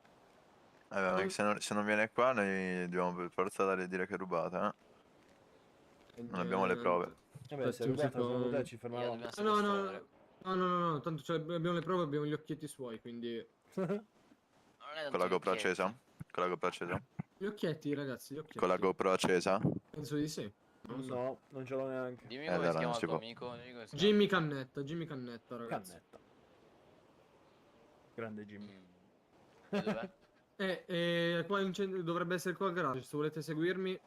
Se non viene qua noi dobbiamo per forza dire che è rubata, Non abbiamo le prove. Vabbè, se è rubata secondo te ci fermavamo. No, tanto abbiamo le prove, abbiamo gli occhietti suoi, quindi... Con la GoPro accesa? Con la GoPro accesa? Gli occhietti, ragazzi, gli occhietti. Con la GoPro accesa? Penso di sì. Non lo so. No, non ce l'ho neanche. Dimmi come si chiama il il tuo tuo amico. Jimmy Cannetta, ragazzi. Cannetta. Grande Jimmy. Qua dovrebbe essere qua al garage, se volete seguirmi.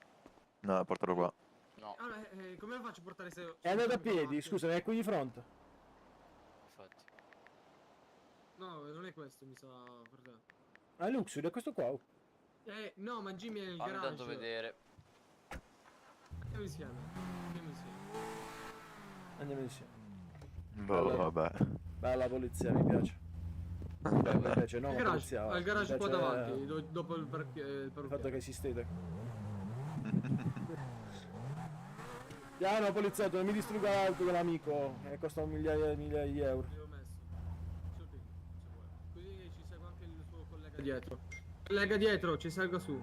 No, portalo qua. No. Allora, come lo faccio a portare se... È andato a piedi, scusa, è qui di fronte. Infatti. No, non è questo, mi sa, per te. Ah, Luxury, è questo qua. No, ma Jimmy è nel Fammi garage. tanto vedere. Andiamo insieme. Andiamo insieme. Boh, vabbè. Bella polizia, mi piace. Mi piace, no, Al la garage, polizia. al garage mi qua piace, davanti, dopo il fatto che esistete. Piano, poliziotto, non mi distrugga l'auto dell'amico, costa un migliaia di euro. Così ci segue anche il suo collega dietro. Collega dietro, ci salga su.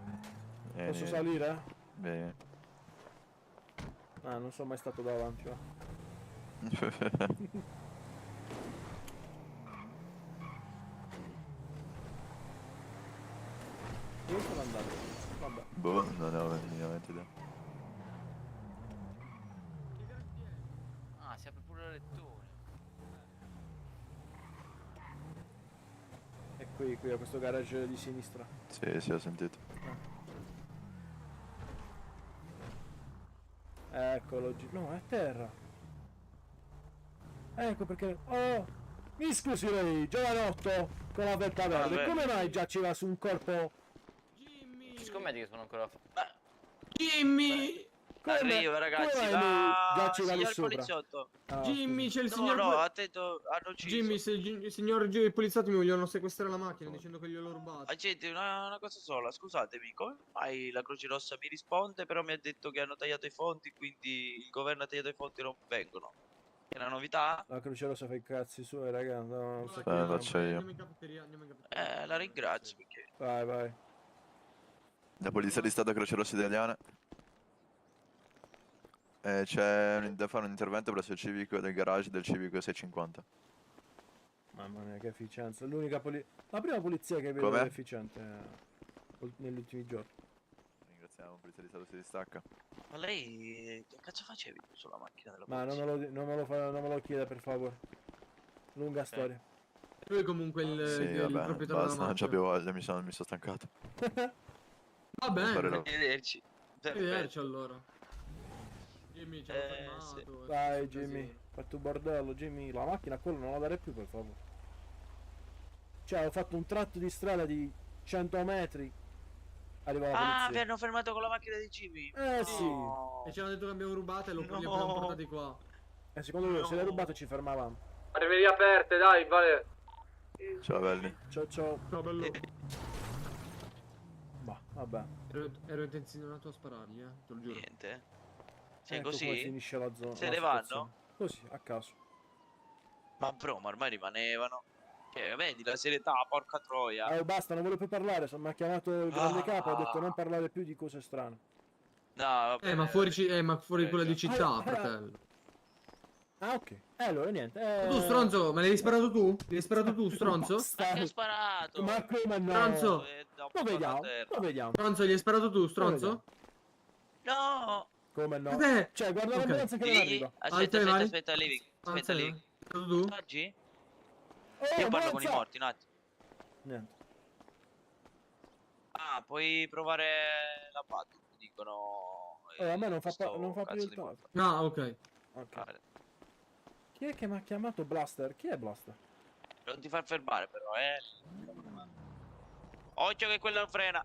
Posso salire? Bene. Ah, non sono mai stato davanti, va. Dove sono andato? Vabbè. Boh, non ho minimamente idea. Ah, si apre pure il lettore. È qui a questo garage di sinistra. Sì, ho sentito. Eccolo, no, è a terra. Ecco perché... Oh! Mi scusi lei, giovanotto, con la felpa verde, Vabbè. come mai già ci va su un corpo... Ci scommetti che sono ancora Jimmy! Arriva ragazzi, come mai va... già ci va lì signor sopra? poliziotto. Ah, Jimmy, c'è il No, signor... no, attento, hanno ucciso. Jimmy, se il signor poliziotto mi vogliono sequestrare la macchina dicendo che gliel'ho rubata. Agenti, una cosa sola, scusatemi, come mai la Croce Rossa mi risponde, però mi ha detto che hanno tagliato i fondi, quindi il governo ha tagliato i fondi e non vengono. È una novità? La Croce Rossa fa i cazzi suoi, raga. No, non so Faccio io. Andiamo in cafeteria, andiamo in cafeteria. La ringrazio perché... Vai. La Polizia di Stato Croce Rossa Italiana. Da fare un intervento presso il civico del garage del civico 650. Mamma mia, che efficienza. La prima polizia che vedo Com'è? efficiente negli ultimi giorni. Ringraziamo, Polizia di Stato si distacca. Ma lei che cazzo facevi tu sulla macchina della Ma polizia? non me lo chieda, per favore. Lunga storia. Lui è comunque Sì, il vabbè, proprietario della basta, non macchina. c'ho più voglia, mi sono stancato. Va bene. Arrivederci. Arrivederci allora. Jimmy ci ha fermato. sì. Dai Jimmy, fatti un bordello, Jimmy. La macchina a quello non la dare più, per favore. Cioè, ho fatto un tratto di strada di 100 metri. Arriva la polizia. Ah, vi hanno fermato con la macchina di Jimmy? Sì. E ci hanno detto che abbiamo rubato e li No. abbiamo portati qua. E secondo lui, se l'hai rubato ci fermavamo. Arriverie aperte, dai, vale. Ciao belli. Ciao. Ciao bello. Bah, vabbè. Ero intenzionato a sparargli, te lo giuro. Niente. Cioè Ecco così? come finisce la zona. Se la ne situazione. vanno? Così, a caso. Ma bro, ma ormai rimanevano. Cioè, vedi la serietà, porca troia. Basta, non voglio più parlare. Mi ha chiamato il grande capo, ha detto non parlare più di cose strane. No, vabbè. Ma fuori quella di città, fratello. Ah, ok. Allora, niente. Tu stronzo, me l'hai sparato tu? L'hai sparato tu, stronzo? Ma che ho sparato? Ma come no? Stronzo! Lo vediamo. Stronzo, gli hai sparato tu, stronzo? No! Come no? Vabbè. Cioè, guarda Ok. l'ambulanza che non Sì, arriva. aspetta, Living. Aspetta, Alza, Living. sparato tu? Oggi? Oh, Io parlo con i ambulanza! morti, un attimo. Niente. Ah, puoi provare la battuta, dicono. A me non fa più cazzo il di telefono. Ah, ok. Vale. Chi è che mi ha chiamato Blaster? Chi è Blaster? Non ti far fermare però, Occhio che quello frena.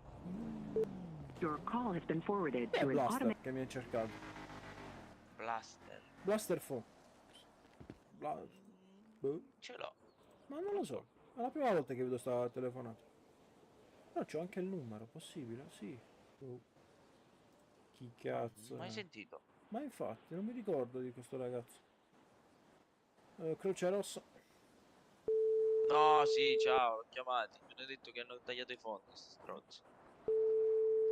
Your call has been forwarded Chi è to an Blaster automated. che mi ha cercato? Blaster. Blaster fu. Boh. Ce l'ho. Ma non lo so. È la prima volta che vedo sta telefonata. Però c'ho anche il numero, possibile? Sì. Boh. Chi cazzo? Mai è? sentito? Ma infatti, non mi ricordo di questo ragazzo. Croce Rossa. No, sì, ciao, l'ho chiamati. Mi hanno detto che hanno tagliato i fondi, sti stronzi.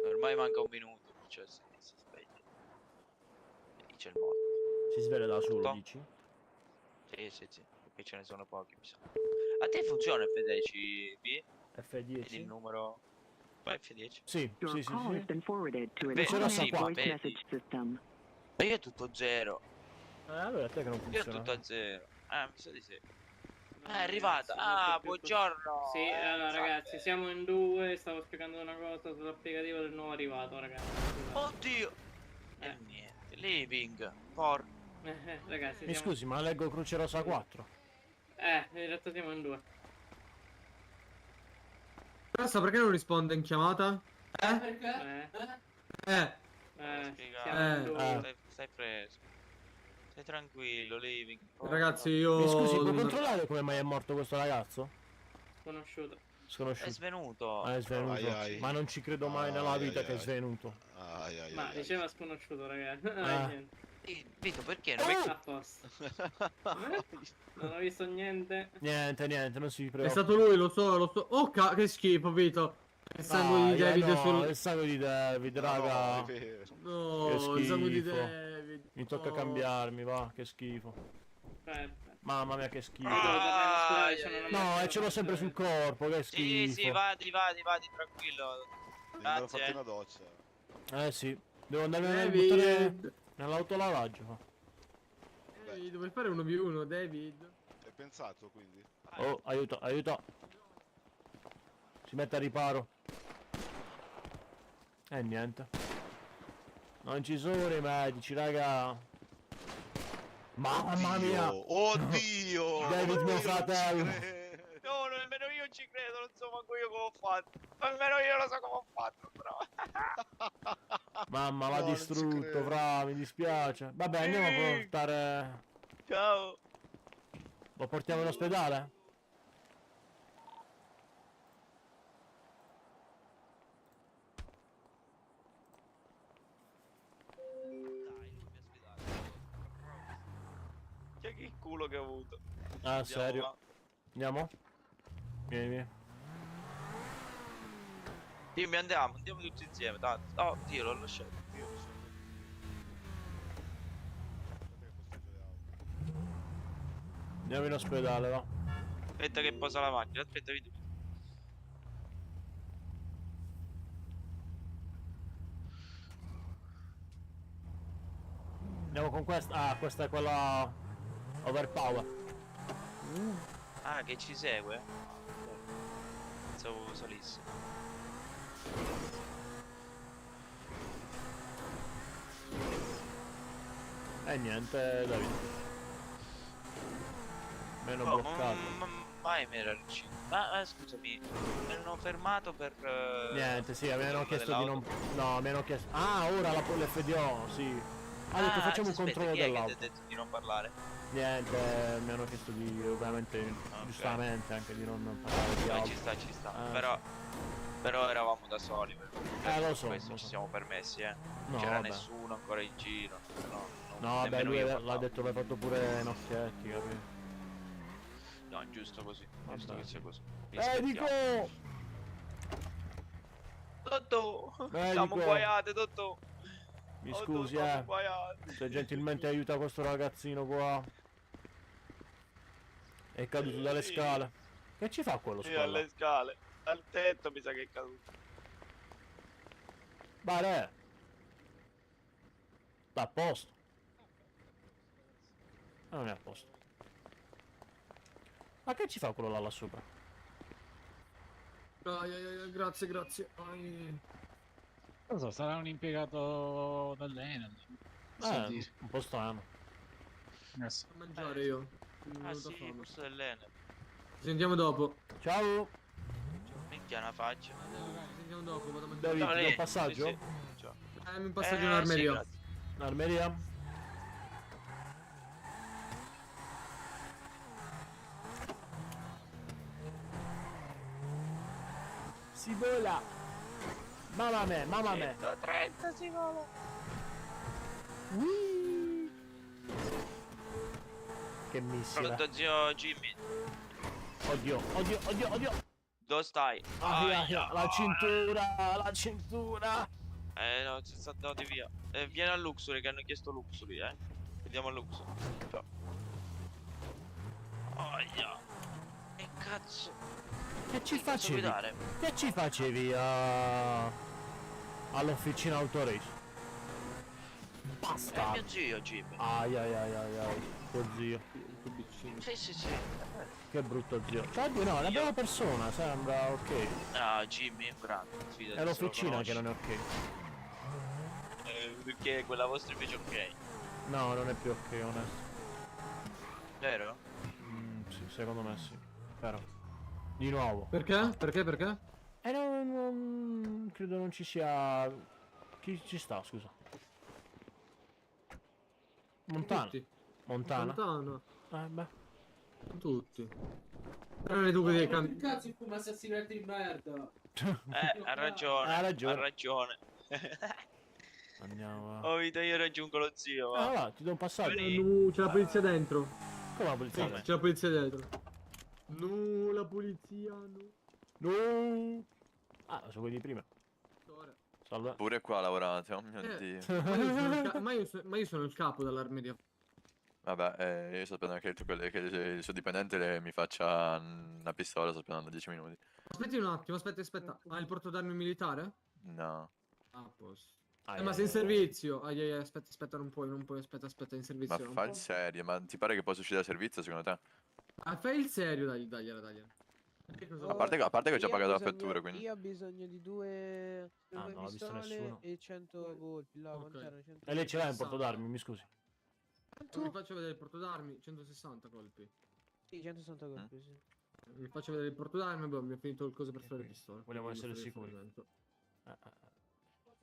Ormai manca un minuto, cioè si sveglia. c'è il modo. Si sveglia da solo, Tutto? dici? Sì, perché ce ne sono pochi, mi sa. A te funziona F10, B? F10? Vedi il numero... Vai F10. Sì, Your sì, call has sì. been forwarded to an Beh, automatic sì, ma voice vedi. message system. E io è tutto zero. Allora a te che non Io è funziona. tutto a zero. Mi sa di sì. È arrivata. Ah, buongiorno. Sì, allora salve. ragazzi, siamo in due, stavo spiegando una cosa sull'applicativo del nuovo arrivato, ragazzi. Oddio. E niente. Living. Por. Ragazzi, Mi siamo... scusi, ma leggo Croce Rosa 4. in realtà siamo in due. Adesso perché non risponde in chiamata? Perché? Siamo in due. Stai preso. Stai tranquillo, Living. Ragazzi, io... Mi scusi, puoi controllare come mai è morto questo ragazzo? Sconosciuto. È svenuto. È svenuto. Ai, ai. Ma non ci credo mai nella vita ai, che è ai. svenuto. Ma diceva sconosciuto, ragazzi. Niente. Vito, perché non A posto. Non ho visto niente. Niente, non si È preoccupi. stato lui, lo so. Oh, che schifo, Vito. Il sangue di David no, sul... il sangue di David, raga. No, Che il sangue di schifo. David. Mi tocca No. cambiarmi, va, che schifo. Mamma mia, che schifo. No, ce l'ho sempre sul corpo, che schifo. Sì, vadi, tranquillo. Devo farti Grazie. una doccia. Sì, devo andare a David. buttare nell'autolavaggio. David, vuoi fare 1v1, David? Hai pensato quindi? Oh, aiuto. Si mette a riparo. E niente. Non ci sono i medici, raga. Mamma mia. Oddio. David, mio fratello. No, nemmeno io ci credo, non so manco io come ho fatto. Almeno io lo so come ho fatto, però. Mamma, l'ha No, non ci distrutto, credo. fra, mi dispiace. Vabbè, andiamo a portare... Ciao. Lo portiamo in ospedale? Che culo che ho avuto. Ah, Andiamo, serio? va. Andiamo? Vieni. Dimmi, andiamo tutti insieme, tanto. Oh, Dio, l'ho lasciato. Andiamo in ospedale, va. Aspetta che posa la macchina, aspetta, vedi. Andiamo con questa. Ah, questa è quella overpower. Ah, che ci segue? Pensavo salisse. E niente, Davide. Meno Oh, bloccato. mai mi era riuscito. Ma scusami, mi hanno fermato per... Niente, sì, mi hanno chiesto di non... dell'auto. No, mi hanno chiesto... Ah, ora l'FDO, sì. Ha detto facciamo un aspetta, controllo chi è che dell'auto. ti ha detto di non parlare? Niente, mi hanno chiesto di, ovviamente, giustamente, anche di non parlare di auto. Ci sta. Però eravamo da soli. Lo so, Questo lo ci so. siamo permessi, No, Non c'era vabbè. nessuno ancora in giro. No, vabbè, nemmeno lui io l'ha parlavo. detto, l'hai fatto pure in occhietti, capito? No, è giusto così. Giusto Vabbè. che sia così. Medico! Dottor! Medico! Siamo guaiate, dottor! Mi Oh, scusi, dottor, siamo guaiate. se gentilmente aiuta questo ragazzino qua. È caduto dalle Sì. scale. Che ci fa quello Sì, spalla? alle scale. Al tetto mi sa che è caduto. Bare! Sta a posto. Non è a posto. Ma che ci fa quello là sopra? Grazie. Ai. Non so, sarà un impiegato dall'Enel. Un po' strano. A mangiare io. Mi è Ah venuta sì, fame. forse dell'Enel. Ci sentiamo dopo. Ciao. Minchia una faccia. Ci sentiamo dopo, vado a mangiare. David, No, ti do lì. un passaggio? Sì, sì. Ciao. Mi passaggio in Sì, armeria. grazie. Armeria? Si vola! Mamma me! 130 si vola! Che missile! Pronto zio Jimmy? Oddio! Dove stai? La cintura! No, 60 nodi via. Vieni a Luxury che hanno chiesto Luxury, Vediamo a Luxury. Ciao. Aia. Che cazzo? Che ci facevi? guidare? Che ci facevi all'officina autorace? Basta. Mio zio, Jimmy. Ai ai ai ai ai. Tuo zio. Sì. Che brutto zio. Cioè, no, è una bella persona, sembra ok. Ah, Jimmy è grande. Fidati, È l'officina se che lo non è ok. conosci. Perché quella vostra invece è ok. No, non è più ok, onesto. Vero? Sì, secondo me sì. Però. Di nuovo. Perché? Perché? Non credo non ci sia. Chi ci sta, scusa? Montana. Tutti. Montana. Beh. Tutti. Però le due dei campi. Cazzo, fuma assassinato di merda. Ha ragione. Andiamo. Oh, vita, io raggiungo lo zio. Va. Va, ti do un passaggio. C'è la polizia dentro. Come la polizia? C'è la polizia dentro. No, la polizia no. No. Ah, sono quelli di prima. Salve. Pure qua lavorate, oh mio Dio. Ma io sono il capo dell'armeria. Vabbè, io sto aspettando che il suo dipendente mi faccia una pistola, sto aspettando 10 minuti. Aspetti un attimo, aspetta. Ha il porto d'armi militare? No. Ah, posto. Ma sei in servizio? Aspetta, non puoi, aspetta, in servizio. Ma non fa puoi. il serio, ma ti pare che posso uscire da servizio secondo te? Ah, fai il serio, dagliela. A parte che ho già pagato la fattura, quindi. Io ho bisogno di due non l'ho visto pistole nessuno. e 100 colpi. Là, quant'erano? E lei ce l'ha in porto d'armi, mi scusi. Mi faccio vedere il porto d'armi, 160 colpi. Sì, 160 colpi, sì. Mi faccio vedere il porto d'armi, mi ho finito il coso per fare le pistole. Vogliamo essere sicuri.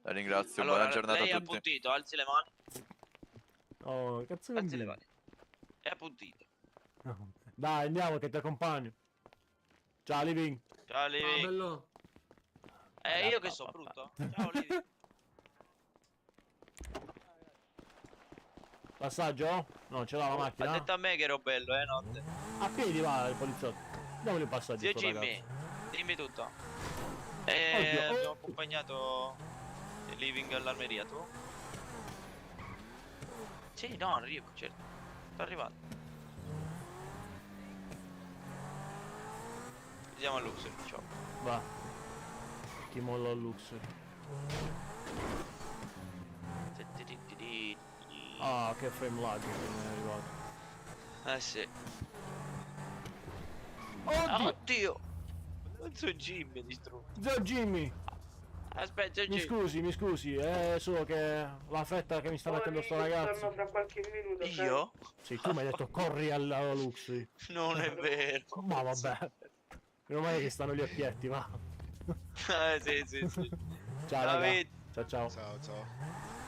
La ringrazio, Allora, buona giornata lei a ha tutti. appuntito, alzi le mani. Oh, cazzo Alzi le mani. È appuntito. Dai, andiamo che ti accompagno. Ciao, Living. Ciao, Living. bello. Io che sono brutto. Ciao, Living. Passaggio? No, ce l'ha la macchina. Ha detto a me che ero bello, notte. A piedi va il poliziotto. Diamogli il passaggio. Zio sto Jimmy, ragazzo. dimmi tutto. Oddio, Abbiamo accompagnato il Living all'armeria, tu? Sì, no, arrivo, certo. Sto arrivando. Vediamo a Luxury, ciao. Va. Ti mollo a Luxury. Ah, che frame lag che mi è arrivato. Sì. Oddio! Oddio! Non so Jimmy distrutto. Zio Jimmy! Aspetta, Jimmy. Mi scusi, è solo che la fretta che mi sta mettendo sto ragazzo. Fra qualche minuto. Io? Sì, tu mi hai detto corri alla Luxury. Non è vero. Ma vabbè. Meno male che stanno gli occhietti, va. Sì. Ciao, raga. Ciao. Ciao.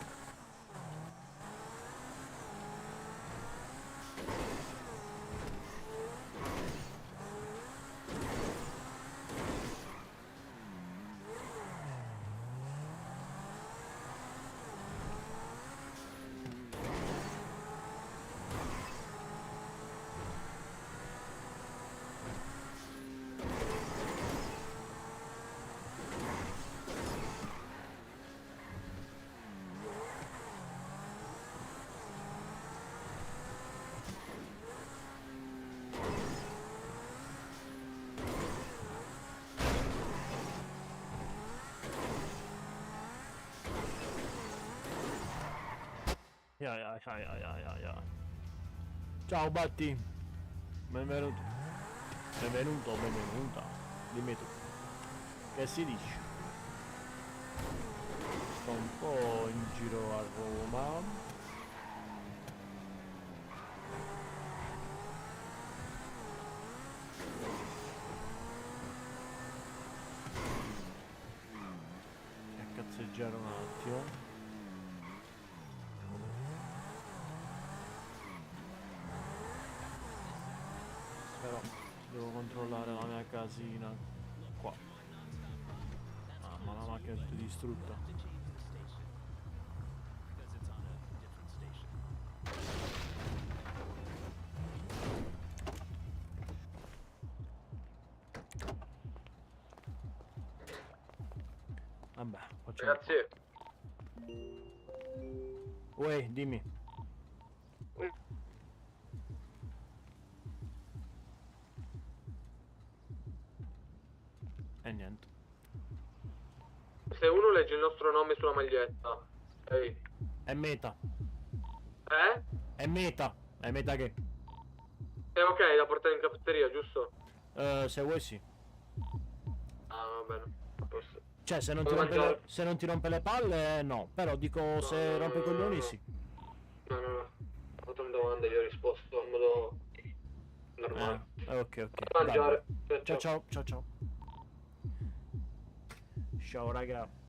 Ciao Batti. Benvenuto. Benvenuta. Dimmi tu. Che si dice? Sto un po' in giro a Roma. E cazzeggiare un attimo. Però devo controllare la mia casina qua. Ma la macchina è tutta distrutta. Vabbè, facciamo. Ragazzi, Uè, dimmi. E niente. Se uno legge il nostro nome sulla maglietta. Ehi. È meta. Eh? È meta. È meta che? Ok, da portare in caffetteria, giusto? Se vuoi sì. Ah, va bene. A posto. Cioè, se non, Puoi ti rompe mangiare? se non ti rompe le palle, no. Però dico, se rompe i coglioni, sì. No. Ho fatto una domanda e gli ho risposto in modo normale. Ok. Mangiare. Ciao. Ciao, raga.